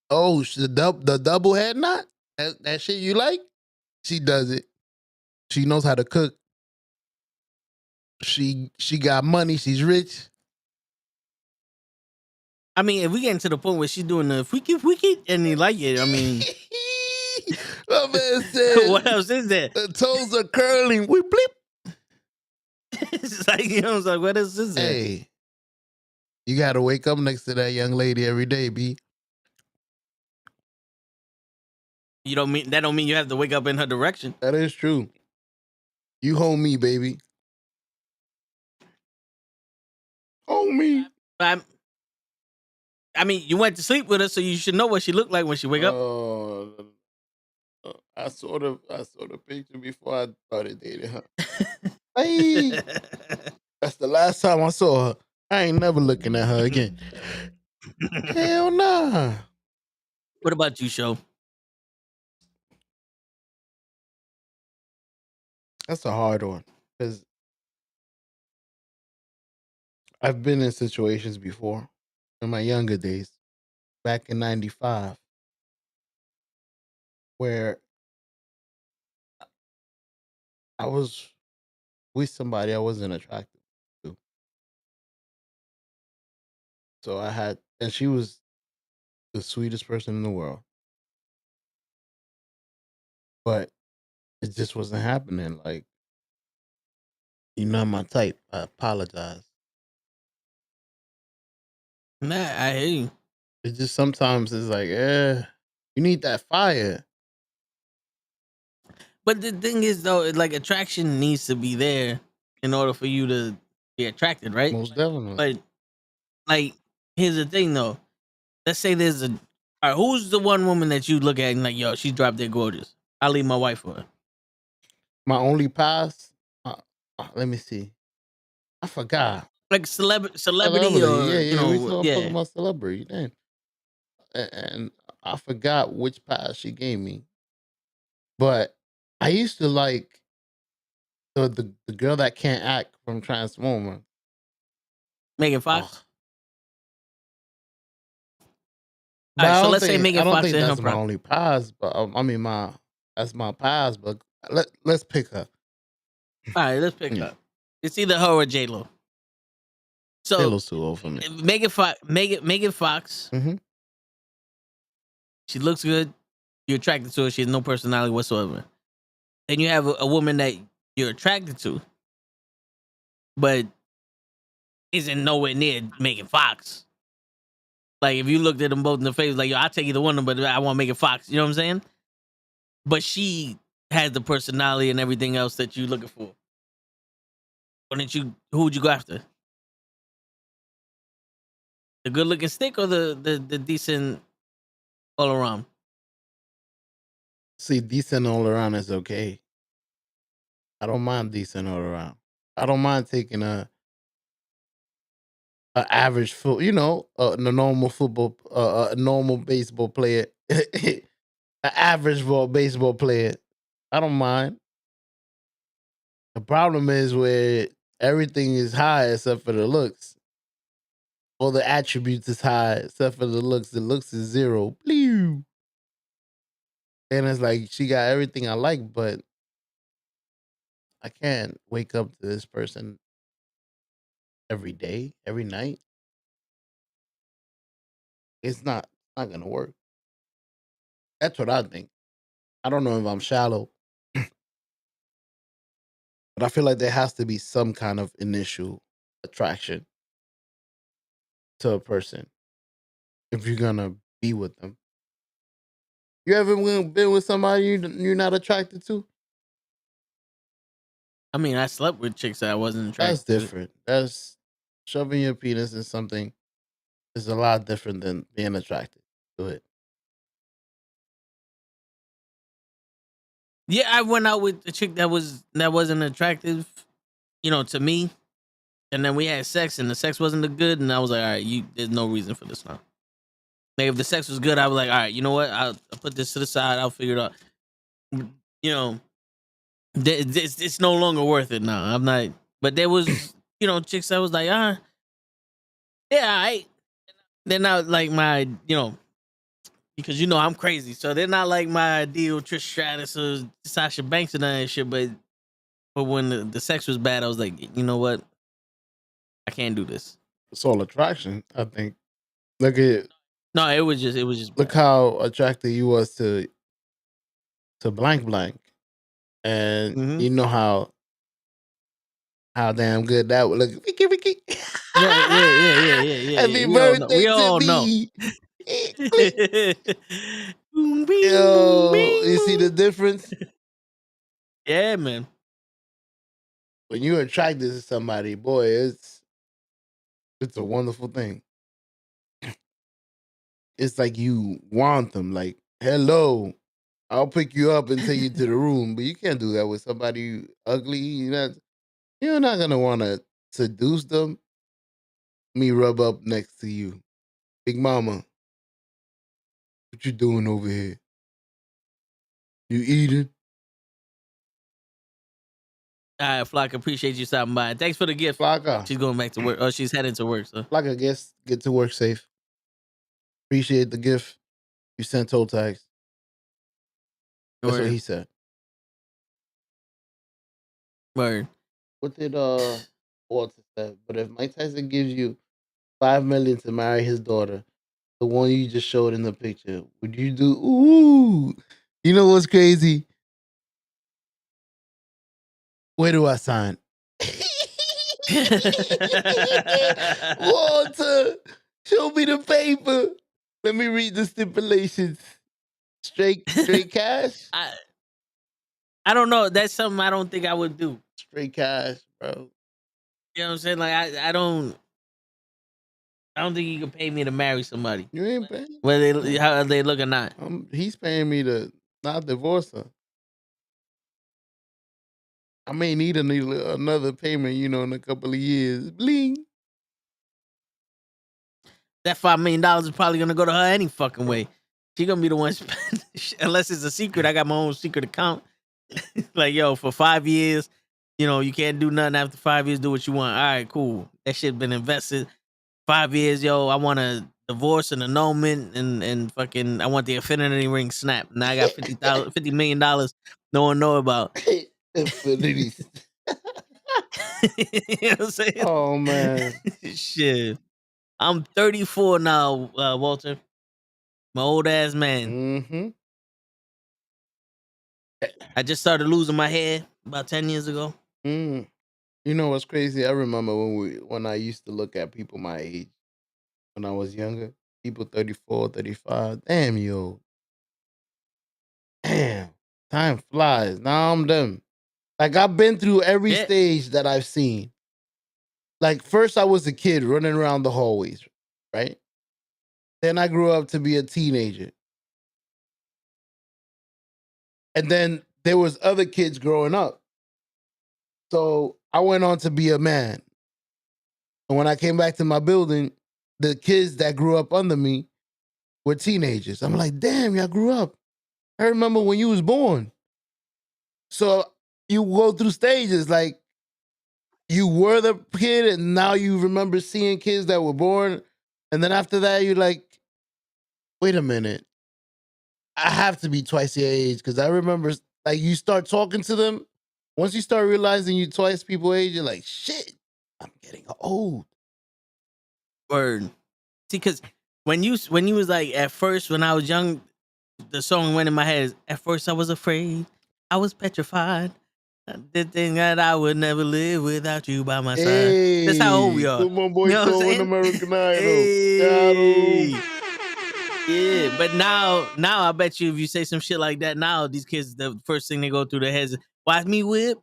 S4: Oh, the double head knot? That shit you like? She does it. She knows how to cook. She got money. She's rich.
S1: I mean, if we get to the point where she's doing the freaky, and he like it, I mean.
S4: My man said,
S1: what else is there?
S4: The toes are curling. We bleep.
S1: It's like, it's like, what else is there?
S4: Hey, you got to wake up next to that young lady every day, B.
S1: That don't mean you have to wake up in her direction.
S4: That is true. You hold me, baby. Hold me.
S1: I mean, you went to sleep with her, so you should know what she looked like when she wake up.
S4: I saw the picture before I started dating her. Hey. That's the last time I saw her. I ain't never looking at her again. Hell nah.
S1: What about you, Show?
S4: That's a hard one because I've been in situations before in my younger days, back in '95, where I was with somebody I wasn't attracted to. So I had, and she was the sweetest person in the world, but it just wasn't happening. Like, you're not my type. I apologize.
S1: Nah, I hear you.
S4: It just sometimes it's like, you need that fire.
S1: But the thing is, though, like attraction needs to be there in order for you to be attracted, right?
S4: Most definitely.
S1: But like, here's the thing, though. Let's say there's a. All right, who's the one woman that you look at and like, yo, she's drop dead gorgeous. I'll leave my wife for her.
S4: My only pass, let me see. I forgot.
S1: Like celebrity,
S4: Celebrity.
S1: or
S4: Yeah. We talking
S1: yeah.
S4: about celebrity. Damn. And I forgot which pass she gave me. But I used to like the girl that can't act from Transformer.
S1: Megan Fox.
S4: Oh.
S1: All right,
S4: I
S1: so
S4: don't
S1: let's say
S4: think
S1: Megan Fox in her
S4: that's my
S1: prime.
S4: only pass, but I mean that's my pass. But let's pick her.
S1: All right, let's pick
S4: Yeah.
S1: up. It's either her or J Lo. So
S4: J-Lo's too old for me.
S1: Megan Fox.
S4: Mm-hmm.
S1: She looks good. You're attracted to her. She has no personality whatsoever. Then you have a woman that you're attracted to, but isn't nowhere near Megan Fox. Like if you looked at them both in the face, like yo, I'll take either one of them, but I want Megan Fox. You know what I'm saying? But she has the personality and everything else that you're looking for. Who would you go after? The good looking stick or the decent all around?
S4: See, decent all around is okay. I don't mind decent all around. I don't mind taking a average a normal football, a normal baseball player, an average baseball player. I don't mind. The problem is where everything is high except for the looks. All the attributes is high except for the looks. The looks is zero. Blew. And it's like she got everything I like, but I can't wake up to this person every day, every night. It's not gonna work. That's what I think. I don't know if I'm shallow, but I feel like there has to be some kind of initial attraction to a person if you're gonna be with them. You ever been with somebody you're not attracted to?
S1: I mean, I slept with chicks that I wasn't
S4: That's
S1: attracted to.
S4: different. That's shoving your penis in something is a lot different than being attracted to it.
S1: Yeah, I went out with a chick that wasn't attractive, to me. And then we had sex, and the sex wasn't good, and I was like, all right, there's no reason for this now. Like if the sex was good, I was like, all right, you know what? I'll put this to the side. I'll figure it out. You know, it's no longer worth it now. I'm not. But there was, chicks that was like, yeah, all right. They're not like my, because I'm crazy, so they're not like my ideal Trish Stratus or Sasha Banks and all that shit. But when the sex was bad, I was like, you know what? I can't do this.
S4: It's all attraction, I think. Look
S1: it was just
S4: look
S1: bad.
S4: how attracted you was to blank blank, and
S1: Mm-hmm.
S4: you know how damn good that would look. Wiki.
S1: Yeah.
S4: Happy
S1: We
S4: birthday to
S1: all know.
S4: me.
S1: Boom, bing, boom,
S4: Yo,
S1: bing,
S4: you see the
S1: boom.
S4: difference?
S1: Yeah, man.
S4: When you're attracted to somebody, boy, it's a wonderful thing. It's like you want them. Like, hello, I'll pick you up and take you to the room. But you can't do that with somebody ugly. You're not gonna want to seduce them, me rub up next to you. Big mama, what you doing over here? You eating?
S1: All right, Flock, appreciate you stopping by. Thanks for the gift.
S4: Flocka.
S1: She's going back to work. Oh, she's heading to work. So
S4: Flocka, get to work safe. Appreciate the gift. You sent toe tags. That's what
S1: word,
S4: he said.
S1: word.
S4: What did Walter say? But if Mike Tyson gives you $5 million to marry his daughter, the one you just showed in the picture, would you do? Ooh, you know what's crazy? Where do I sign? Walter, show me the paper. Let me read the stipulations. Straight cash.
S1: I don't know. That's something I don't think I would do.
S4: Straight cash, bro.
S1: You know what I'm saying? Like I don't think you can pay me to marry somebody,
S4: You ain't paying.
S1: whether how they look or not.
S4: He's paying me to not divorce her. I may need another payment, in a couple of years. Bling.
S1: That $5 million is probably gonna go to her any fucking way. She gonna be the one spending, unless it's a secret. I got my own secret account. Like, yo, for 5 years, you can't do nothing after 5 years. Do what you want. All right, cool. That shit been invested. 5 years, yo. I want a divorce and annulment and fucking. I want the infinity ring snap. Now I got $50 million. No one know about.
S4: Infinity.
S1: You know what I'm saying?
S4: Oh man.
S1: Shit. I'm 34 now, Walter. My old ass man.
S4: Mm-hmm.
S1: I just started losing my hair about 10 years ago.
S4: You know what's crazy? I remember when I used to look at people my age when I was younger. People 34, 35. Damn, yo. Damn. Time flies. Now I'm them. Like, I've been through every
S1: Yeah.
S4: stage that I've seen. Like, first I was a kid running around the hallways, right? Then I grew up to be a teenager. And then there was other kids growing up. So I went on to be a man. And when I came back to my building, the kids that grew up under me were teenagers. I'm like, damn, y'all grew up. I remember when you was born. So you go through stages, like you were the kid and now you remember seeing kids that were born. And then after that, you're like, wait a minute. I have to be twice your age because I remember, like, you start talking to them. Once you start realizing you twice people age, you're like, shit, I'm getting old.
S1: Word. See, because when you was like, at first, when I was young, the song went in my head. At first, I was afraid. I was petrified. The thing that I would never live without you by my side. That's how old we are.
S4: Put my boy
S1: You know what I'm
S4: Toe in
S1: saying?
S4: American Idol.
S1: Hey.
S4: Got him.
S1: Yeah, but now I bet you if you say some shit like that now, these kids, the first thing they go through their heads is, watch me whip,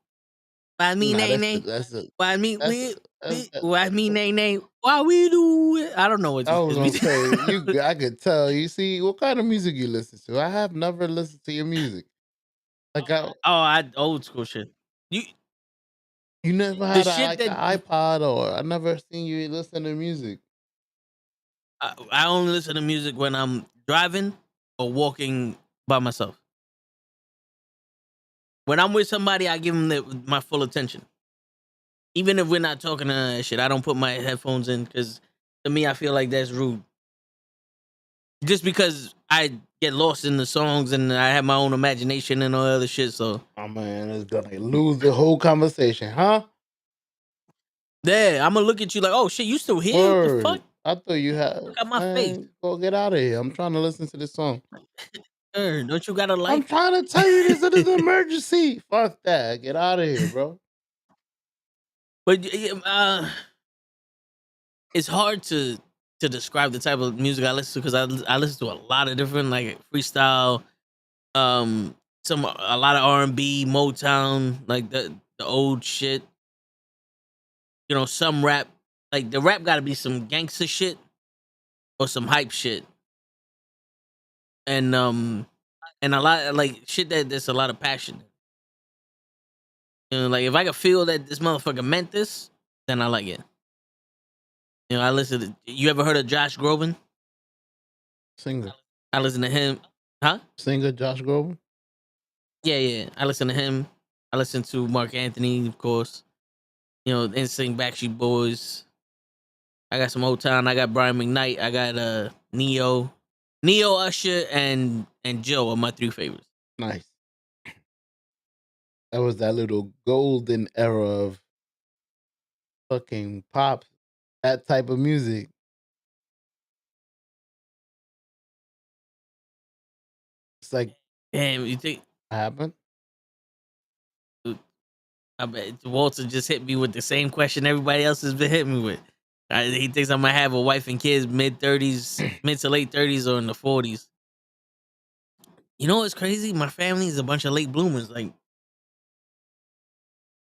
S1: watch me
S4: Nah,
S1: nay nay, watch me whip, watch me nay nay, why we do it? I don't know what these
S4: I was
S1: kids
S4: gonna
S1: be
S4: say, I could tell. You see, what kind of music you listen to? I have never listened to your music. Like,
S1: old school shit. You
S4: never
S1: the
S4: had
S1: shit
S4: an
S1: that
S4: iPod, or I never seen you listen to music.
S1: I only listen to music when I'm driving or walking by myself. When I'm with somebody, I give them my full attention. Even if we're not talking shit, I don't put my headphones in because to me, I feel like that's rude. Just because I get lost in the songs and I have my own imagination and all other shit. So,
S4: oh man, it's gonna lose the whole conversation, huh?
S1: yeah, I'm gonna look at you like, oh shit, you still here? What the fuck?
S4: I thought you had.
S1: Look at my face.
S4: Go get out of here. I'm trying to listen to this song.
S1: Don't you got a life?
S4: I'm trying to tell you this is an emergency. Fuck that. Get out of here, bro.
S1: But it's hard to describe the type of music I listen to because I listen to a lot of different like freestyle, a lot of R&B, Motown, like the old shit. Some rap. Like the rap got to be some gangster shit or some hype shit, and a lot of, like shit that's a lot of passion. Like if I could feel that this motherfucker meant this, then I like it. You know, I listen to. You ever heard of Josh Groban?
S4: Singer.
S1: I listen to him. Huh?
S4: Singer Josh Groban?
S1: Yeah. I listen to him. I listen to Mark Anthony, of course. You know, NSYNC, Backstreet Boys. I got some Motown. I got Brian McKnight. I got Neo, Usher, and Joe are my 3 favorites.
S4: Nice. That was that little golden era of fucking pop, that type of music. It's like,
S1: Damn, you think?
S4: happened?
S1: I bet Walter just hit me with the same question everybody else has been hitting me with. He thinks I might have a wife and kids mid to late 30s or in the 40s. You know what's crazy? My family is a bunch of late bloomers. Like,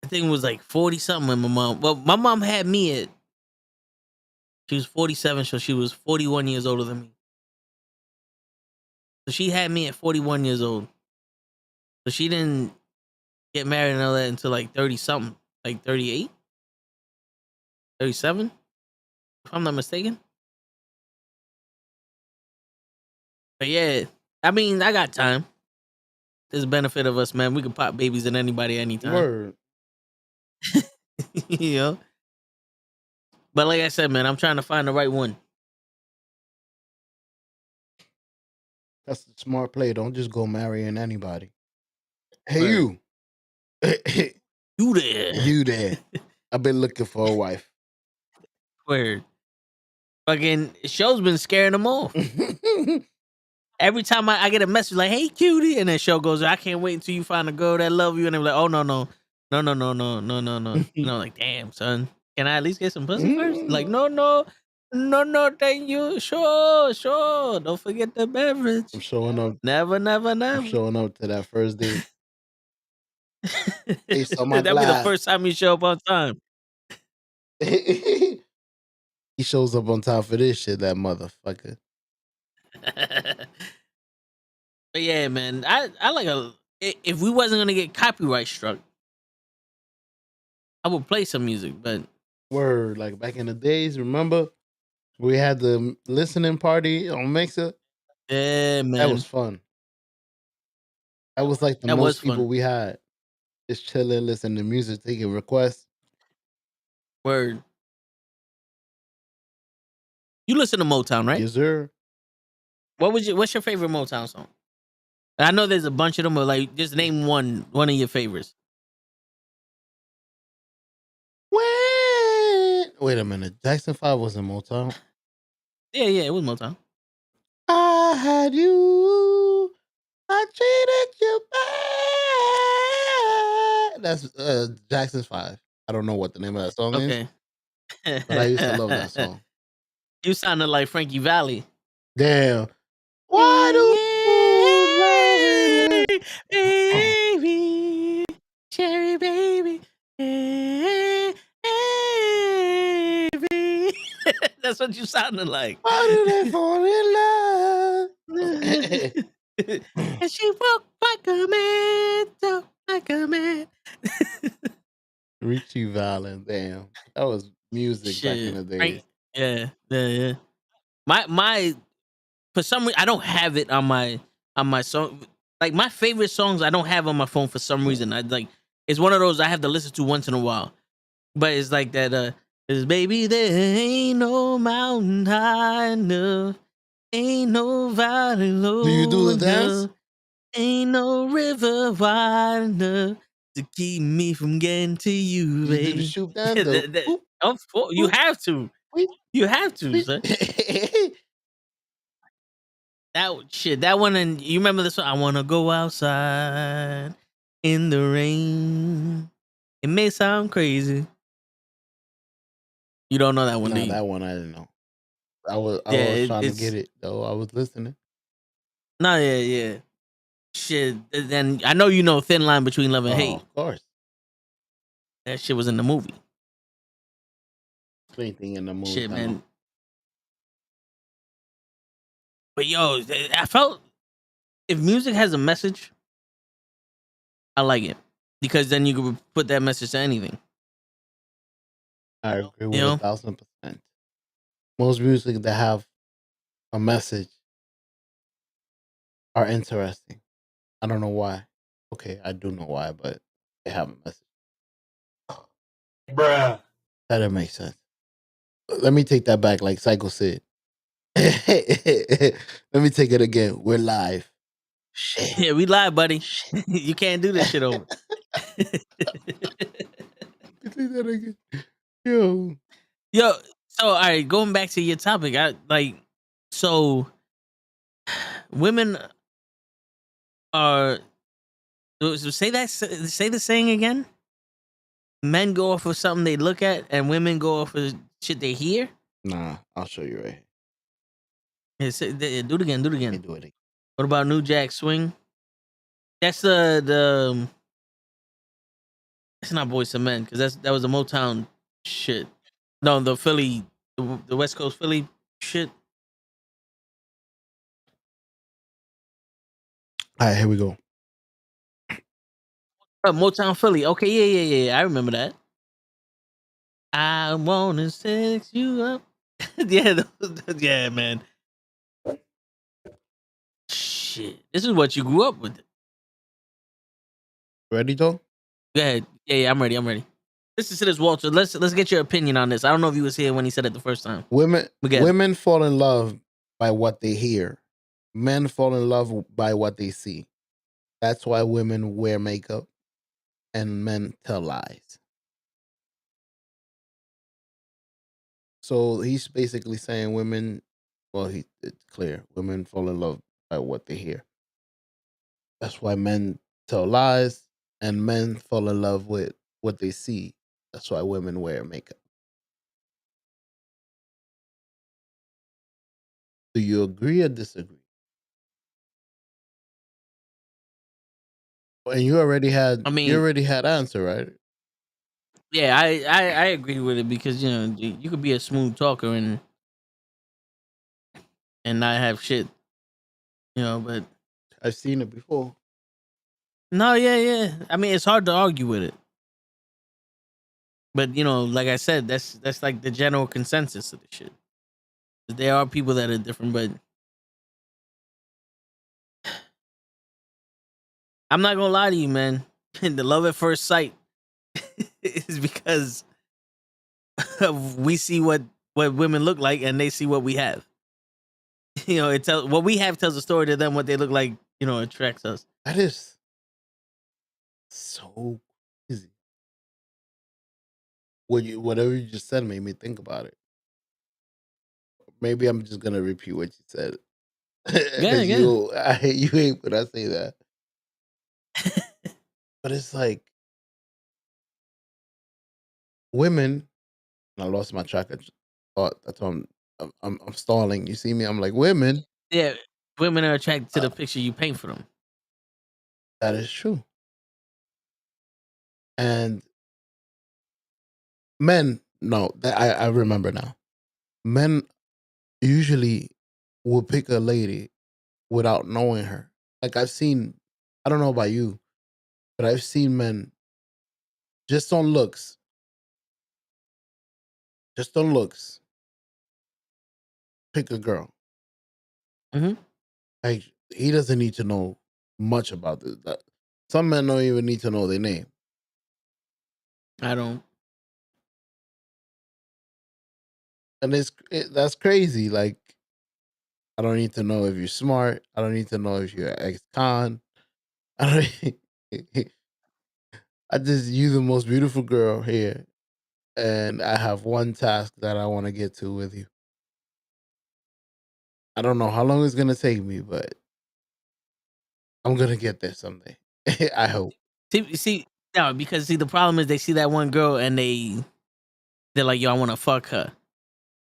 S1: I think it was like 40 something when my mom. Well, my mom had me at. She was 47, so she was 41 years older than me. So she had me at 41 years old. So she didn't get married and all that until like 30 something, like 38, 37, if I'm not mistaken. But yeah, I mean, I got time. There's a benefit of us, man. We can pop babies in anybody anytime.
S4: Word.
S1: You know? But like I said, man, I'm trying to find the right one.
S4: That's the smart play. Don't just go marrying anybody. Hey,
S1: Word.
S4: you.
S1: You there.
S4: You there. I've been looking for a wife.
S1: Word. Fucking show's been scaring them off. Every time I get a message like, "Hey, cutie," and then show goes, "I can't wait until you find a girl that love you," and they're like, "Oh no." And I'm like, "Damn, son, can I at least get some pussy first?" Like, no, thank you. Sure. Don't forget the beverage.
S4: I'm showing up.
S1: Never.
S4: I'm showing up to that first date. Ace on my
S1: That'll be the
S4: glass.
S1: first time you show up on time.
S4: He shows up on time for this shit, that motherfucker.
S1: But yeah, man, I like if we wasn't gonna get copyright struck, I would play some music, but
S4: Word, like back in the days, remember? We had the listening party on Mixer.
S1: yeah, man,
S4: That was fun. That was like the
S1: That was
S4: most people
S1: fun.
S4: we had. Just chilling, listening to music, taking requests.
S1: Word. You listen to Motown, right?
S4: Yes, sir.
S1: What's your favorite Motown song? I know there's a bunch of them, but like just name one of your favorites.
S4: Wait a minute. Jackson 5 was in Motown.
S1: Yeah, it was Motown.
S4: I had you. I treated you bad. That's Jackson 5. I don't know what the name of that song is,
S1: Okay.
S4: but I used to love that song.
S1: You sounded like Frankie Valli.
S4: Damn. Why do fools love it?
S1: Baby, cherry baby, baby. That's what you sounded like.
S4: Why do they fall in love?
S1: And she walked like a man, talk like a man.
S4: Richie Valens, damn. That was music back in the days.
S1: Yeah. My for some reason I don't have it on my song. Like my favorite songs I don't have on my phone for some reason. I like it's one of those I have to listen to once in a while. But it's like that is baby there ain't no mountain high enough. Ain't no valley low.
S4: Do you do the dance?
S1: enough, Ain't no river wide enough to keep me from getting to you,
S4: You do the
S1: baby.
S4: shoot dance though. Boop,
S1: You
S4: boop,
S1: have to.
S4: boop,
S1: You have to,
S4: boop.
S1: son. That one, and you remember this one? I wanna go outside in the rain. It may sound crazy. You don't know that one, do
S4: Nah,
S1: you?
S4: that one I didn't know. I was
S1: Yeah,
S4: trying to get it though. I was listening.
S1: No, yeah. Shit, then I know you know Thin Line Between Love and Hate.
S4: Of course.
S1: That shit was in the movie.
S4: Same thing in the movie.
S1: Shit, man. But yo, I felt if music has a message, I like it because then you can put that message to anything.
S4: I agree
S1: You
S4: with
S1: know,
S4: 1,000%. Most music that have a message are interesting. I don't know why. Okay, I do know why, but they have a message. Bruh. That didn't make sense. Let me take that back, like Psycho said. Let me take it again. We're live. Shit.
S1: yeah, we live, buddy.
S4: Shit.
S1: You can't do this shit over.
S4: Take that again. Yo.
S1: Yo, so all right, going back to your topic, so women are so say the saying again. Men go off of something they look at, and women go off of shit they hear.
S4: Nah, I'll show you right
S1: Yeah, do it again. Do it
S4: here.
S1: again.
S4: Do it again.
S1: What about New Jack Swing? That's the. It's not Boys and Men because that was the Motown shit. No, the Philly, the West Coast Philly shit.
S4: All right, here we go.
S1: Motown Philly. Okay, yeah. I remember that. I wanna sex you up. Yeah, yeah, man. Shit, this is what you grew up with.
S4: Ready, though?
S1: Go ahead. Yeah, I'm ready. Listen to this, Walter. Let's get your opinion on this. I don't know if you was here when he said it the first time.
S4: Women fall in love by what they hear. Men fall in love by what they see. That's why women wear makeup and men tell lies. So he's basically saying women, well, it's clear. Women fall in love by what they hear. That's why men tell lies and men fall in love with what they see. That's why women wear makeup. Do you agree or disagree? And you already had answer, right?
S1: Yeah, I agree with it because you could be a smooth talker and not have shit, but
S4: I've seen it before.
S1: no, yeah. I mean, it's hard to argue with it, but like I said, that's like the general consensus of the shit. There are people that are different, but I'm not gonna lie to you, man. The love at first sight is because we see what women look like and they see what we have. What we have tells a story to them. What they look like, attracts us.
S4: That is so easy. Whatever you just said made me think about it. Maybe I'm just gonna repeat what you said. Because
S1: Yeah.
S4: you hate when I say that. But it's like women. And I lost my track of thought. That's why I'm stalling. You see me? I'm like women.
S1: Yeah, women are attracted to the picture you paint for them.
S4: That is true. And men, no, I remember now. Men usually will pick a lady without knowing her. Like I've seen, I don't know about you, but I've seen men just on looks, pick a girl.
S1: Mhm.
S4: Like he doesn't need to know much about this. Some men don't even need to know their name.
S1: I don't.
S4: And that's crazy. Like I don't need to know if you're smart. I don't need to know if you're ex-con. I don't. I just you the most beautiful girl here, and I have one task that I want to get to with you. I don't know how long it's gonna take me, but I'm gonna get there someday. I hope.
S1: See, no, because the problem is they see that one girl and they're like, yo, I want to fuck her.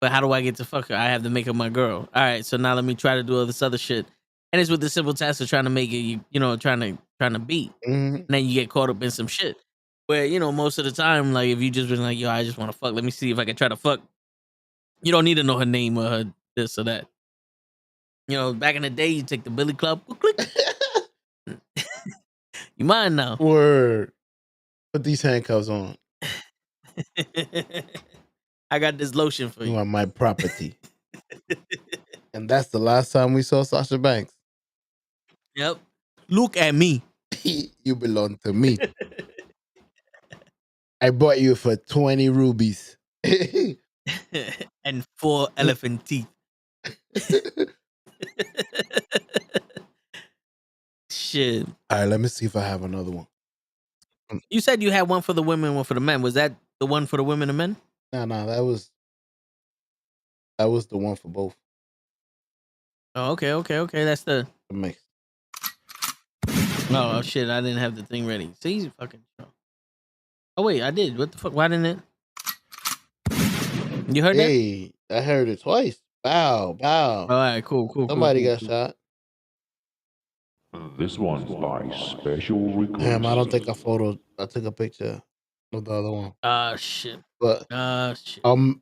S1: But how do I get to fuck her? I have to make her my girl. All right, so now let me try to do all this other shit. And it's with the simple task of trying to make it, trying to beat.
S4: Mhm.
S1: And then you get caught up in some shit. Where, most of the time, like, if you just been like, yo, I just want to fuck, let me see if I can try to fuck. You don't need to know her name or her this or that. Back in the day, you take the Billy Club. Click. You mind now.
S4: Word. Put these handcuffs on.
S1: I got this lotion for
S4: You
S1: you.
S4: are my property. And that's the last time we saw Sasha Banks.
S1: Yep. Look at me.
S4: You belong to me. I bought you for 20 rubies.
S1: And 4 elephant teeth. Shit.
S4: All right, let me see if I have another one.
S1: You said you had one for the women, one for the men. Was that the one for the women and men?
S4: No, that was the one for both.
S1: Oh, okay. That's the.
S4: The mix.
S1: Oh shit! I didn't have the thing ready. See, you fucking. Oh wait, I did. What the fuck? Why didn't it? You heard that?
S4: Hey, I heard it twice. Bow.
S1: All right, cool.
S4: Somebody
S1: cool.
S4: got shot.
S6: This one's by special request.
S4: Damn, I don't think I took a picture of the other one.
S1: Ah shit.
S4: But
S1: Shit.
S4: I'm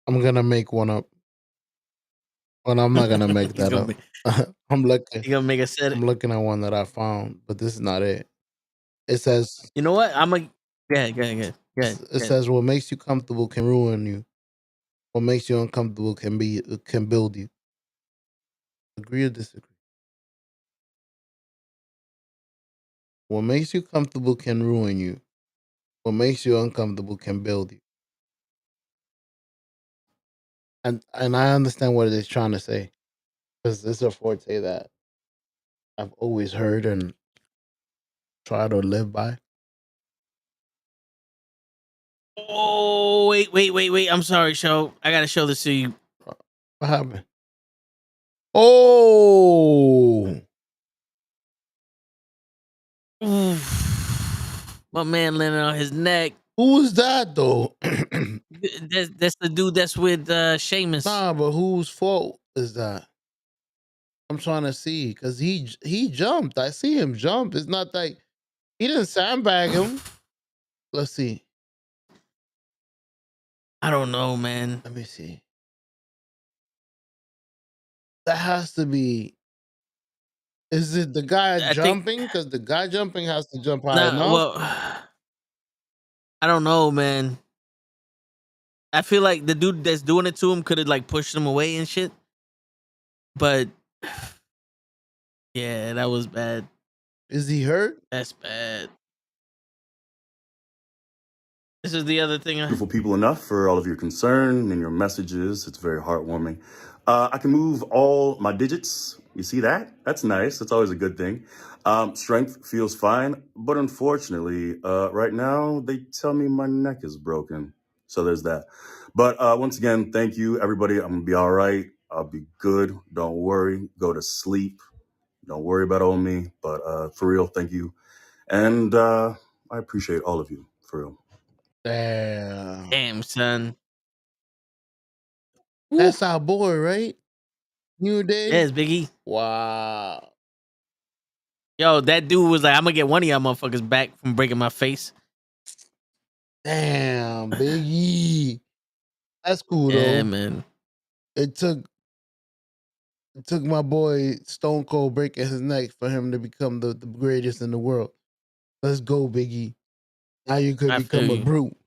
S4: gonna make one up. Well, I'm not gonna make
S1: He's
S4: that
S1: gonna
S4: up. I'm looking.
S1: You gonna make a set?
S4: I'm looking at one that I found, but this is not it. It says.
S1: You know what? I'm a. Go ahead.
S4: It says what makes you comfortable can ruin you. What makes you uncomfortable can build you. Agree or disagree? What makes you comfortable can ruin you. What makes you uncomfortable can build you. And I understand what it's trying to say, because this is a forte that I've always heard and try to live by.
S1: Oh wait! I'm sorry, show. I gotta show this to you.
S4: What happened? Oh,
S1: My man landed on his neck.
S4: who was that though?
S1: That's the dude that's with Seamus.
S4: Nah, but whose fault is that? I'm trying to see, because he jumped. I see him jump. It's not like he didn't sandbag him. Let's see.
S1: I don't know, man.
S4: Let me see. That has to be. Is it the guy
S1: I think.
S4: jumping? Because the guy jumping has to jump high
S1: Nah,
S4: enough.
S1: well, I don't know, man. I feel like the dude that's doing it to him could have like pushed him away and shit. But yeah, that was bad.
S4: Is he hurt?
S1: That's bad. This is the other thing.
S7: Beautiful people enough for all of your concern and your messages. It's very heartwarming. I can move all my digits. You see that? That's nice. That's always a good thing. Strength feels fine, but unfortunately, right now they tell me my neck is broken. So there's that. But once again, thank you, everybody. I'm gonna be all right. I'll be good. Don't worry. Go to sleep. Don't worry about old me. But for real, thank you. And I appreciate all of you, for real.
S1: Damn, son.
S4: That's our boy, right? New Day?
S1: Yes, Biggie.
S4: Wow.
S1: Yo, that dude was like, I'm gonna get one of y'all motherfuckers back from breaking my face.
S4: Damn, Biggie. That's cool
S1: Yeah,
S4: though.
S1: man.
S4: It took my boy Stone Cold breaking his neck for him to become the greatest in the world. Let's go, Biggie. Now you could
S1: I
S4: become
S1: feel
S4: a
S1: you.
S4: brute.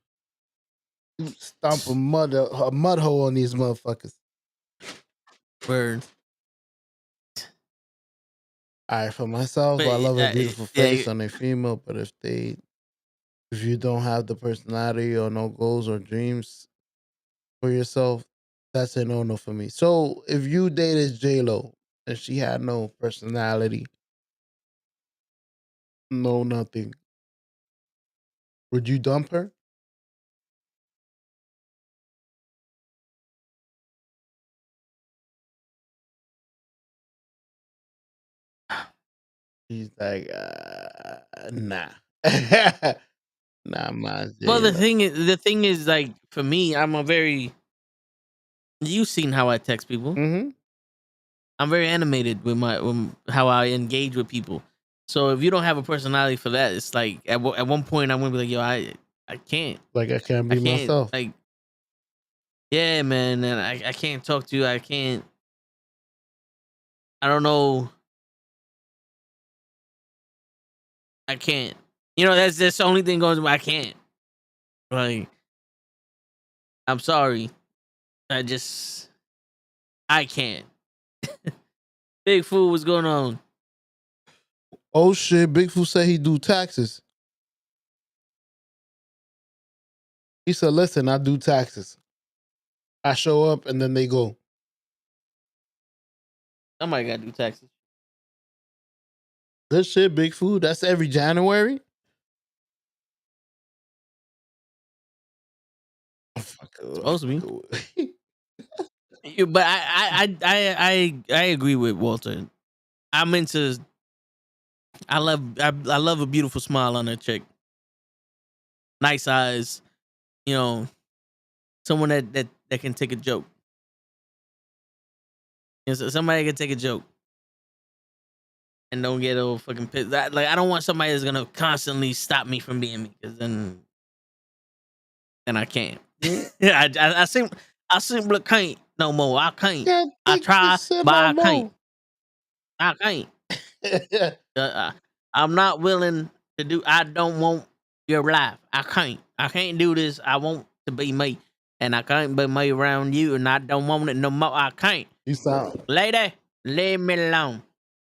S4: Stomp a mud hole on these motherfuckers.
S1: Word.
S4: All right, for myself,
S1: But,
S4: I love a beautiful
S1: yeah,
S4: face on a female, but if you don't have the personality or no goals or dreams for yourself, that's a no for me. So if you dated J-Lo and she had no personality, no nothing, would you dump her? He's like, nah. Nah, my
S1: well,
S4: J-Lo.
S1: the thing is, like, for me, I'm a very. You've seen how I text people.
S4: Mm-hmm.
S1: I'm very animated with how I engage with people. So if you don't have a personality for that, it's like at one point I'm gonna be like, yo, I can't.
S4: Like I can't
S1: I
S4: be
S1: can't.
S4: myself.
S1: Like, yeah, man, and I can't talk to you. I can't. I don't know. I can't. You know, that's the only thing going. I can't. Like, I'm sorry. I can't. Big Fool, what's going on?
S4: Oh shit, Bigfoot said he do taxes. He said, listen, I do taxes. I show up and then they go.
S1: Somebody got to do taxes.
S4: Good shit, Bigfoot. That's every January.
S1: Supposed to be. But I agree with Walter. I'm into. I love a beautiful smile on a chick. Nice eyes. You know, someone that can take a joke. You know, somebody can take a joke and don't get all fucking pissed. I don't want somebody that's gonna constantly stop me from being me, because then I can't. I simply can't no more. I can't.
S4: Can't
S1: I
S4: take
S1: try,
S4: this shit
S1: but
S4: no
S1: I can't.
S4: more.
S1: I can't. I'm not willing to do. I don't want your life. I can't. I can't do this. I want to be me, and I can't be me around you, and I don't want it no more. I can't.
S4: You sound
S1: Lady, leave me alone.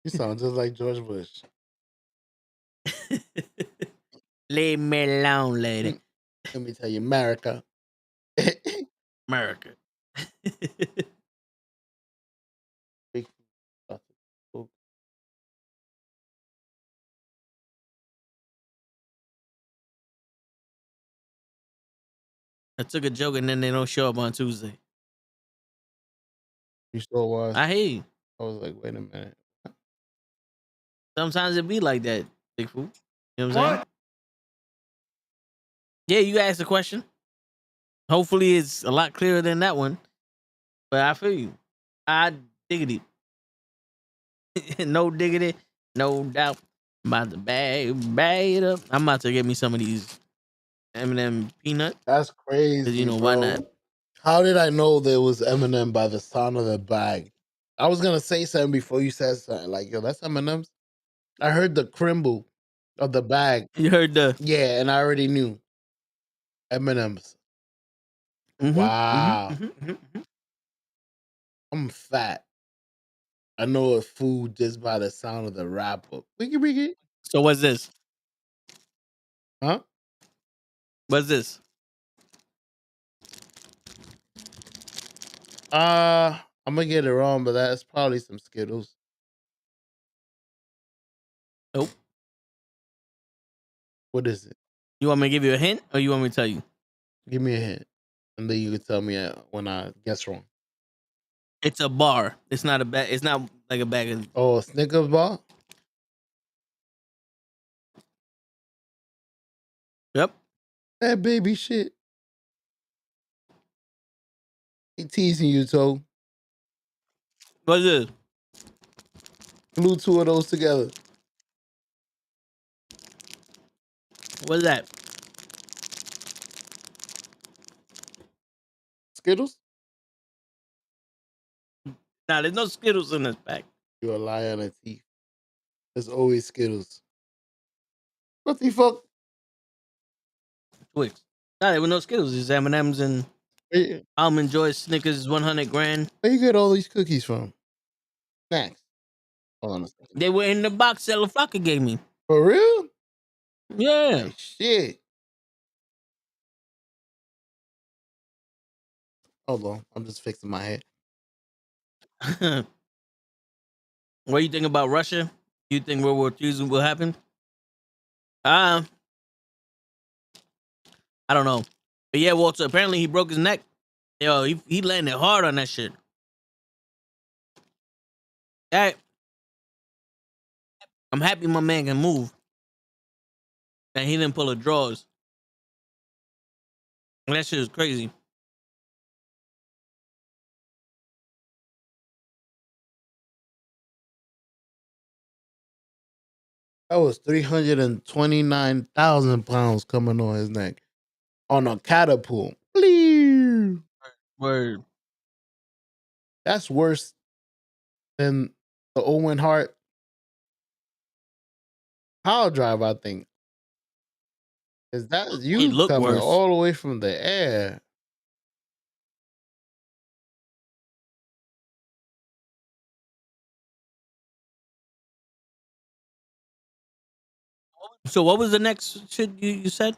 S4: just like George Bush.
S1: Leave me alone, lady.
S4: Let me tell you, America.
S1: America. I took a joke and then they don't show up on Tuesday.
S4: You sure was.
S1: I hear you.
S4: I was like, wait a minute.
S1: Sometimes it be like that, Big Fool. You know what I'm saying? Yeah, you asked a question. Hopefully it's a lot clearer than that one. But I feel you. I diggity. No diggity, no doubt. I'm about to bag it up. I'm about to get me some of these M&M peanut.
S4: That's crazy.
S1: You know,
S4: bro.
S1: why not?
S4: How did I know there was Eminem by the sound of the bag? I was gonna say something before you said something. Like, yo, that's Eminem's. I heard the crimble of the bag.
S1: You heard the
S4: Yeah, and I already knew Eminem's. Wow. I'm fat. I know a food just by the sound of the rapper. Wiggy wiggy.
S1: So what's this?
S4: Huh?
S1: What's this?
S4: I'm gonna get it wrong, but that's probably some Skittles.
S1: Nope.
S4: What is it?
S1: You want me to give you a hint, or you want me to tell you?
S4: Give me a hint, and then you can tell me when I guess wrong.
S1: It's a bar. It's not a bag. It's not like a bag of.
S4: Oh, a Snickers bar.
S1: Yep.
S4: That baby shit. He teasing you, Toe.
S1: What's this?
S4: Glue two of those together.
S1: What's that?
S4: Skittles?
S1: Nah, there's no Skittles in this pack.
S4: You're a liar on a teeth. There's always Skittles. What the fuck?
S1: Twix. Nah, there were no Skittles. It's M&M's and
S4: Where,
S1: Almond Joy Snickers 100 grand.
S4: where you get all these cookies from? Snacks. Hold on a second.
S1: They were in the box that LaFlocka gave me.
S4: For real?
S1: Yeah.
S4: Like, shit. Hold on. I'm just fixing my head.
S1: What do you think about Russia? You think World War II will happen? I don't know. But yeah, Walter, apparently he broke his neck. Yo, he landed hard on that shit. Hey, I'm happy my man can move. And he didn't pull a drawers. That shit is crazy.
S4: That was 329,000 pounds coming on his neck on a catapult. Bleep.
S1: Word.
S4: That's worse than the Owen Hart power drive, I think. Is that you
S1: looked
S4: coming
S1: worse.
S4: all the way from the air?
S1: So what was the next shit you said?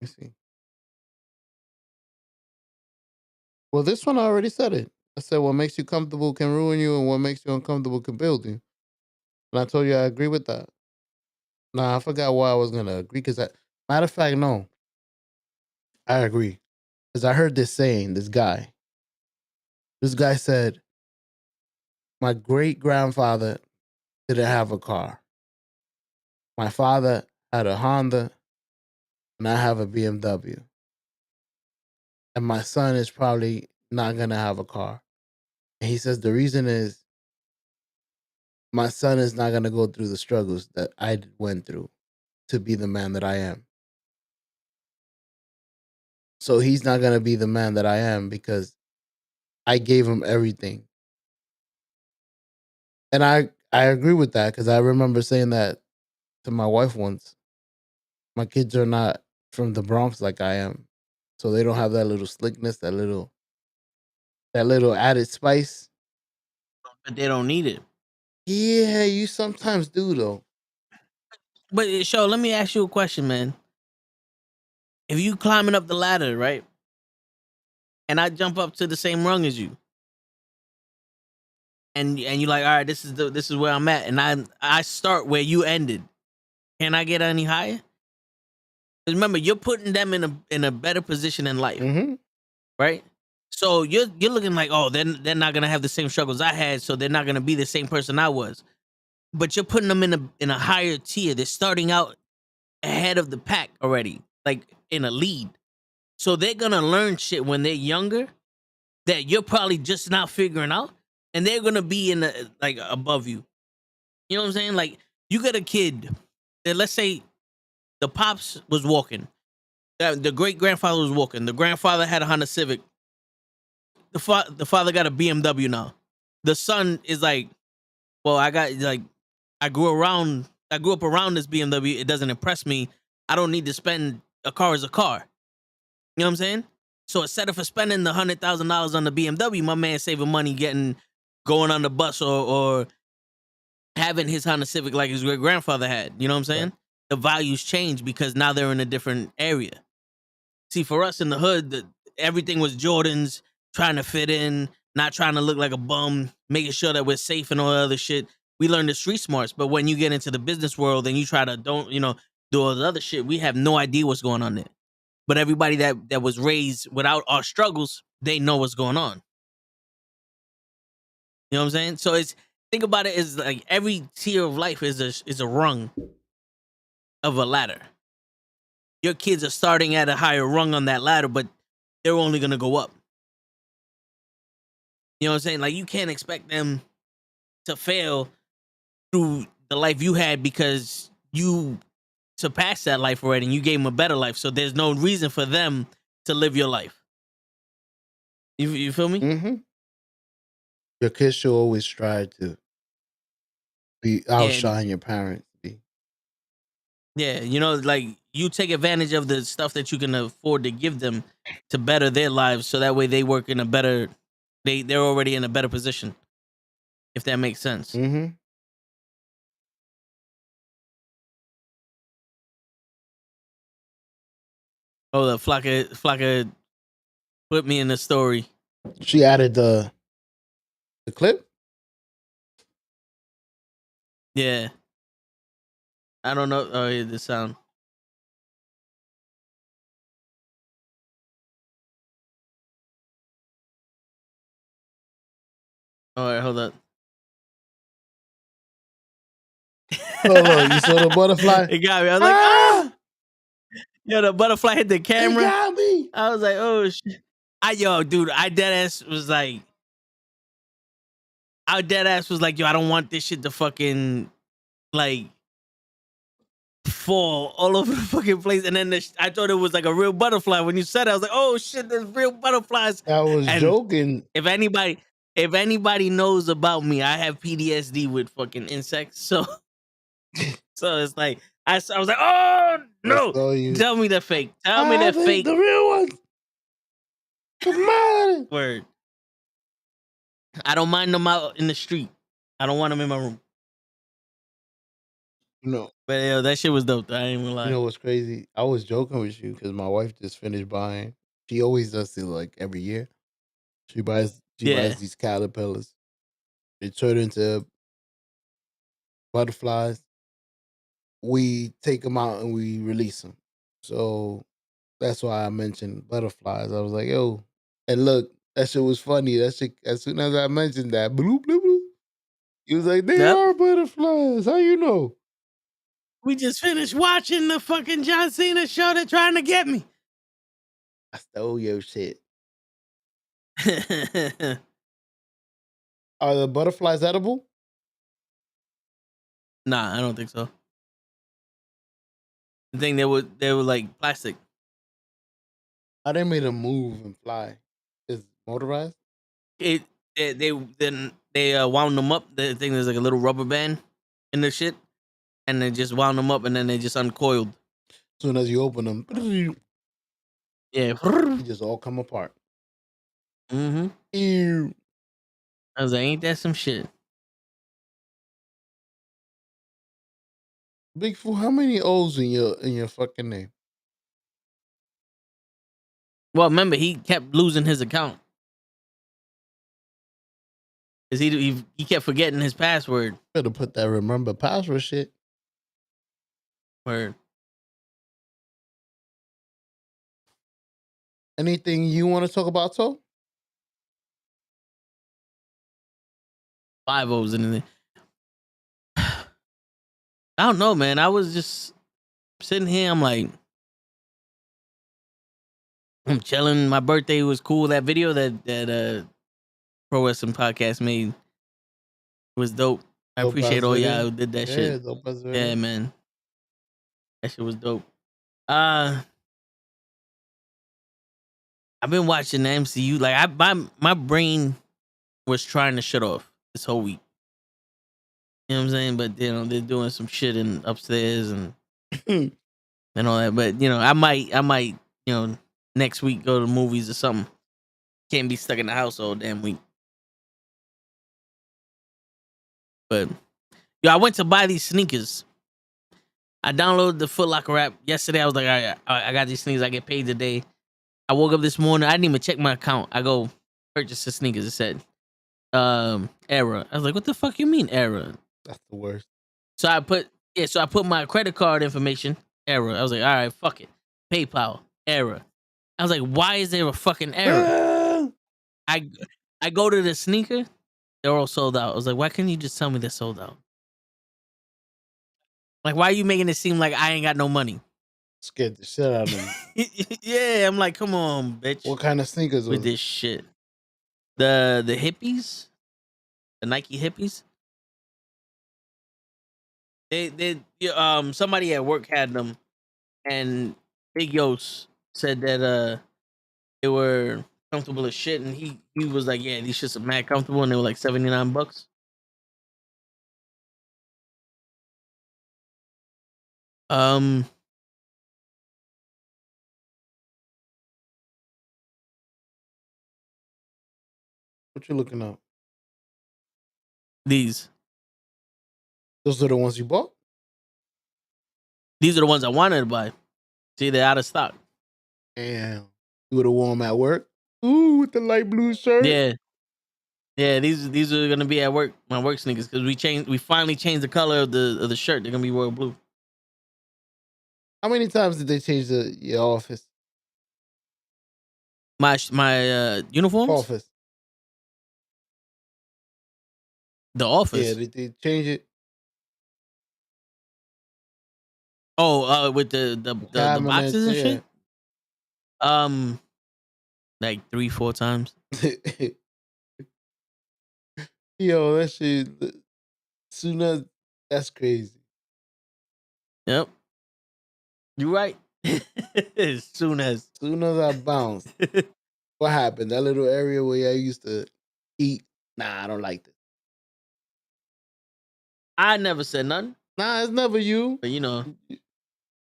S4: Let me see. Well, this one I already said it. I said what makes you comfortable can ruin you, and what makes you uncomfortable can build you. And I told you I agree with that. Nah, I forgot why I was gonna agree. Matter of fact, no, I agree. Because I heard this saying. This guy said, "My great grandfather didn't have a car. My father had a Honda, and I have a BMW. And my son is probably not gonna have a car." And he says the reason is my son is not gonna go through the struggles that I went through to be the man that I am. So he's not gonna be the man that I am because I gave him everything. And I agree with that because I remember saying that to my wife once. My kids are not from the Bronx like I am. So they don't have that little slickness, that little added spice.
S1: But they don't need it.
S4: Yeah, you sometimes do though.
S1: But show, let me ask you a question, man. If you climbing up the ladder, right, and I jump up to the same rung as you, and you like, all right, this is where I'm at, and I start where you ended. Can I get any higher? 'Cause remember, you're putting them in a better position in life,
S4: Mm-hmm.
S1: right? So you're looking like, oh, they're not gonna have the same struggles I had, so they're not gonna be the same person I was. But you're putting them in a higher tier. They're starting out ahead of the pack already, like in a lead. So they're gonna learn shit when they're younger that you're probably just not figuring out, and they're gonna be in the like above you. You know what I'm saying? Like you got a kid that, let's say the pops was walking, the great grandfather was walking, the grandfather had a Honda Civic, the father got a BMW now. The son is like, well, I got like, I grew up around this BMW. It doesn't impress me. I don't need to spend a car as a car. You know what I'm saying? So instead of spending the $100,000 on the BMW, my man saving money going on the bus or having his Honda Civic like his great grandfather had. You know what I'm saying?
S4: Right.
S1: The values change because now they're in a different area. See, for us in the hood, everything was Jordans, trying to fit in, not trying to look like a bum, making sure that we're safe and all that other shit. We learned the street smarts, but when you get into the business world and you try to do all the other shit, we have no idea what's going on there. But everybody that was raised without our struggles, they know what's going on. You know what I'm saying? So think about it as like every tier of life is a rung of a ladder. Your kids are starting at a higher rung on that ladder, but they're only gonna go up. You know what I'm saying? Like you can't expect them to fail through the life you had because you surpassed that life already and you gave them a better life. So there's no reason for them to live your life. You feel me?
S4: Mm-hmm. Your kids should always strive to be
S1: Yeah,
S4: outshine your parents.
S1: yeah. Like you take advantage of the stuff that you can afford to give them to better their lives, so that way they work in a better. They're already in a better position. If that makes sense.
S4: Mm-hmm.
S1: Oh, the Flocka put me in the story.
S4: She added the clip.
S1: Yeah. I don't know. Oh, yeah, the sound. All right, hold up.
S4: Hold on, you saw the butterfly?
S1: It got me. I was like, ah! Yo, the butterfly hit the
S4: It
S1: camera.
S4: got me.
S1: I was like, oh shit. Dude, I deadass was like, yo, I don't want this shit to fucking like fall all over the fucking place. And then I thought it was like a real butterfly. When you said it, I was like, oh shit, there's real butterflies.
S4: I was
S1: And
S4: joking.
S1: if anybody knows about me, I have PTSD with fucking insects. So it's like I was like, oh no,
S4: saw you.
S1: tell me they're fake. Tell me they're fake.
S4: The real ones. Come on.
S1: Word. I don't mind them out in the street. I don't want them in my room.
S4: You know,
S1: But yo, that shit was dope. Though. I ain't gonna
S4: you
S1: lie.
S4: know what's crazy? I was joking with you because my wife just finished buying. She always does it like every year. She
S1: Yeah.
S4: buys these caterpillars. They turn into butterflies. We take them out and we release them. So that's why I mentioned butterflies. I was like, yo, and look, that shit was funny. That shit, as soon as I mentioned that, bloop, bloop, bloop, he was like, they
S1: Yep.
S4: are butterflies. How you know?
S1: We just finished watching the fucking John Cena show. They're trying to get me.
S4: I stole your shit.
S1: Nah,
S4: Are the butterflies edible?
S1: I don't think so. I think they were like plastic.
S4: How they made them move and fly? Is motorized?
S1: It they wound them up. The thing there's like a little rubber band in the shit, and they just wound them up, and then they just uncoiled.
S4: As soon as you open them,
S1: Yeah.
S4: they just all come apart.
S1: Mm-hmm.
S4: Ew.
S1: I was like, ain't that some shit?
S4: Big Fool, how many O's in your fucking name?
S1: Well, remember he kept losing his account because he kept forgetting his password.
S4: Better put that remember password shit.
S1: Word.
S4: Anything you want to talk about, so?
S1: 5 O's in there. I don't know, man. I was just sitting here. I'm like, I'm chilling. My birthday was cool. That video that Pro Wrestling Podcast made was dope. I
S4: Dope
S1: appreciate
S4: ass
S1: all
S4: video.
S1: y'all who did that
S4: Yeah,
S1: shit.
S4: dope ass video.
S1: Yeah, man. That shit was dope. I've been watching the MCU. Like my brain was trying to shut off this whole week. You know what I'm saying? But you know, they're doing some shit in upstairs and all that. But you know, I might, you know, next week go to the movies or something. Can't be stuck in the house all damn week. But yo, I went to buy these sneakers. I downloaded the Foot Locker app yesterday. I was like, all right, I got these sneakers. I get paid today. I woke up this morning. I didn't even check my account. I go purchase the sneakers. It said error. I was like, what the fuck you mean error?
S4: That's the worst.
S1: So I put my credit card information, error. I was like, all right, fuck it. PayPal, error. I was like, why is there a fucking error? I go to the sneaker, they're all sold out. I was like, why can't you just tell me they're sold out? Like, why are you making it seem like I ain't got no money?
S4: Scared the shit out of me.
S1: Yeah, I'm like, come on, bitch.
S4: What kind of sneakers
S1: with
S4: was
S1: this shit? The hippies, the Nike hippies. They somebody at work had them, and Big Yos said that they were comfortable as shit, and he was like, yeah, these shits are mad comfortable, and they were like $79. Um,
S4: What you looking up?
S1: these
S4: Those are the ones you bought?
S1: are the ones I wanted to buy. See, they're out of stock.
S4: Damn. You would have worn them at work? Ooh, with the light blue shirt?
S1: Yeah. Yeah, these are gonna be at work, my work sneakers, because we finally changed the color of the shirt. They're gonna be royal blue.
S4: How many times did they change your office?
S1: My uniforms?
S4: Office.
S1: The office.
S4: Yeah, they change it.
S1: Oh, with the boxes and shit. Like 3-4 times.
S4: Yo, that shit. Soon as that's crazy.
S1: Yep. You right. as soon as
S4: I bounced, what happened? That little area where I used to eat. Nah, I don't like this.
S1: I never said nothing.
S4: Nah, it's never you.
S1: But you know,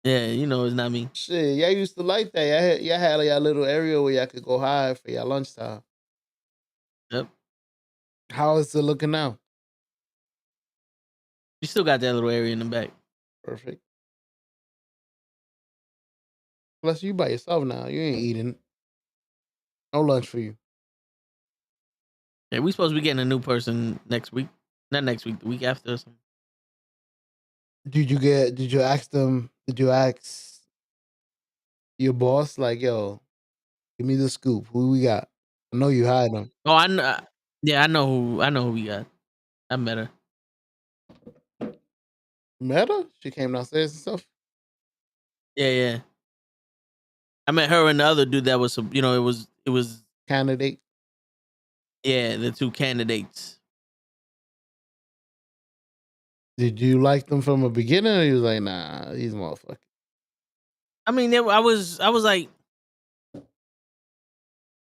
S1: yeah, you know, it's not me.
S4: Shit, y'all used to like that. Y'all had y'all little area where y'all could go hide for your lunchtime.
S1: Yep.
S4: How is it looking now?
S1: You still got that little area in the back.
S4: Perfect. Plus, you by yourself now. You ain't eating. No lunch for you.
S1: Yeah, we supposed to be getting a new person next week. Not next week, the week after or something.
S4: Did you ask them? Did you ask your boss, like, yo, give me the scoop. Who we got? I know you hide them.
S1: Oh, I know. Yeah, I know who we got. I met her.
S4: Met her? She came downstairs and stuff.
S1: Yeah, yeah. I met her and the other dude that was, it was,
S4: Candidate.
S1: yeah, the two candidates.
S4: Did you like them from the beginning, or you was like, nah, these motherfuckers?
S1: I mean, I was like,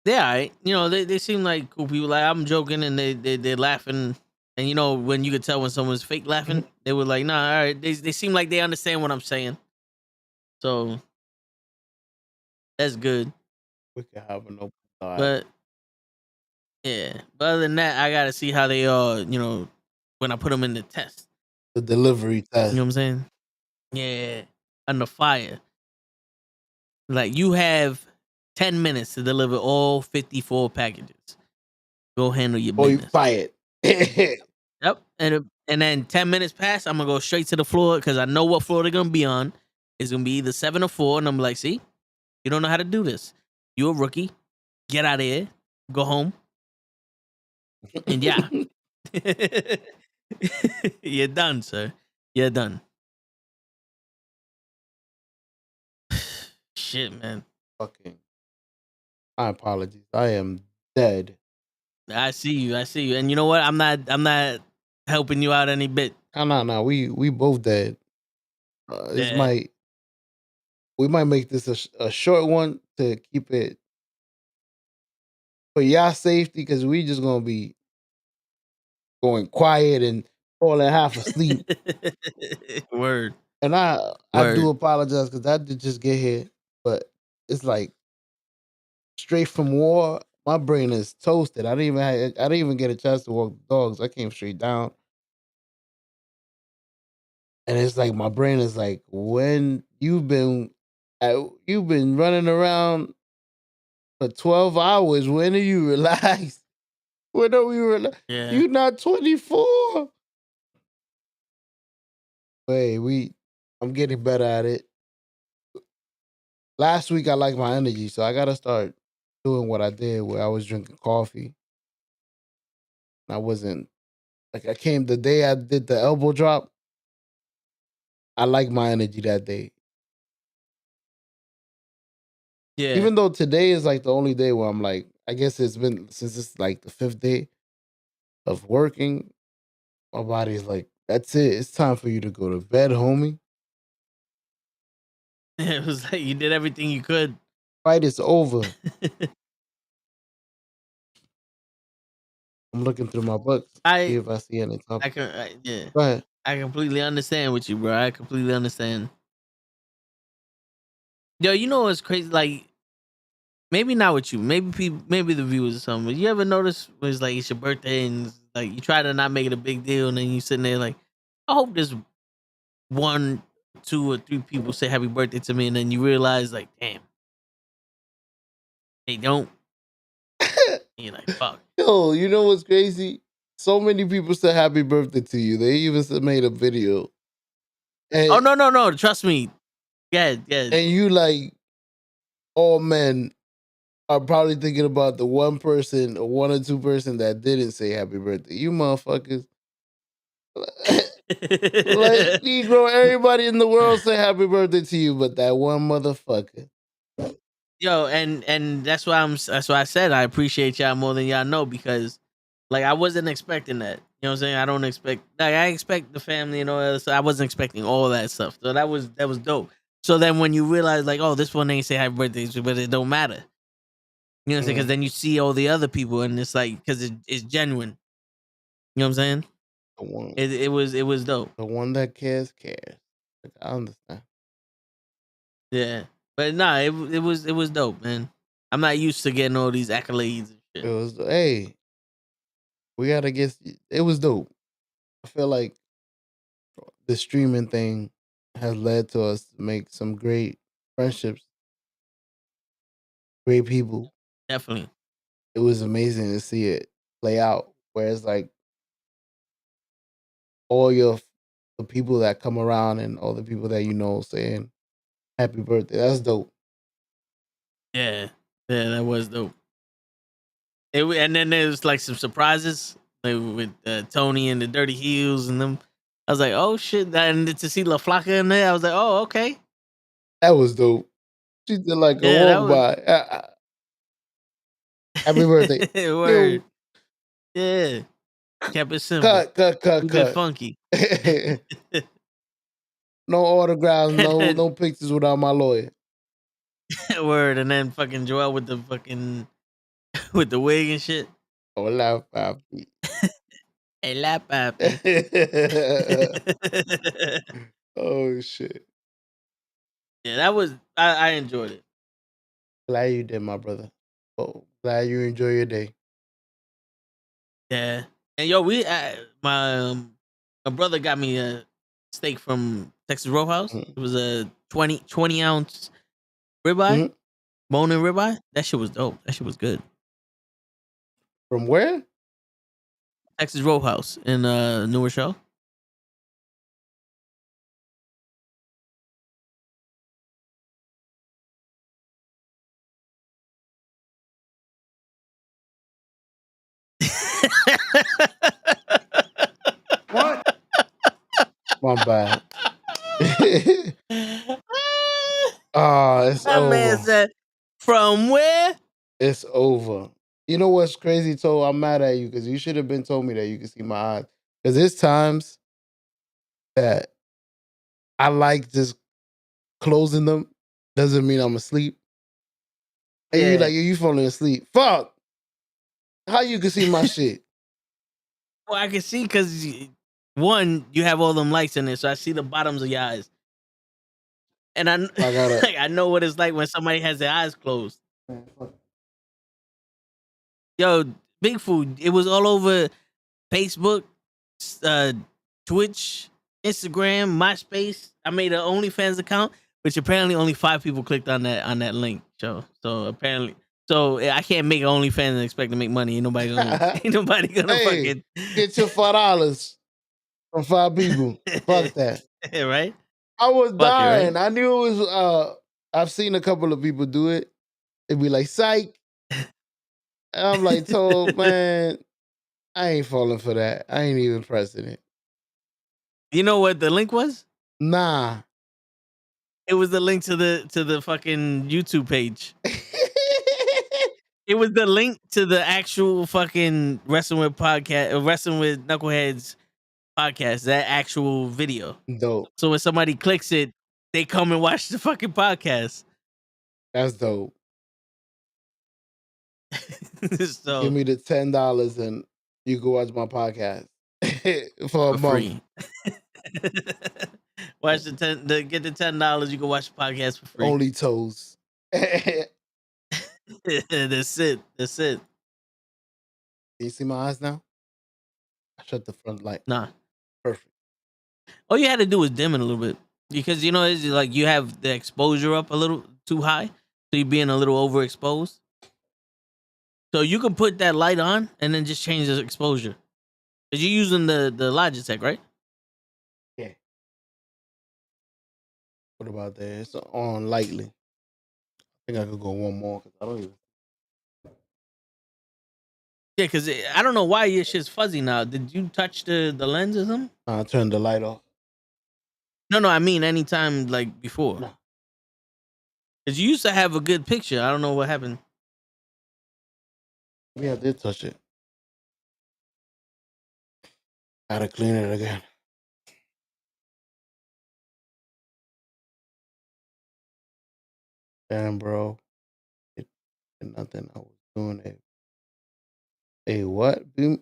S1: they're all right. They seem like cool people. Like, I'm joking and they're laughing. And when you could tell when someone's fake laughing, they were like, nah, all right. They seem like they understand what I'm saying. So that's good.
S4: We could have an open thought.
S1: But yeah. But other than that, I gotta see how they are, when I put them in the test.
S4: The delivery test.
S1: You know what I'm saying? Yeah. Under fire. Like, you have 10 minutes to deliver all 54 packages. Go handle your
S4: Or you
S1: business.
S4: fired.
S1: Yep. And then 10 minutes pass, I'm gonna go straight to the floor because I know what floor they're gonna be on. It's gonna be either 7 or 4, and I'm like, see, you don't know how to do this. You're a rookie. Get out of here. Go home. And yeah. You're done, sir. You're done. Shit, man.
S4: Fucking. My apologies. I am dead.
S1: I see you. And you know what? I'm not helping you out any bit.
S4: No. We both dead.
S1: Yeah.
S4: We might make this a short one to keep it for y'all safety, because we just gonna be going quiet and falling half asleep.
S1: Word.
S4: And I do apologize because I did just get here, but it's like straight from war. My brain is toasted. I didn't even get a chance to walk the dogs. I came straight down, and it's like my brain is like, when you've been running around for 12 hours. When are you relaxed? When are we relaxed?
S1: Yeah.
S4: You not 24. Wait, I'm getting better at it. Last week I liked my energy, so I gotta start doing what I did where I was drinking coffee. I wasn't like, I came the day I did the elbow drop. I liked my energy that day.
S1: Yeah.
S4: Even though today is like the only day where I'm like, I guess it's been since it's like the 5th day of working, my body's like, that's it. It's time for you to go to bed, homie.
S1: It was like you did everything you could.
S4: Fight is over. I'm looking through my books to see if I see any topics.
S1: Yeah.
S4: Go ahead.
S1: I completely understand with you, bro. I completely understand. Yo, you know what's crazy? Like, maybe not with you. Maybe the viewers or something. But you ever notice when it's like it's your birthday and it's like you try to not make it a big deal, and then you sitting there like, I hope there's 1, 2, or 3 people say happy birthday to me, and then you realize like, damn, they don't. And you're like, fuck.
S4: Yo, you know what's crazy? So many people said happy birthday to you. They even made a video. And,
S1: Oh no! Trust me. Yeah.
S4: and you like, all men are probably thinking about the one person or 1 or 2 person that didn't say happy birthday. You motherfuckers. Like, Negro, everybody in the world say happy birthday to you, but that one motherfucker.
S1: Yo, and that's why I said I appreciate y'all more than y'all know, because like I wasn't expecting that. You know what I'm saying? I expect the family and all that, so I wasn't expecting all that stuff. So that was dope. So then when you realize like, oh, this one ain't say happy birthday, but it don't matter. You know what I'm saying? Because then you see all the other people and it's like, because it's genuine. You know what I'm saying?
S4: The one,
S1: It was dope.
S4: the one that cares. Like, I understand.
S1: Yeah. But nah, it was dope, man. I'm not used to getting all these accolades and shit.
S4: It was, hey, we gotta get. It was dope. I feel like the streaming thing has led to us to make some great friendships, great people.
S1: Definitely.
S4: It was amazing to see it play out. Whereas like all the people that come around and all the people that you know saying happy birthday. That's dope.
S1: Yeah. Yeah, that was dope. And then there's like some surprises like with Tony and the Dirty Heels and them. I was like, oh shit! And to see La Flaca in there, I was like, oh okay.
S4: That was dope. She did like a
S1: Yeah, that
S4: walk
S1: was
S4: by. Happy birthday.
S1: word.
S4: Yo,
S1: Yeah, kept it simple.
S4: cut,
S1: Keep it
S4: cut.
S1: funky.
S4: No autographs, no pictures without my lawyer.
S1: Word. And then fucking Joel with the fucking with the wig and shit.
S4: Hola, papi.
S1: Hey, la papi.
S4: Oh shit.
S1: Yeah, that was I enjoyed it.
S4: Glad you did, my brother. Oh, glad you enjoy your day.
S1: Yeah, and yo, my brother got me a steak from Texas Roadhouse.
S4: Mhm.
S1: It was a 20 ounce ribeye,
S4: Mhm.
S1: bone-in ribeye. That shit was dope. That shit was good.
S4: From where?
S1: Texas Roadhouse in New Rochelle.
S5: What?
S4: My bad. It's
S1: That man
S4: over.
S1: said, "From where?"
S4: It's over. You know what's crazy, Toe? I'm mad at you because you should have been told me that you could see my eyes. Because there's times that I like just closing them. Doesn't mean I'm asleep. And you
S1: Yeah.
S4: like, you falling asleep. Fuck. How you can see my shit?
S1: Well, I can see because one, you have all them lights in there, so I see the bottoms of your eyes, and
S4: I gotta.
S1: I know what it's like when somebody has their eyes closed. Yo, Big Food, it was all over Facebook, uh, Twitch, Instagram, MySpace. I made an OnlyFans account, which apparently only 5 people clicked on that link. So apparently, so I can't make an OnlyFans and expect to make money. Ain't nobody gonna
S4: Hey,
S1: fucking
S4: get your $5 from 5 people. Fuck that.
S1: right.
S4: I was
S1: Fuck it, right?
S4: dying. I knew it was. I've seen a couple of people do it. It'd be like psych. And I'm like, told man, I ain't falling for that. I ain't even pressing it.
S1: You know what the link was?
S4: Nah.
S1: It was the link to the fucking YouTube page. It was the link to the actual fucking Wrestling with Knuckleheads podcast, that actual video.
S4: Dope.
S1: So when somebody clicks it, they come and watch the fucking podcast.
S4: That's dope. Give
S1: So
S4: me the $10 and you can watch my podcast for a
S1: for
S4: month.
S1: free. Watch get the $10, you can watch the podcast for free.
S4: Only toes.
S1: That's it. That's it.
S4: You see my eyes now? I shut the front light.
S1: Nah.
S4: Perfect.
S1: All you had to do was dim it a little bit. Because it's like you have the exposure up a little too high. So you're being a little overexposed. So you can put that light on and then just change the exposure. Because you're using the Logitech, right?
S4: Yeah. What about that? It's on lightly. I think I could go one more because I don't even.
S1: Yeah, because I don't know why your shit's fuzzy now. Did you touch the lens or something?
S4: I turned the light off.
S1: No, I mean anytime like before.
S4: No.
S1: Because you used to have a good picture. I don't know what happened.
S4: Yeah, I did touch it. Gotta clean it again. Damn, bro. It nothing. I was doing it. Hey, what? Yep,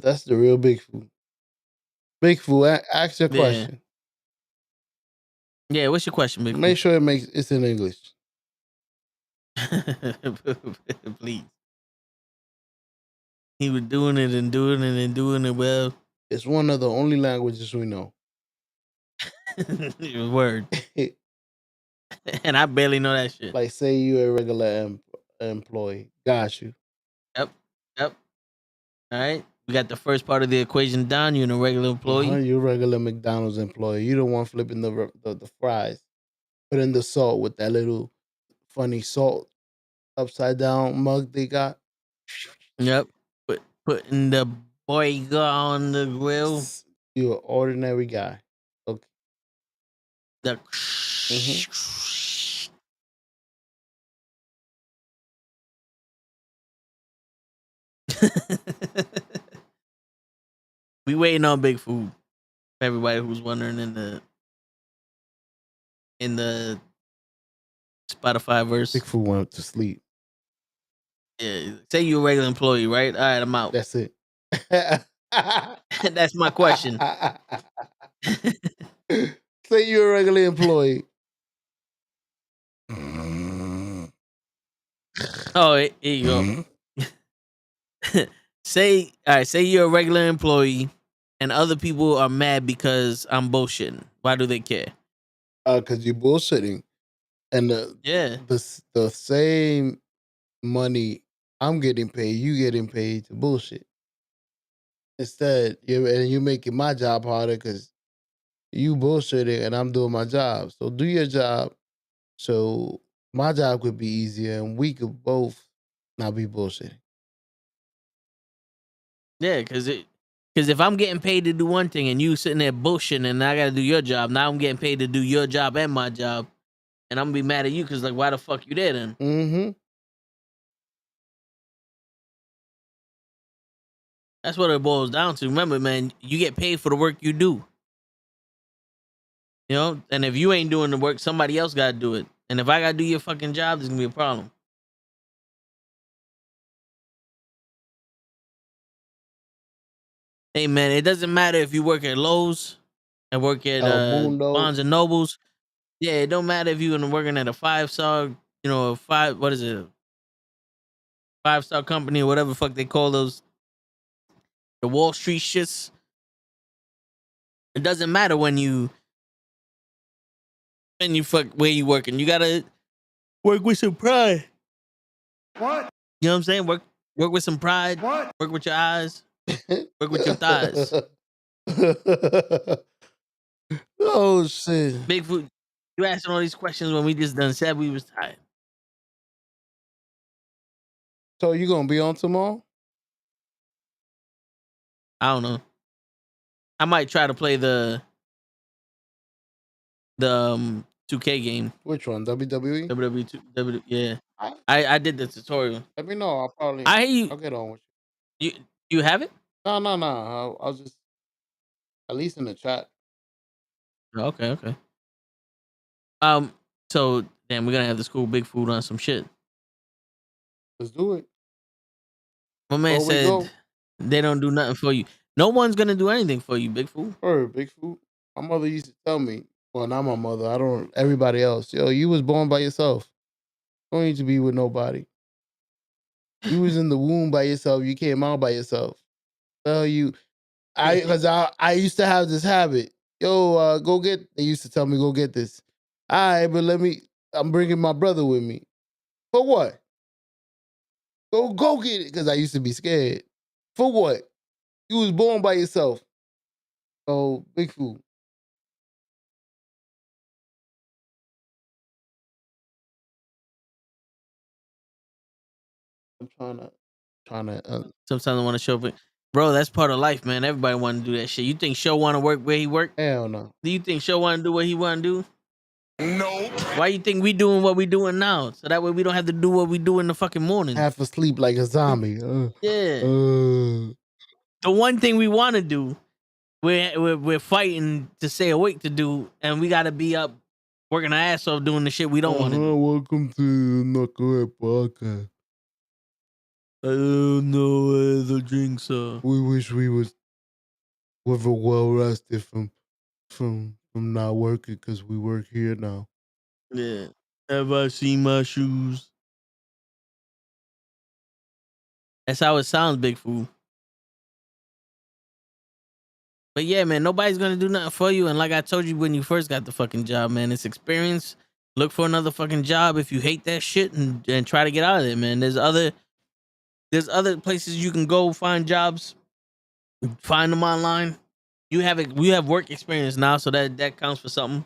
S4: that's the real Big Food. Big Food, ask your
S1: Yeah.
S4: question.
S1: Yeah, what's your question, Big
S4: Make sure it's in English.
S1: Please. He was doing it and doing it and doing it well.
S4: It's one of the only languages we know.
S1: Word. And I barely know that shit.
S4: Like, say you a regular employee. Got you.
S1: Yep. Yep. All right. We got the first part of the equation down. You're a regular employee.
S4: You're a regular McDonald's employee. You don't want flipping the fries. Put in the salt with that little funny salt upside down mug they got.
S1: Yep. Putting the burger on the grill.
S4: You're an ordinary guy. Okay.
S1: The we waiting on Big Food. For everybody who's wondering in the Spotify verse.
S4: Big Food went to sleep.
S1: Yeah. Say you're a regular employee, right? All right, I'm out.
S4: That's it.
S1: That's my question.
S4: Say you're a regular employee.
S1: Oh, here you go. Say you're a regular employee and other people are mad because I'm bullshitting. Why do they care?
S4: Because you're bullshitting. And the same money I'm getting paid, you getting paid to bullshit. Instead, you're making my job harder because you bullshitting and I'm doing my job. So do your job so my job could be easier and we could both not be bullshitting.
S1: Yeah, because if I'm getting paid to do one thing and you sitting there bullshitting and I got to do your job, now I'm getting paid to do your job and my job, and I'm gonna be mad at you because like, why the fuck you there then?
S4: Mm-hmm.
S1: That's what it boils down to. Remember, man, you get paid for the work you do. You know, and if you ain't doing the work, somebody else got to do it. And if I got to do your fucking job, there's gonna be a problem. Hey, man, it doesn't matter if you work at Lowe's and work at Barnes and Nobles. Yeah, it don't matter if you're working at a 5-star, what is it? 5-star company or whatever the fuck they call those, the Wall Street shits. It doesn't matter when you fuck where you working. You gotta work with some pride.
S5: What?
S1: You know what I'm saying? Work with some pride.
S5: What?
S1: Work with your eyes. Work with your thighs.
S4: Oh shit.
S1: Bigfoot, you asking all these questions when we just done said we was tired.
S4: So you gonna be on tomorrow?
S1: I don't know. I might try to play the 2K game.
S4: Which one? WWE?
S1: WWE. Yeah. I did the tutorial.
S4: Let me know. I'll probably.
S1: I hear you.
S4: I'll get on with
S1: you. You have it?
S4: No. I'll just at least in the chat.
S1: Okay. So damn, we're gonna have the school Big Food on some shit.
S4: Let's do it.
S1: My man said they don't do nothing for you. No one's gonna do anything for you, Big Food.
S4: Big Food. My mother used to tell me. Well, not my mother. I don't. Everybody else. Yo, you was born by yourself. Don't need to be with nobody. You was in the womb by yourself. You came out by yourself. Tell you. Because I used to have this habit. Yo, go get. They used to tell me go get this. All right, but I'm bringing my brother with me. For what? Go get it. Because I used to be scared. For what? You was born by yourself. Oh, Big Food. I'm trying to.
S1: Sometimes I want to show up. Bro, that's part of life, man. Everybody want to do that shit. You think Show want to work where he work?
S4: Hell no.
S1: Do you think Show want to do what he want to do?
S5: No.
S1: Why you think we doing what we doing now? So that way we don't have to do what we do in the fucking morning.
S4: Half asleep like a zombie.
S1: Yeah. The one thing we want to do, we're fighting to stay awake to do, and we got to be up working our ass off doing the shit we don't want to do.
S4: Welcome to the Nukkle HeDD podcast.
S1: I don't know where the drinks are.
S4: We wish we were well rested from not working because we work here now.
S1: Yeah. Have I seen my shoes? That's how it sounds, Big Fool. But yeah, man, nobody's gonna do nothing for you. And like I told you when you first got the fucking job, man, it's experience. Look for another fucking job if you hate that shit and try to get out of there, man. There's other places you can go find jobs. Find them online. You have work experience now, so that counts for something.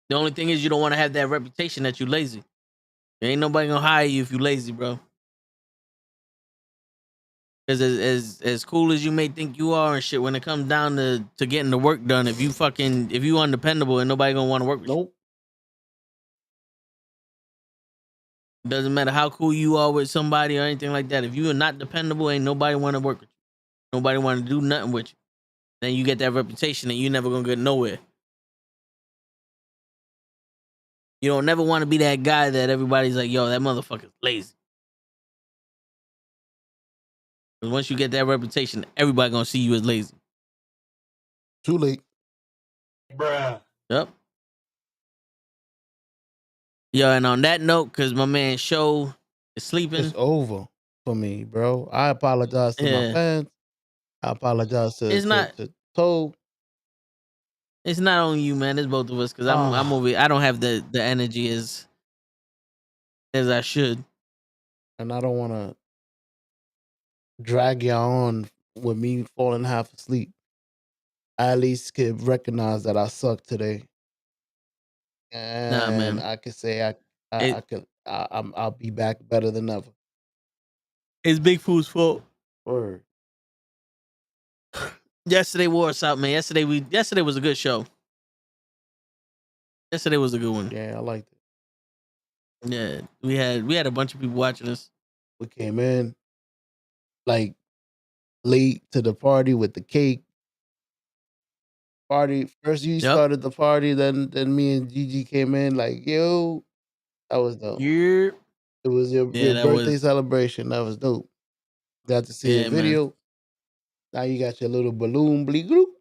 S1: The only thing is you don't want to have that reputation that you lazy. There ain't nobody gonna hire you if you lazy, bro. Because as cool as you may think you are and shit, when it comes down to getting the work done, if you undependable and nobody gonna want to work with you.
S4: Nope.
S1: Doesn't matter how cool you are with somebody or anything like that. If you are not dependable, ain't nobody want to work with you. Nobody want to do nothing with you. Then you get that reputation and you never gonna get nowhere. You don't never want to be that guy that everybody's like, yo, that motherfucker's lazy. Because once you get that reputation, everybody gonna see you as lazy.
S4: Too late.
S1: Yep. Yo, and on that note, because my man Show is sleeping.
S4: It's over for me, bro. I apologize to my
S1: Yeah.
S4: fans. I apologize
S1: It's not
S4: to Toe.
S1: it's not on you, man. It's both of us. Because I'm over. I don't have the energy as I should.
S4: And I don't want to drag y'all on with me falling half asleep. I at least could recognize that I suck today,
S1: Nah,
S4: and
S1: man.
S4: I could say
S1: It,
S4: I'll be back better than ever.
S1: it's Big Food's fault.
S4: Word.
S1: Yesterday wore us out, man. Yesterday was a good show. Yesterday was a good one.
S4: Yeah, I liked it.
S1: Yeah, we had a bunch of people watching us.
S4: We came in like late to the party with the cake. Party first, you started the party, then me and Gigi came in like, yo, that was dope.
S1: Yeah.
S4: It was your
S1: that
S4: birthday
S1: was
S4: celebration. That was dope. Got to see
S1: Yeah,
S4: a video.
S1: man.
S4: Now you got your little balloon bleak glue.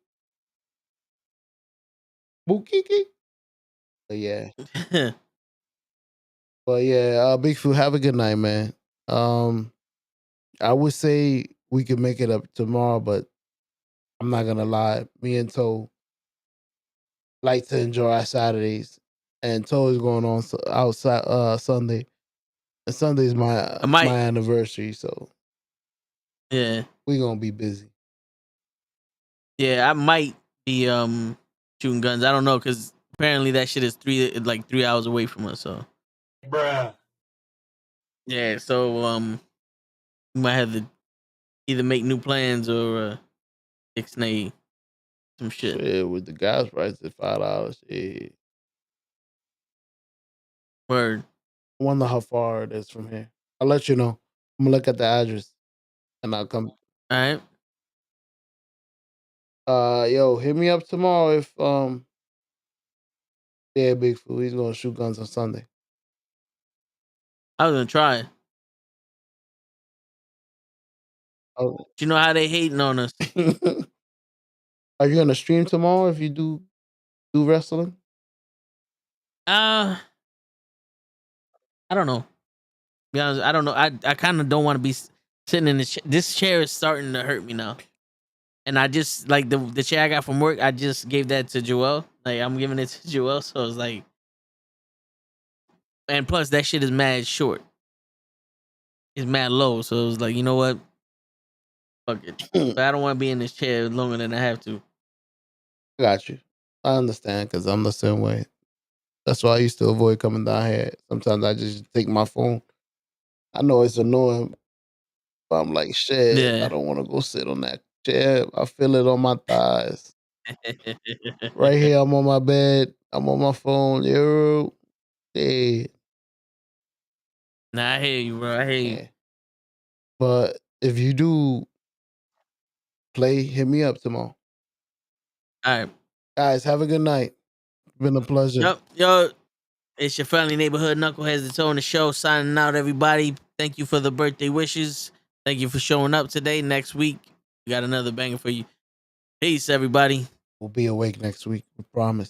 S4: Bookiki. But yeah. But yeah, Big Food, have a good night, man. I would say we could make it up tomorrow, but I'm not gonna lie. Me and Toe like to enjoy our Saturdays, and Toe is going on outside Sunday. And Sunday's my anniversary, so
S1: Yeah.
S4: we gonna be busy.
S1: Yeah, I might be shooting guns. I don't know, because apparently that shit is 3 hours away from us. So,
S5: Bruh.
S1: yeah, so we might have to either make new plans or ixnay some shit.
S4: Yeah, with the gas price at $5. Yeah.
S1: Word.
S4: I wonder how far it is from here. I'll let you know. I'm gonna look at the address and I'll come.
S1: All right.
S4: Yo, hit me up tomorrow if yeah, Big Food, he's gonna shoot guns on Sunday.
S1: I was gonna try.
S4: Oh.
S1: You know how they hating on us.
S4: Are you gonna stream tomorrow if you do wrestling?
S1: I don't know. Be honest, I don't know. I kind of don't want to be sitting in this chair is starting to hurt me now. And I just like the chair I got from work. I just gave that to Joel. Like I'm giving it to Joel, so it's like, and plus that shit is mad short. It's mad low, so it was like, you know what? Fuck it. But I don't want to be in this chair longer than I have to.
S4: Got you. I understand because I'm the same way. That's why I used to avoid coming down here. Sometimes I just take my phone. I know it's annoying, but I'm like, shit,
S1: Yeah.
S4: I don't want to go sit on that chair. I feel it on my thighs. Right here, I'm on my bed. I'm on my phone. Yo, hey.
S1: Nah, I hear you, bro. I hear you.
S4: But if you do play, hit me up tomorrow.
S1: All right.
S4: Guys, have a good night. It's been a pleasure.
S1: Yep. Yo, it's your friendly neighborhood knuckleheads that's on the show. Signing out, everybody. Thank you for the birthday wishes. Thank you for showing up today. Next week, we got another banger for you. Peace, everybody.
S4: We'll be awake next week. We promise.